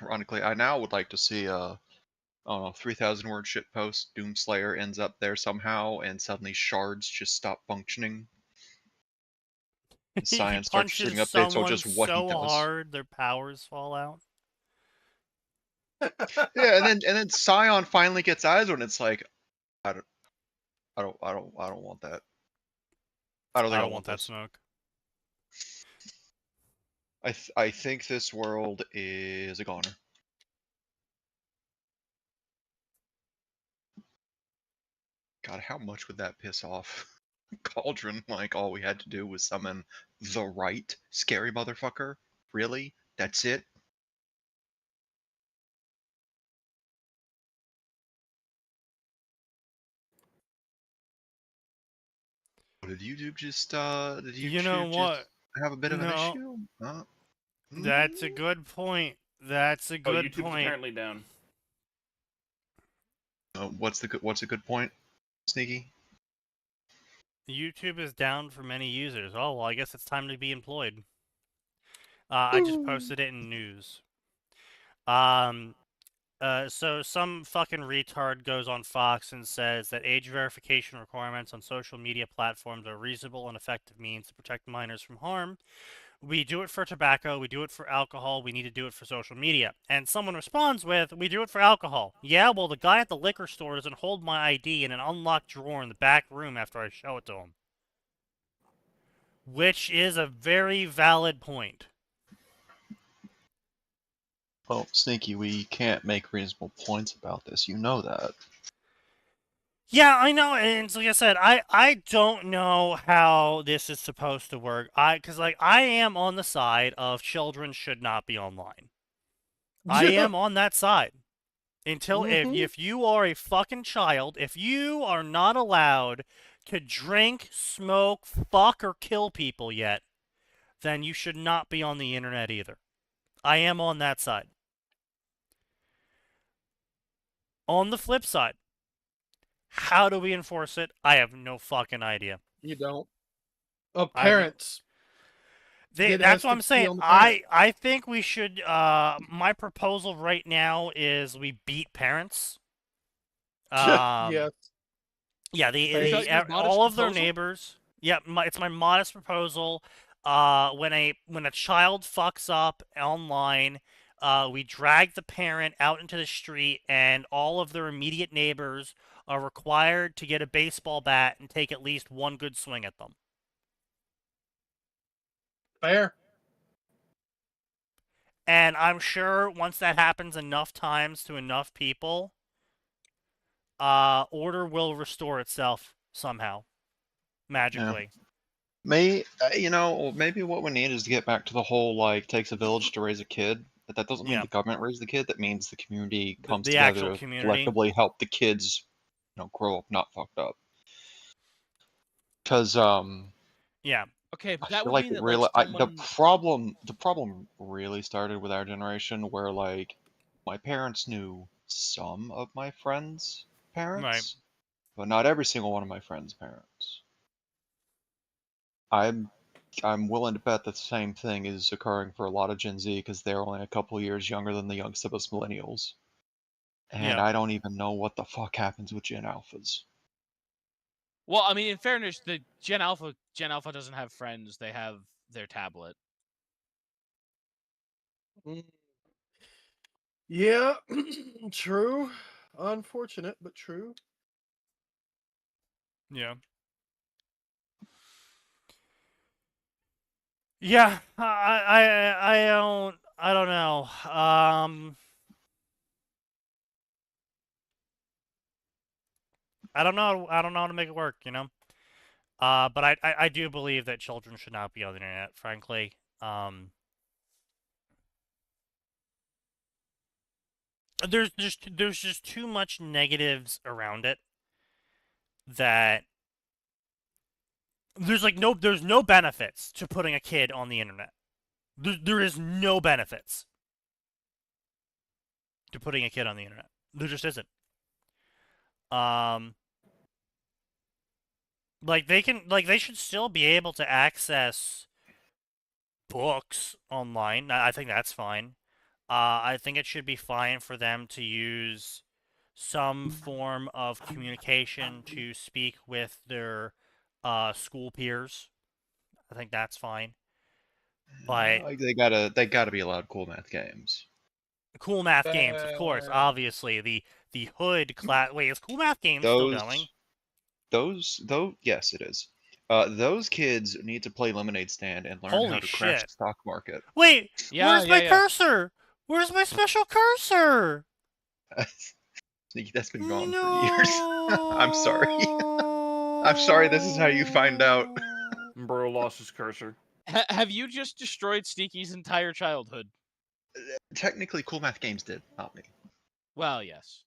ironically, I now would like to see I don't know, 3,000 word shit post. Doomslayer ends up there somehow, and suddenly shards just stop functioning. He Science starts punches shooting updates on someone just what he so does. hard their powers fall out. Yeah, and then Scion finally gets eyes on it. It's like, I don't want that. I don't think I don't want want that this. smoke. I think this world is a goner. God, how much would that piss off Cauldron? Like, all we had to do was summon the right scary motherfucker? Really? That's it? Did YouTube just did You know YouTube just what? have a bit of an No, issue? that's a good point. That's a Oh, good YouTube's point. apparently down. What's a good point, Sneaky? YouTube is down for many users. Oh, well, I guess it's time to be employed. I just posted it in news. So some fucking retard goes on Fox and says that age verification requirements on social media platforms are reasonable and effective means to protect minors from harm. We do it for tobacco, we do it for alcohol, we need to do it for social media. And someone responds with, we do it for alcohol. Yeah, well, the guy at the liquor store doesn't hold my ID in an unlocked drawer in the back room after I show it to him. Which is a very valid point. Well, Sneaky, we can't make reasonable points about this. You know that. Yeah, I know, and like I said, I don't know how this is supposed to work. Because like I am on the side of children should not be online. I am on that side. Until if you are a fucking child, if you are not allowed to drink, smoke, fuck, or kill people yet, then you should not be on the internet either. I am on that side. On the flip side, how do we enforce it? I have no fucking idea. You don't. I have no- Parents. That's what I'm saying. I think we should. My proposal right now is we beat parents. Yes. Yeah, Is that your modest all of their proposal? neighbors. Yeah, it's my modest proposal. When a child fucks up online, we drag the parent out into the street, and all of their immediate neighbors are required to get a baseball bat and take at least one good swing at them. Fair. And I'm sure once that happens enough times to enough people, order will restore itself somehow, magically. Maybe what we need is to get back to the whole like takes a village to raise a kid. But that doesn't mean Yeah. the government raised the kid. That means the community comes The actual together to community. collectively help the kids, grow up not fucked up. Because Yeah. Okay, but I that feel would like mean it that really like someone. the problem really started with our generation, where like my parents knew some of my friends' parents, but not every single one of my friends' parents. I'm willing to bet the same thing is occurring for a lot of Gen Z because they're only a couple years younger than the youngest of us millennials. And Yeah. I don't even know what the fuck happens with Gen Alphas. Well, I mean, in fairness, the Gen Alpha doesn't have friends; they have their tablet. Yeah. True. Unfortunate, but true. Yeah. Yeah, I don't know. I don't know how to make it work, you know. But I do believe that children should not be on the internet, frankly. There's just too much negatives around it that there's no benefits to putting a kid on the internet. There is no benefits to putting a kid on the internet. There just isn't. Like they should still be able to access books online. I think that's fine. I think it should be fine for them to use some form of communication to speak with their school peers. I think that's fine. But Like they gotta be allowed cool math games. cool math games, of course, obviously the hood class. Wait, is cool math games still going? Yes, it is. Those kids need to play Lemonade Stand and learn Holy how to crash shit. the stock market. Wait, Yeah, where's my yeah. cursor? Where's my special cursor? Sneaky, that's been gone for years. I'm sorry. I'm sorry. This is how you find out. Bro lost his cursor. Have you just destroyed Sneaky's entire childhood? Technically, cool math games did, not me. Well, yes.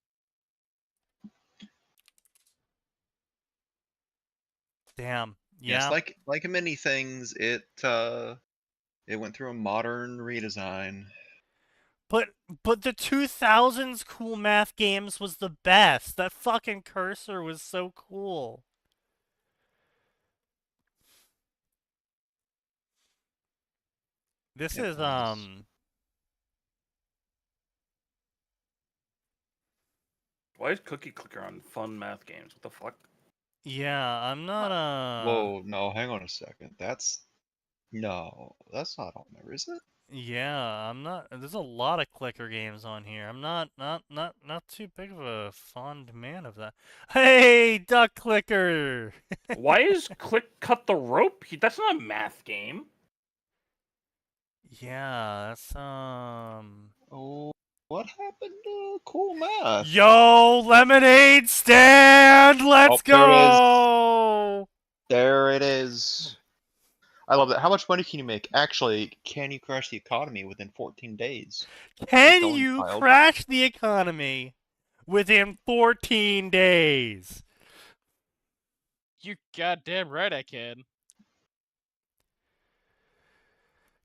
Damn. Yeah. Yes, like many things, it went through a modern redesign. But the 2000s cool math games was the best. That fucking cursor was so cool. This is Why is Cookie Clicker on fun math games? What the fuck? Yeah, I'm not Whoa, no, hang on a second. That's not on there, is it? Yeah, I'm not. There's a lot of clicker games on here. I'm not too big of a fond man of that. Hey, duck clicker. Why is Click Cut the Rope? That's not a math game. Yeah, that's Oh, what happened to cool math? Yo, lemonade stand. Let's go. There it is. I love that. How much money can you make? Actually, can you crash the economy within 14 days? Can you crash the economy within 14 days? You're goddamn right I can.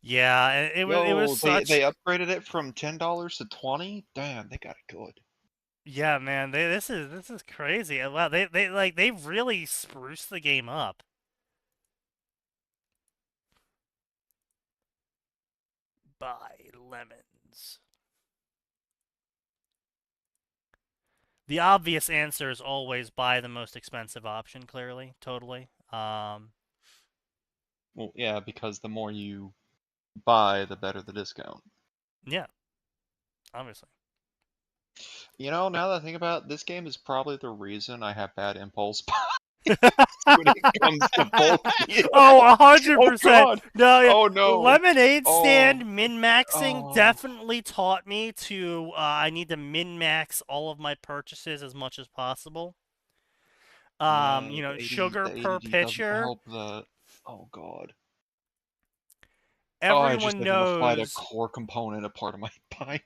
Yeah, it was such... They upgraded it from $10 to $20. Damn, they got it good. Yeah, man, this is crazy. Wow, they really spruced the game up. Buy lemons. The obvious answer is always buy the most expensive option, clearly, totally. Well, yeah, because the more you buy, the better the discount. Yeah, obviously. You know, now that I think about it, this game is probably the reason I have bad impulse buys when it comes to bulk. Oh, 100%. No, yeah. Oh no. Lemonade stand min-maxing definitely taught me to I need to min-max all of my purchases as much as possible. You know, sugar per pitcher. Oh god. Everyone I just knows a core component, a part of my pint.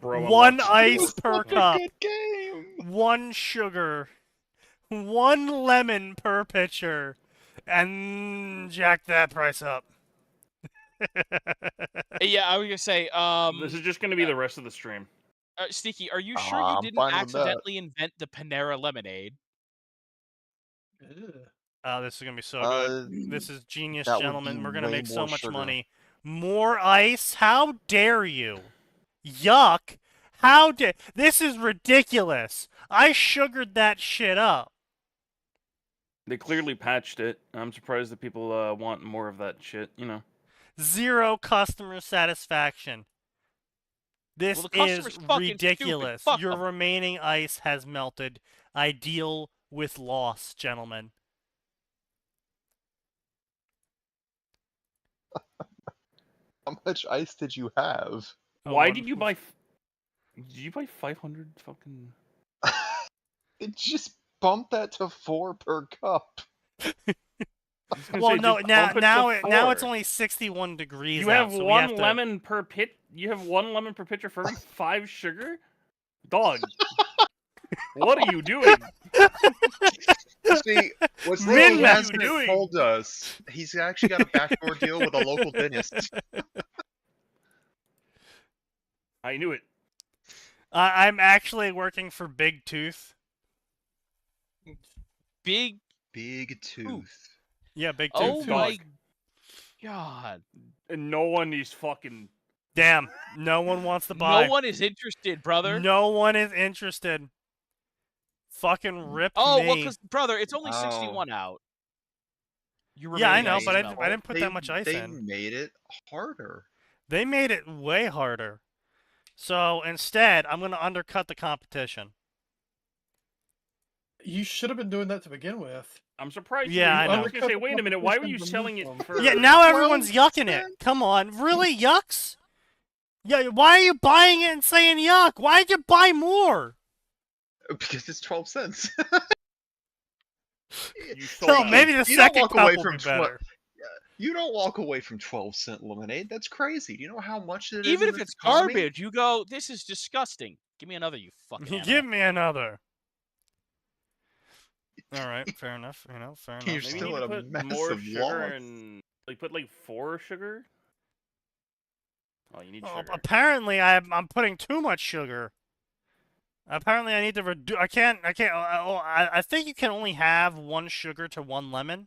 Bro, one ice per Such a cup. good game. One sugar. One lemon per pitcher. And jack that price up. Yeah, I was gonna say, this is just gonna be the rest of the stream. Sneaky, are you sure you didn't accidentally invent the Panera lemonade? Oh, this is gonna be so good. This is genius, gentlemen. We're gonna make so much sugar. money. More ice? How dare you? Yuck! How dare... This is ridiculous. I sugared that shit up. They clearly patched it. I'm surprised that people want more of that shit, you know. Zero customer satisfaction. This is ridiculous. Your remaining ice has melted. I deal with loss, gentlemen. How much ice did you have? Why did you buy? Did you buy 500 fucking? It just bumped that to 4 per cup. Well, no, now it's four. only 61 degrees. You have out, so one we have to... lemon per pit. You have 1 lemon per pitcher for every 5 sugar. Dog, what are you doing? See, what's Min, Sneaky what are hasn't you doing? told us, he's actually got a backdoor deal with a local dentist. I knew it. I'm actually working for Big Tooth. Big. Big Tooth. Yeah, Big Tooth. Oh Dog. my god. And no one is fucking. Damn, no one wants to buy. No one is interested, brother. No one is interested. Fucking ripped Oh, me. well, because, brother, it's only Oh. 61 out. You Yeah, I remain know, ice but I melt. didn't put that much ice They in. made it harder. They made it way harder. So instead, I'm going to undercut the competition. You should have been doing that to begin with. I'm surprised. Yeah, I I know. was gonna say, wait a minute. Why were you selling it for? Yeah, now everyone's yucking it. Come on, really, yucks? Yeah, why are you buying it and saying yuck? Why'd you buy more? Because it's 12 cents. You So sold out. maybe the You don't second walk cup away will from be better. You don't walk away from 12-cent lemonade. That's crazy. Do you know how much it is? Even in if this it's economy? garbage, you go, this is disgusting. Give me another, you fucking animal. Give me another. All right, fair enough. Fair You're enough. Maybe still you at need to a put more massive sugar loss. and put 4 sugar. Oh, you need Oh, sugar. apparently, I'm putting too much sugar. Apparently, I need to reduce. I can't. I think you can only have 1 sugar to 1 lemon.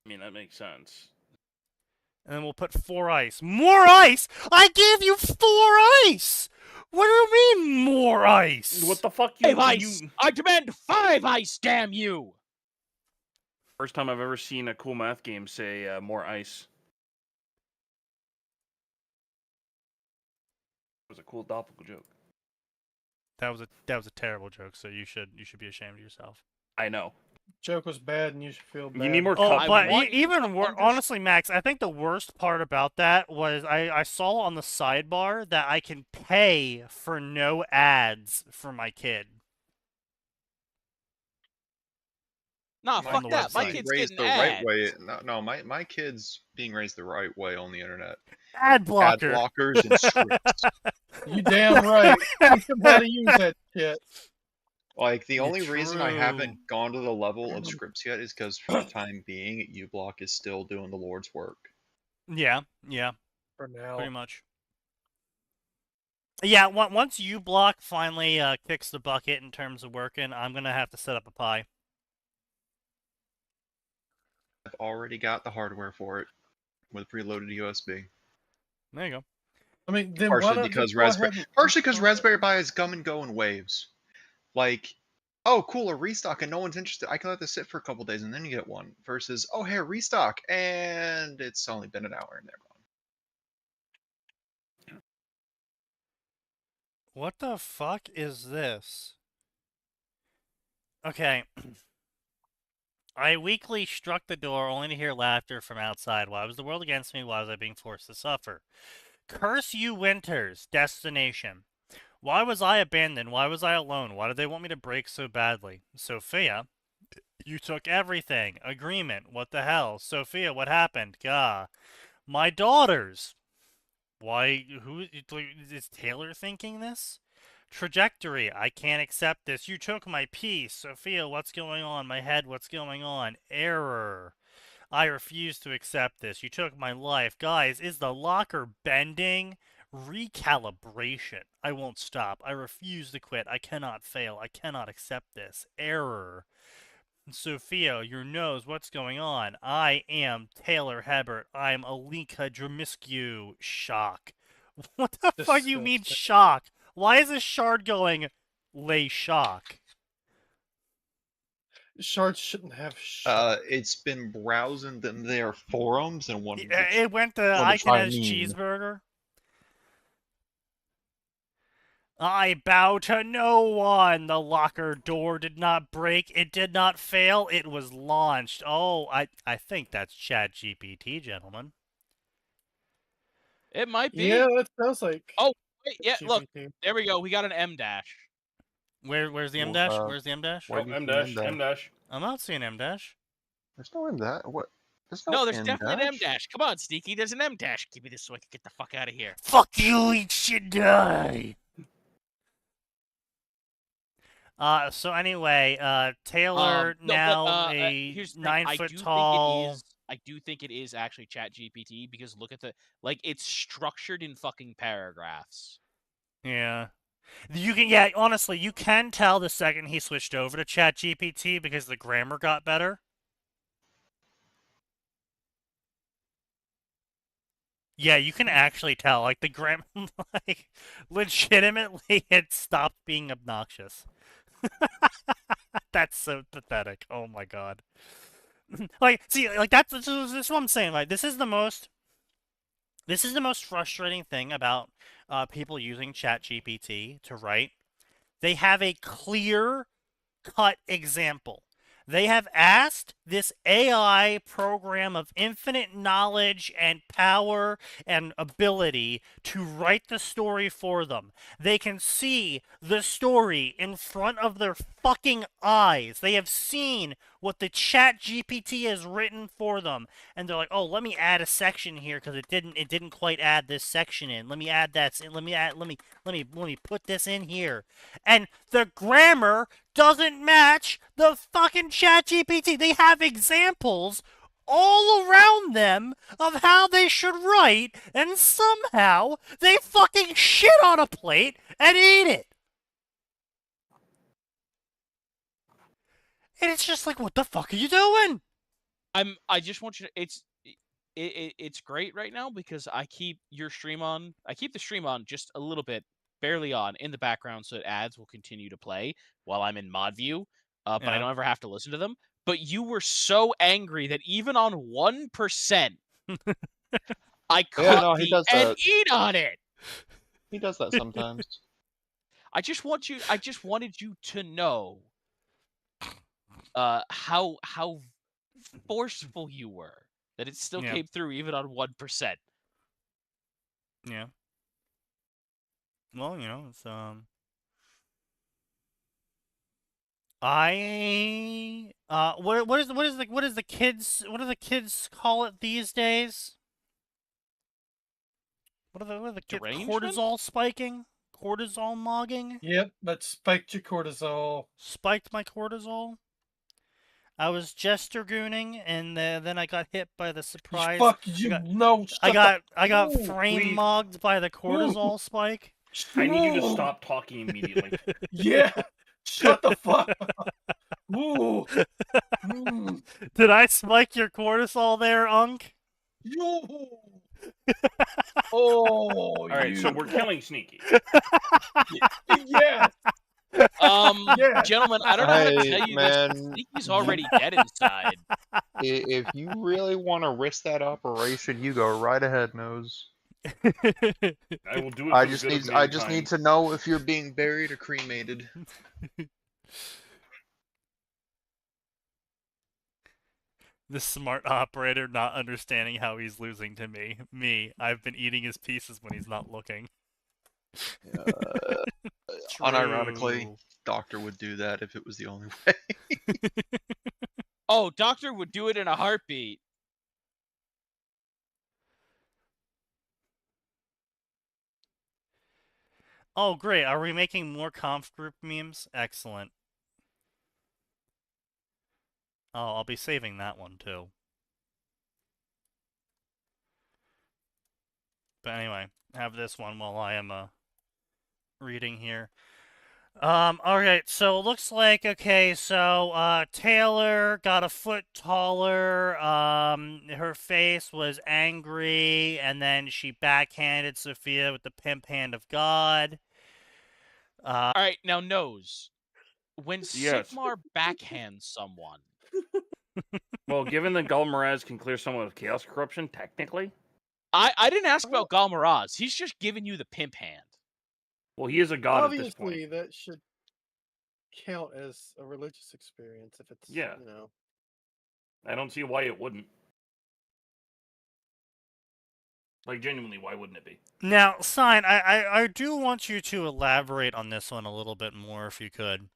I mean, that makes sense. And then we'll put 4 ice. More ice? I gave you 4 ice! What do you mean, more ice? What the fuck? 5 ice! I demand 5 ice, damn you! First time I've ever seen a cool math game say more ice. It was a cool doppel joke. That was a terrible joke, so you should be ashamed of yourself. I know. Joke was bad, and you should feel bad. You need more Oh, cups. but want you even to worse, honestly, Max, I think the worst part about that was I saw on the sidebar that I can pay for no ads for my kid. Nah, On fuck the that. My website. kid's Raised getting the ads. right way. No, my kid's being raised the right way on the internet. Ad blocker. Ad blockers and scripts. You damn right. Teach them how to use that shit. Like, the Yeah, only reason I true. haven't gone to the level of scripts yet is because for the time being, uBlock is still doing the Lord's work. Yeah, For now. pretty much. Yeah, once uBlock finally kicks the bucket in terms of working, I'm gonna have to set up a Pi. I've already got the hardware for it with preloaded USB. There you go. I mean, then why Partially not because just go ahead and- Raspberry Pi is come and go in waves. Like, oh, cool, a restock and no one's interested. I can let this sit for a couple days and then you get one. Versus, oh, hey, a restock, and it's only been an hour and they're gone. What the fuck is this? Okay. I weakly struck the door only to hear laughter from outside. Why was the world against me? Why was I being forced to suffer? Curse you, winters. Destination. Why was I abandoned? Why was I alone? Why did they want me to break so badly? Sophia, you took everything. Agreement. What the hell? Sophia, what happened? Gah. My daughters. Why? Who is Taylor thinking this? Trajectory. I can't accept this. You took my peace. Sophia, what's going on? My head, what's going on? Error. I refuse to accept this. You took my life. Guys, is the locker bending? Recalibration. I won't stop. I refuse to quit. I cannot fail. I cannot accept this. Error. Sophia, your nose, what's going on? I am Taylor Hebert. I'm Alika Dremiscu. Shock. What the fuck you mean shock? Why is this shard going lay shock? Shards shouldn't have shock. It's been browsing their forums and wanted It went to I can as cheeseburger. I bow to no one. The locker door did not break. It did not fail. It was launched. Oh, I think that's ChatGPT, gentlemen. It might be. Yeah, that sounds like. Oh, wait, yeah. Look, GPT. there we go. We got an M dash. Where's the M dash? Where's the M dash? Why Oh, do you M see an dash, M dash. I'm not seeing M dash. There's no M dash. What? There's No, there's M definitely an M dash. Come on, Sneaky. There's an M dash. Give me this so I can get the fuck out of here. Fuck you, eat shit, die. So anyway, Taylor No, now but, a here's the thing. 9 foot tall. I do think it is actually ChatGPT because look at the it's structured in fucking paragraphs. Yeah. Yeah, honestly, you can tell the second he switched over to ChatGPT because the grammar got better. Yeah, you can actually tell, like, the grammar, like, legitimately, it stopped being obnoxious. That's so pathetic. Oh my god. Like, see, like, this is what I'm saying. Like, this is the most frustrating thing about people using ChatGPT to write. They have a clear-cut example. They have asked this AI program of infinite knowledge and power and ability to write the story for them. They can see the story in front of their fucking eyes. They have seen what the ChatGPT has written for them, and they're like, "Oh, let me add a section here because it didn't quite add this section in. Let me add that. Let me put this in here." And the grammar doesn't match the fucking ChatGPT. They have examples all around them of how they should write, and somehow they fucking shit on a plate and eat it. And it's just like, what the fuck are you doing? I just want you to. It's great right now because I keep your stream on. I keep the stream on just a little bit, barely on in the background, so that ads will continue to play while I'm in mod view. But I don't ever have to listen to them. But you were so angry that even on 1%, I copy and eat on it. He does that sometimes. I just wanted you to know how forceful you were that it still came through even on 1%. Yeah. Well, it's what do the kids call it these days? What are the kids? Cortisol spiking? Cortisol mogging? Yep, that spiked your cortisol. Spiked my cortisol? I was jester gooning, and then I got hit by the surprise. Fuck you! I got frame mogged by the cortisol spike. I need you to stop talking immediately. Yeah, shut the fuck up. Ooh. Did I spike your cortisol there, Unk? Yo. Oh. All right, so we're killing Sneaky. Yeah. Gentlemen, I don't know how to tell you this. Sneaky's already dead inside. If you really want to risk that operation, you go right ahead, Nose. I will do it. I just need to know if you're being buried or cremated. The smart operator not understanding how he's losing to me. Me, I've been eating his pieces when he's not looking. Unironically, Doctor would do that if it was the only way. Oh, Doctor would do it in a heartbeat. Oh, great. Are we making more conf group memes? Excellent. Oh, I'll be saving that one, too. But anyway, have this one while I am reading here. Alright, so it looks like, Taylor got a foot taller, her face was angry, and then she backhanded Sophia with the pimp hand of God. Alright, now Nose. When Sigmar backhands someone... Well, given that Galmaraz can clear someone with Chaos Corruption, technically... I didn't ask about Galmaraz. He's just giving you the pimp hand. Well, he is a god at this Obviously, point. that should count as a religious experience if it's, Yeah. you know. I don't see why it wouldn't. Like, genuinely, why wouldn't it be? Now, Sign, I do want you to elaborate on this one a little bit more, if you could.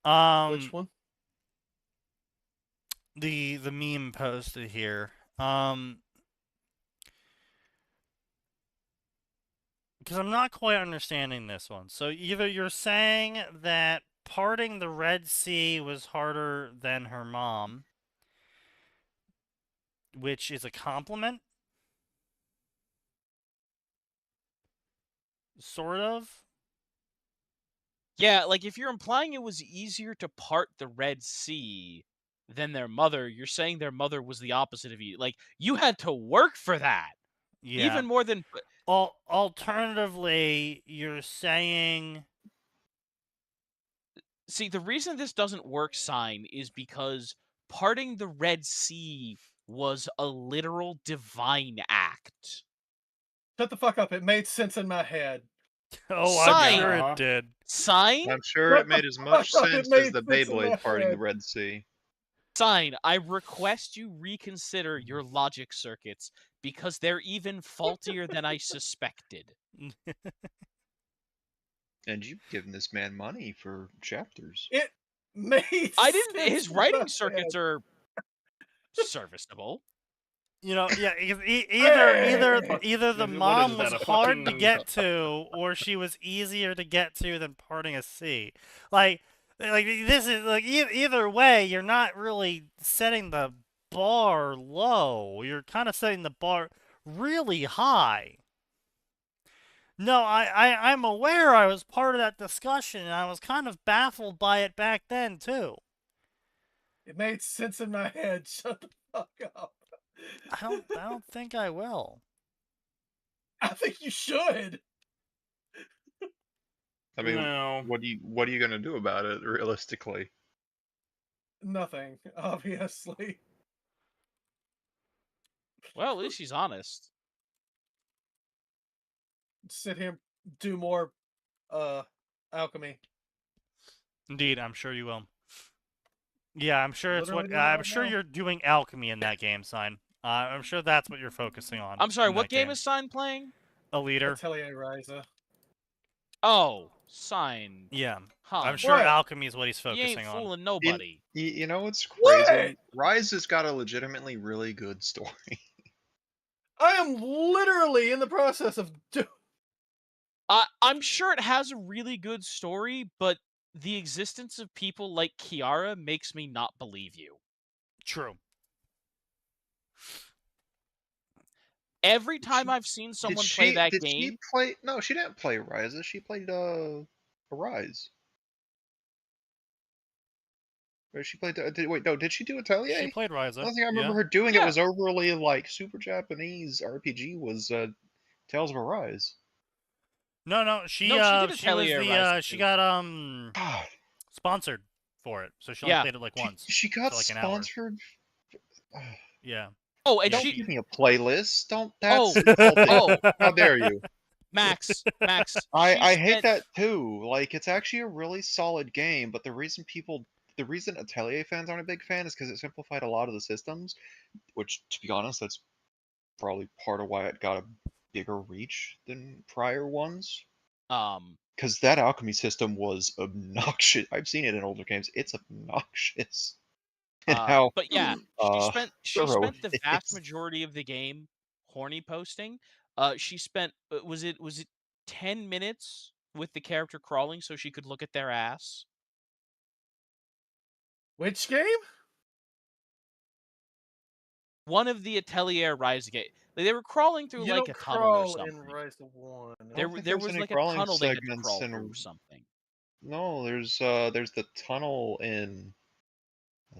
Which one? The meme posted here. Because I'm not quite understanding this one. So either you're saying that parting the Red Sea was harder than her mom, which is a compliment? Sort of? Yeah, like if you're implying it was easier to part the Red Sea than their mother, you're saying their mother was the opposite of you. Like you had to work for that. Yeah. Even more than Alternatively, you're saying... See, the reason this doesn't work, Sign, is because parting the Red Sea was a literal divine act. Shut the fuck up. It made sense in my head. Oh, Sign. I'm sure Uh-huh. it did. Sign? I'm sure it made as much Fuck, it sense made as the sense in my Beyblade parting the head. Red Sea. Sign, I request you reconsider your logic circuits because they're even faultier than I suspected. And you've given this man money for chapters. It made I didn't. sense His in writing my circuits head. are serviceable. You know, yeah, either Hey! the What mom is was that, a hard to fucking- get to, or she was easier to get to than parting a sea. Like this is like either way, you're not really setting the bar low. You're kind of setting the bar really high. No, I'm aware I was part of that discussion, and I was kind of baffled by it back then too. It made sense in my head. Shut the fuck up. I don't think I will. I think you should. I mean, No. what are you gonna do about it realistically? Nothing, obviously. Well, at least she's honest. Sit here, do more, alchemy. Indeed, I'm sure you will. Yeah, I'm sure it's Literally what doing it I'm right sure now. you're doing alchemy in that game, Sign. I'm sure that's what you're focusing on. I'm sorry, in what that game is Sign playing? a leader? Atelier Ryza. Oh, Sign. Yeah, Huh. I'm sure What? alchemy is what he's You ain't focusing on. fooling nobody. You know what's What? crazy? Rise has got a legitimately really good story. I am literally in the process of I'm sure it has a really good story, but the existence of people like Kiara makes me not believe you. True. Every time I've seen someone play that game, She play? No, she didn't play Rise. She played Arise. Or she played. Wait, no, did she do Atelier? She played The Ryza. only thing I remember Yeah. her doing Yeah. it was overly like super Japanese RPG was Tales of Arise. No, she No, she did was Atelier the Ryza she too. got sponsored for it, so she only Yeah. played it like once. She got for like an hour. sponsored. Yeah. Oh, and Yeah, Don't she. give me a playlist. Don't. Oh, That's insulting. oh, How dare you? Max. I hate that too. Like, it's actually a really solid game, but the reason Atelier fans aren't a big fan is because it simplified a lot of the systems, which, to be honest, that's probably part of why it got a bigger reach than prior ones. Because that alchemy system was obnoxious. I've seen it in older games. It's obnoxious. And how but yeah, she thorough spent the it vast is. majority of the game horny posting. She spent was it 10 minutes with the character crawling so she could look at their ass. Which game? One of the Atelier Rise game. They were crawling through You like don't a tunnel or crawl in something. Ryza 1. I don't think There there's was any like a crawling tunnel they had to segments crawl in. through or something. No, there's the tunnel in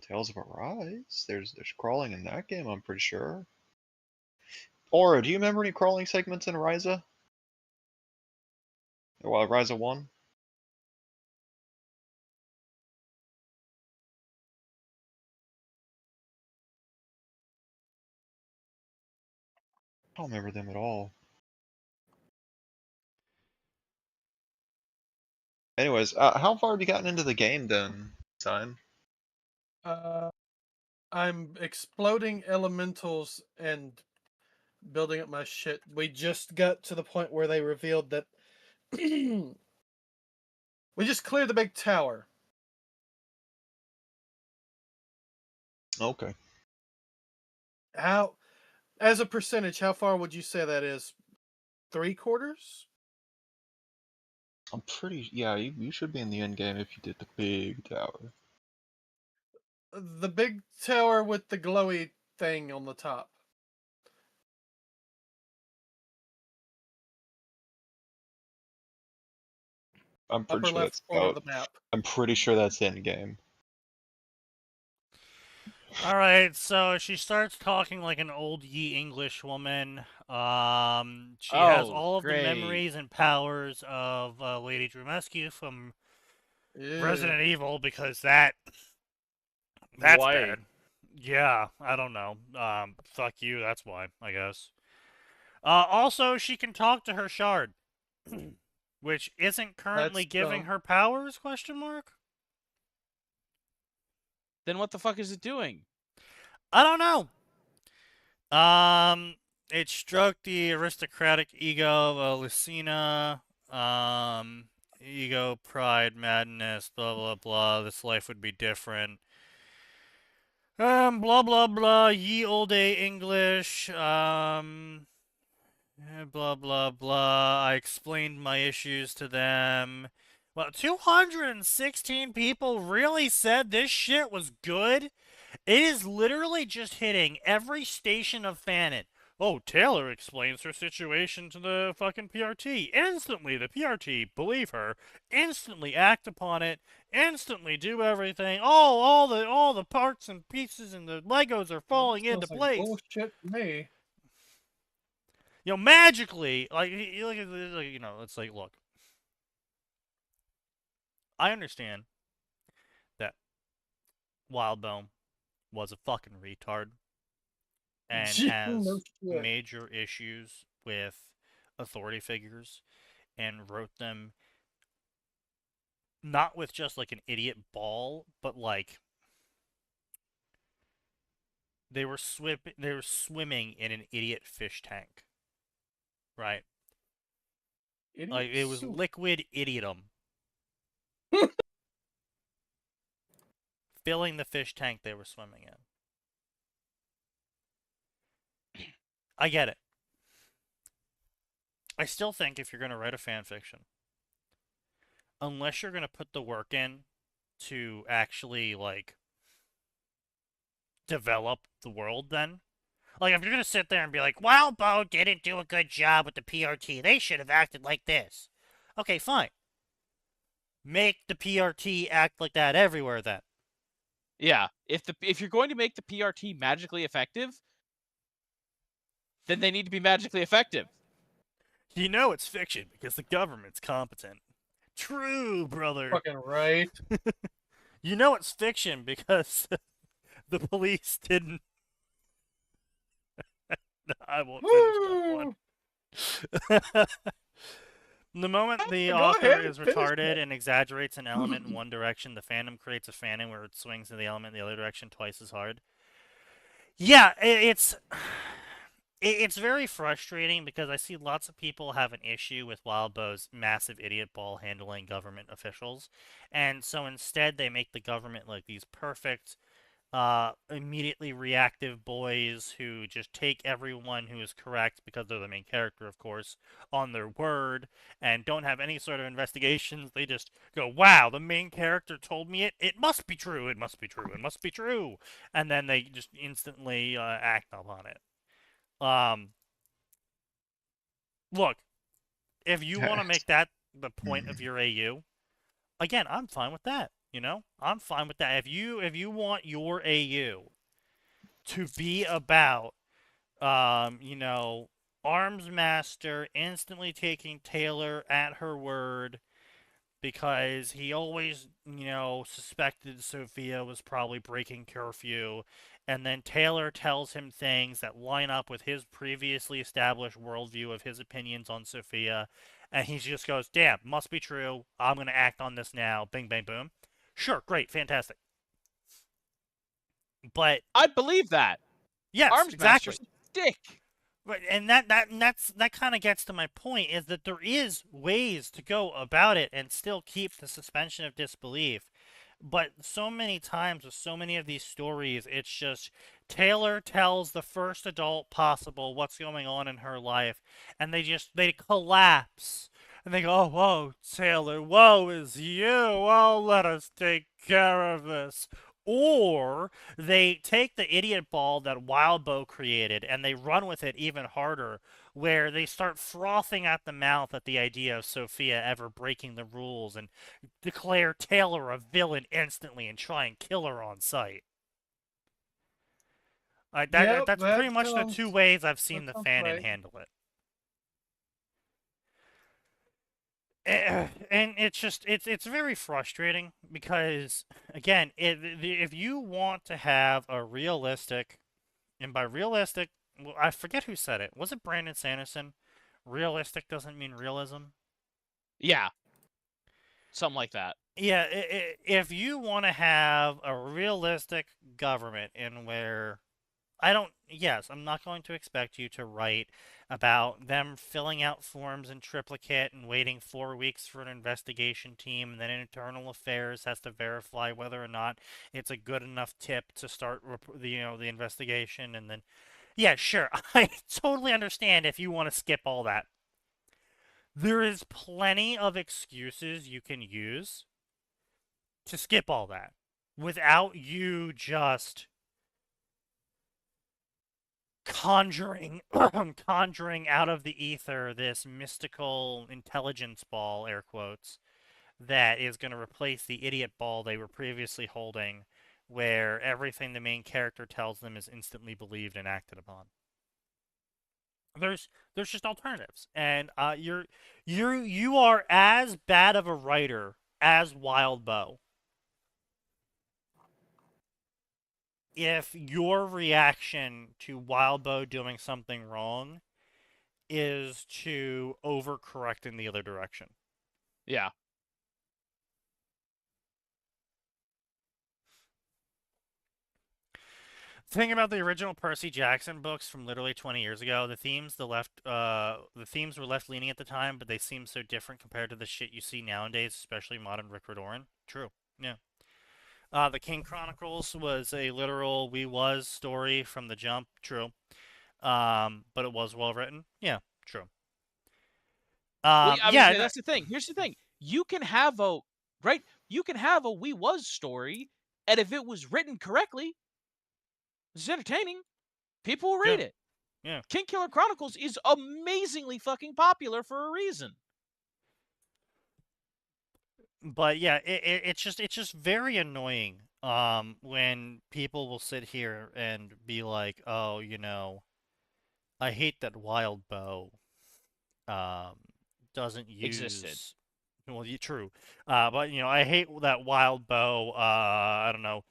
Tales of Arise. There's crawling in that game, I'm pretty sure. Aura, do you remember any crawling segments in Ryza? Well, Ryza 1? I don't remember them at all. Anyways, how far have you gotten into the game then, son? I'm exploding elementals and building up my shit. We just got to the point where they revealed that we just cleared the big tower. Okay. How, as a percentage, how far would you say that is? 3/4? I'm pretty. Yeah, you should be in the end game if you did the big tower. The big tower with the glowy thing on the top. I'm pretty Upper sure left that's corner out. of the map. I'm pretty sure that's end game. Alright, so she starts talking like an old ye English woman. She has all of the great. memories and powers of Lady Drumescu from Resident Evil because that's Why? bad. Yeah, I don't know. Fuck you, that's why, I guess. Also, she can talk to her shard, which isn't currently That's giving dumb. her powers, question mark? Then what the fuck is it doing? I don't know. It stroked the aristocratic ego of Lucina. Ego, pride, madness, blah blah blah. This life would be different. Blah blah blah. Ye olde English. Blah blah blah. I explained my issues to them. Well, 216 people really said this shit was good. It is literally just hitting every station of Fanon. Oh, Taylor explains her situation to the fucking PRT. Instantly, the PRT believe her. Instantly act upon it. Instantly do everything. Oh, all the parts and pieces and the Legos are falling into place. Bullshit to me. You know, magically, like you look at you know, it's like, look, I understand that Wildbone was a fucking retard and has No shit. major issues with authority figures and wrote them not with just like an idiot ball, but like they were swimming in an idiot fish tank. Right? Idiot Like it was soup. liquid idiotum. Filling the fish tank they were swimming in. I get it. I still think if you're going to write a fan fiction, unless you're going to put the work in to actually, like, develop the world then, like, if you're going to sit there and be like, Wildbone didn't do a good job with the PRT, they should have acted like this. Okay, fine. Make the PRT act like that everywhere then. Yeah, if you're going to make the PRT magically effective, then they need to be magically effective. You know it's fiction because the government's competent. True, brother. Fucking right. You know it's fiction because the police didn't. I won't finish that one. The moment the Go author ahead, is finish retarded it. and exaggerates an element in one direction, the fandom creates a fanon where it swings in the element in the other direction twice as hard. Yeah, it's very frustrating because I see lots of people have an issue with Wildbow's massive idiot ball handling government officials, and so instead they make the government like these perfect, immediately reactive boys who just take everyone who is correct, because they're the main character, of course, on their word and don't have any sort of investigations. They just go, wow, the main character told me it must be true, it must be true, it must be true. And then they just instantly act upon it. Look, if you want to make that the point of your AU, again, I'm fine with that. You know, I'm fine with that. If you want your AU to be about, you know, Arms Master instantly taking Taylor at her word because he always, you know, suspected Sophia was probably breaking curfew, and then Taylor tells him things that line up with his previously established worldview of his opinions on Sophia, And he just goes, damn, must be true. I'm going to act on this now. Bing, bang, boom. Sure, great, fantastic. But I'd believe that. yes, Arms exactly. Master's a dick. Right, and that kind of gets to my point, is that there is ways to go about it and still keep the suspension of disbelief. But so many times with so many of these stories, it's just Taylor tells the first adult possible what's going on in her life, and they collapse. And they go, oh, whoa, Taylor, woe is you. Oh, let us take care of this. Or they take the idiot ball that Wildbow created and they run with it even harder, where they start frothing at the mouth at the idea of Sophia ever breaking the rules and declare Taylor a villain instantly and try and kill her on sight. That's that pretty much the sounds- two ways I've seen the sounds fanon right. handle it. And it's very frustrating because, again, if you want to have a realistic, and by realistic, well, I forget who said it. Was it Brandon Sanderson? Realistic doesn't mean realism. Yeah. Something like that. Yeah, if you want to have a realistic government in where I'm not going to expect you to write about them filling out forms in triplicate and waiting 4 weeks for an investigation team, and then Internal Affairs has to verify whether or not it's a good enough tip to start the investigation, and then yeah, sure, I totally understand if you want to skip all that. There is plenty of excuses you can use to skip all that without you just conjuring out of the ether this mystical intelligence ball, air quotes, that is going to replace the idiot ball they were previously holding, where everything the main character tells them is instantly believed and acted upon. There's just alternatives, and you are as bad of a writer as Wildbow if your reaction to Wildbow doing something wrong is to overcorrect in the other direction. Yeah. Thing about the original Percy Jackson books from literally 20 years ago, the themes were left leaning at the time, but they seem so different compared to the shit you see nowadays, especially modern Rick Riordan. True. Yeah. The King Chronicles was a literal we was story from the jump. True. But it was well written. Yeah, true. That's the thing. Here's the thing. You can have a we was story, and if it was written correctly, it's entertaining. People will read it. Yeah. King Killer Chronicles is amazingly fucking popular for a reason. But yeah, it's just very annoying when people will sit here and be like, oh, I hate that Wildbow doesn't use Existed. Well, true. But I hate that Wildbow I don't know,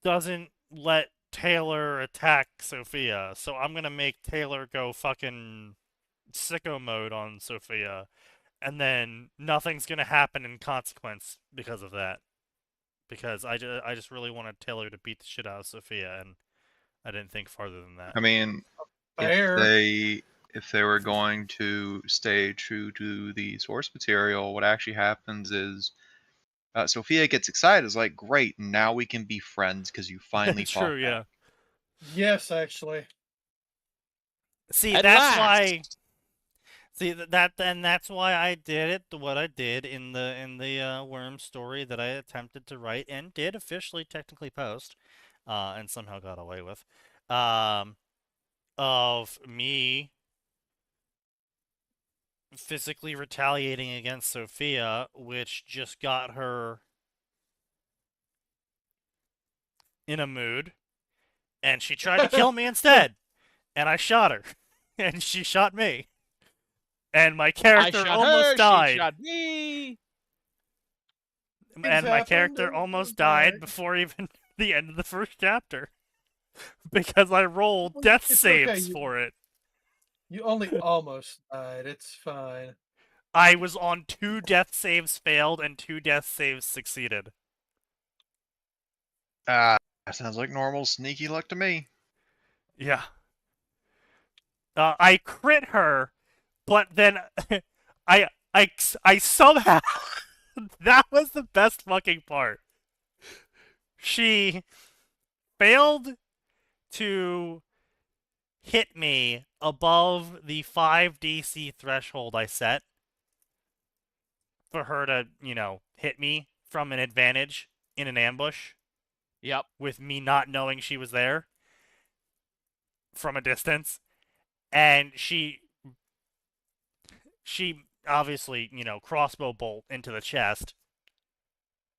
doesn't let Taylor attack Sophia, so I'm gonna make Taylor go fucking sicko mode on Sophia, and then nothing's gonna happen in consequence because of that. Because I just really wanted Taylor to beat the shit out of Sophia, and I didn't think farther than that. I mean, if they were going to stay true to the source material, what actually happens is Sophia gets excited. It's like, great, now we can be friends because you finally It's fought true, yeah. back. Yes, actually. See, At that's last. why. See that's why I did it what I did in the Worm story that I attempted to write and did officially technically post, and somehow got away with, of me physically retaliating against Sophia, which just got her in a mood, and she tried to kill me instead, and I shot her, and she shot me. And my character almost died. She shot me. And my character almost died before even the end of the first chapter. Because I rolled death saves for it. You only almost died. It's fine. I was on 2 death saves failed and 2 death saves succeeded. That sounds like normal sneaky luck to me. Yeah. I crit her, but then I somehow that was the best fucking part. She failed to hit me above the 5 DC threshold I set for her to, hit me from an advantage in an ambush. Yep. With me not knowing she was there from a distance. And she obviously, crossbow bolt into the chest.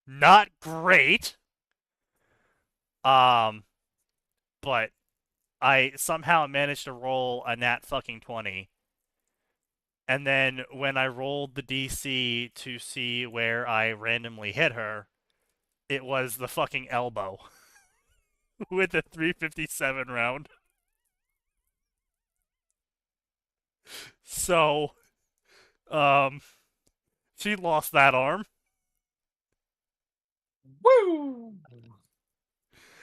Not great. But I somehow managed to roll a nat fucking 20. And then when I rolled the DC to see where I randomly hit her, it was the fucking elbow with the 357 round. So, she lost that arm. Woo!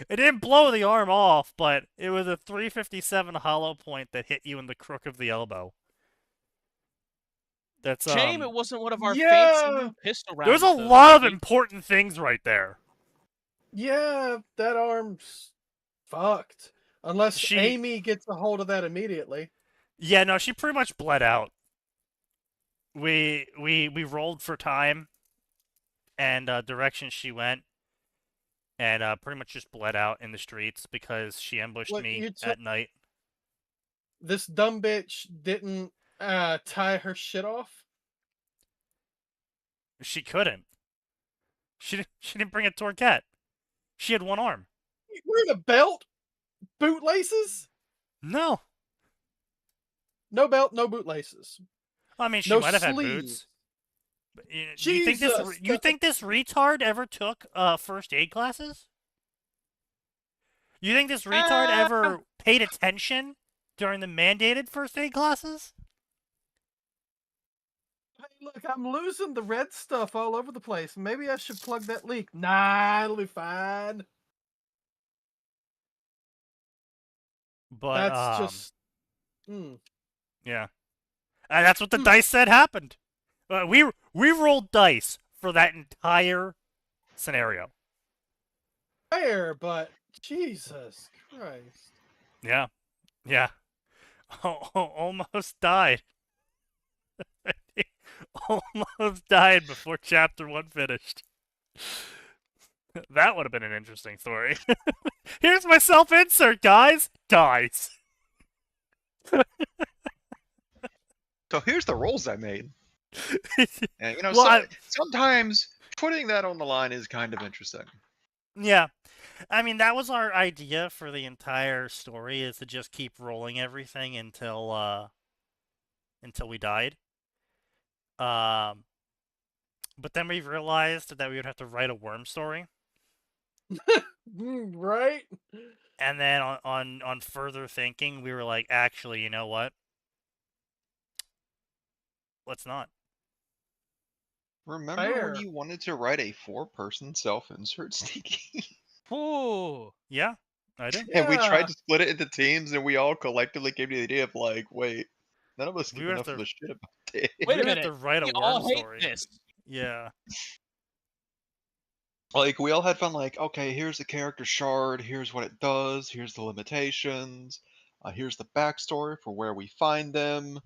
It didn't blow the arm off, but it was a 357 hollow point that hit you in the crook of the elbow. That's Shame it wasn't one of our yeah. fancy new pistol rounds. There's a though, lot of Sneaky. important things right there. Yeah, that arm's fucked. Unless She- Amy gets a hold of that immediately. Yeah, no, she pretty much bled out. We rolled for time and direction she went, and pretty much just bled out in the streets because she ambushed What, me you at night. This dumb bitch didn't tie her shit off? She couldn't. She didn't bring a torquette. She had one arm. You wearing a belt? Bootlaces? No. No belt, no bootlaces. I mean, she No might have had sleeves. boots. But, do you think this? Jesus, You think this retard ever took first aid classes? You think this retard ever paid attention during the mandated first aid classes? Hey, look, I'm losing the red stuff all over the place. Maybe I should plug that leak. Nah, it'll be fine. But That's just... yeah, and that's what the dice said happened. We rolled dice for that entire scenario. fair, but Jesus Christ. Yeah. Almost died. Almost died before chapter 1 finished. That would have been an interesting story. Here's my self-insert, guys. Dies. So here's the rolls I made. And, Well, sometimes putting that on the line is kind of interesting. Yeah. I mean, that was our idea for the entire story, is to just keep rolling everything until we died. But then we realized that we would have to write a worm story. Right? And then on further thinking, we were like, actually, you know what? Let's not. Remember Fair. when you wanted to write a 4-person self-insert, Sneaky? Ooh. Yeah, I do. And we Yeah. tried to split it into teams, and we all collectively came to the idea of like, wait, none of us We give have enough to- of a shit about it. Wait a We have minute. to write a We worm all hate story. this. Yeah. Like, we all had fun, like, okay, here's the character shard, here's what it does, here's the limitations, here's the backstory for where we find them,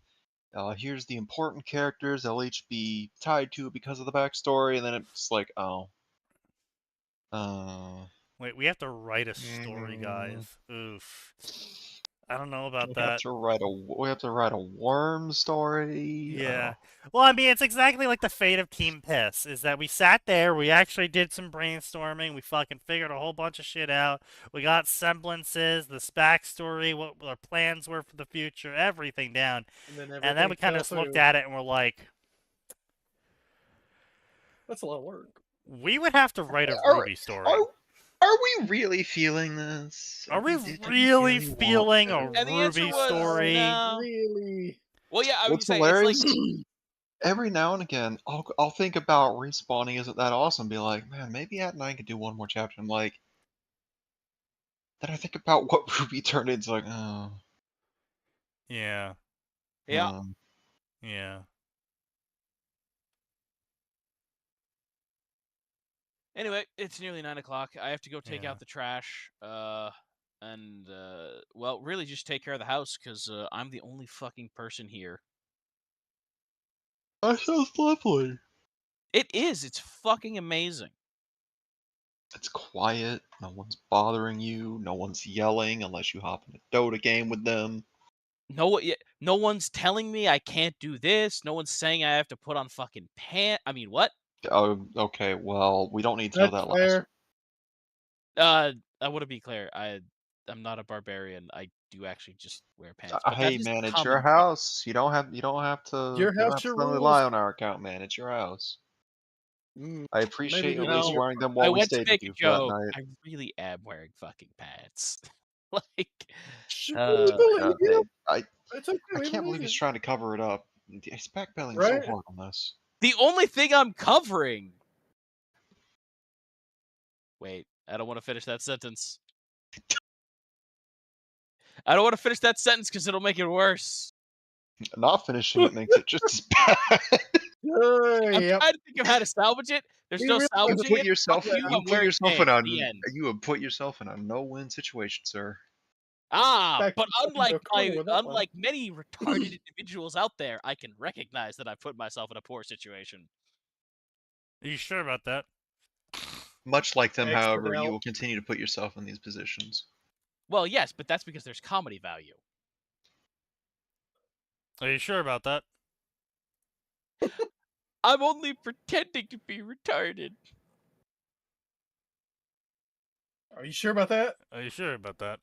here's the important characters they'll each be tied to because of the backstory, and then it's like, Wait, we have to write a story, guys. Oof. I don't know about we that. have to write a worm story. Yeah. Well, I mean, it's exactly like the fate of Team Piss, is that we sat there, we actually did some brainstorming, we fucking figured a whole bunch of shit out, we got semblances, the backstory, what our plans were for the future, everything down, and then we kind of just looked at it and we're like, That's a lot of work. we would have to write a Are- Ruby story. Are we really feeling this? Are we Do really want feeling a to? And the answer Ruby was story? no. Really? Well, yeah, I would What's say hilarious? it's like every now and again, I'll think about respawning isn't that awesome. Be like, man, maybe at night I could do one more chapter. I'm like, then I think about what Ruby turned into. Like, oh, Yeah. Yeah. Yeah. Anyway, it's nearly 9 o'clock. I have to go take Yeah. out the trash. And well, really just take care of the house because I'm the only fucking person here. that sounds lovely. It is. It's fucking amazing. It's quiet. No one's bothering you. No one's yelling unless you hop in a Dota game with them. No one's telling me I can't do this. No one's saying I have to put on fucking pants. I mean, what? Oh, okay. Well, we don't need to know That's that last. fair. I want to be clear. I'm not a barbarian. I do actually just wear pants. Hey, man, it's your house. You don't have to. Your you don't house, have to your rely rules. on our account, man. It's your house. Mm, I appreciate you Maybe at least no. wearing them I while we went to stayed make with a you for that joke. night. I really am wearing fucking pants. Like, Should Uh, we believe you? I It's okay. I we can't believe believe he's you. trying to cover it up. He's backpedaling Right? so hard on this. the only thing I'm covering. Wait, I don't want to finish that sentence. I don't want to finish that sentence because it'll make it worse. Not finishing it makes it just as bad. I'm Yep. trying to think of how to salvage it. There's You no really salvaging put it. yourself, Fuck you, you I'm put wearing yourself pants. in The a end. you have put yourself in a no-win situation, sir. But Back into a corner with that one. unlike many retarded individuals out there, I can recognize that I put myself in a poor situation. Are you sure about that? Much like them, Extra however, you doubt. will continue to put yourself in these positions. Well, yes, but that's because there's comedy value. Are you sure about that? I'm only pretending to be retarded. Are you sure about that? Are you sure about that?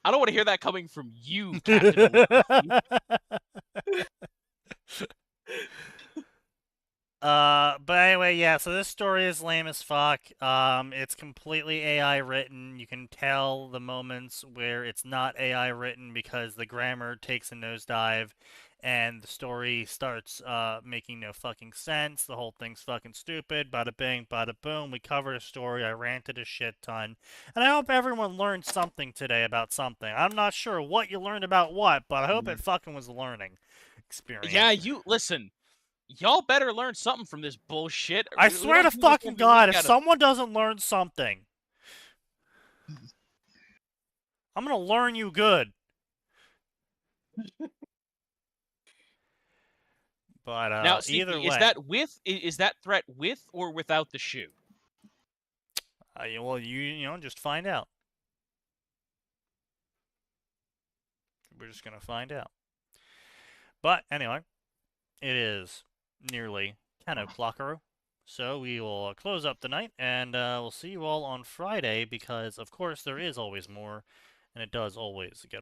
I don't want to hear that coming from you, Captain. Luffy. But anyway, yeah, so this story is lame as fuck. It's completely AI written. You can tell the moments where it's not AI written because the grammar takes a nosedive and the story starts making no fucking sense. The whole thing's fucking stupid. Bada bing, bada boom. We covered a story. I ranted a shit ton. And I hope everyone learned something today about something. I'm not sure what you learned about what, but I hope it fucking was a learning experience. Yeah, you listen. Y'all better learn something from this bullshit. I swear to fucking God, if someone doesn't learn something, I'm gonna learn you good. But now, either Sneaky, way, is that threat with or without the shoe? well, you know, just find out. We're just gonna find out. But anyway, it is nearly 10 o'clock, so we will close up the night, and we'll see you all on Friday because, of course, there is always more, and it does always get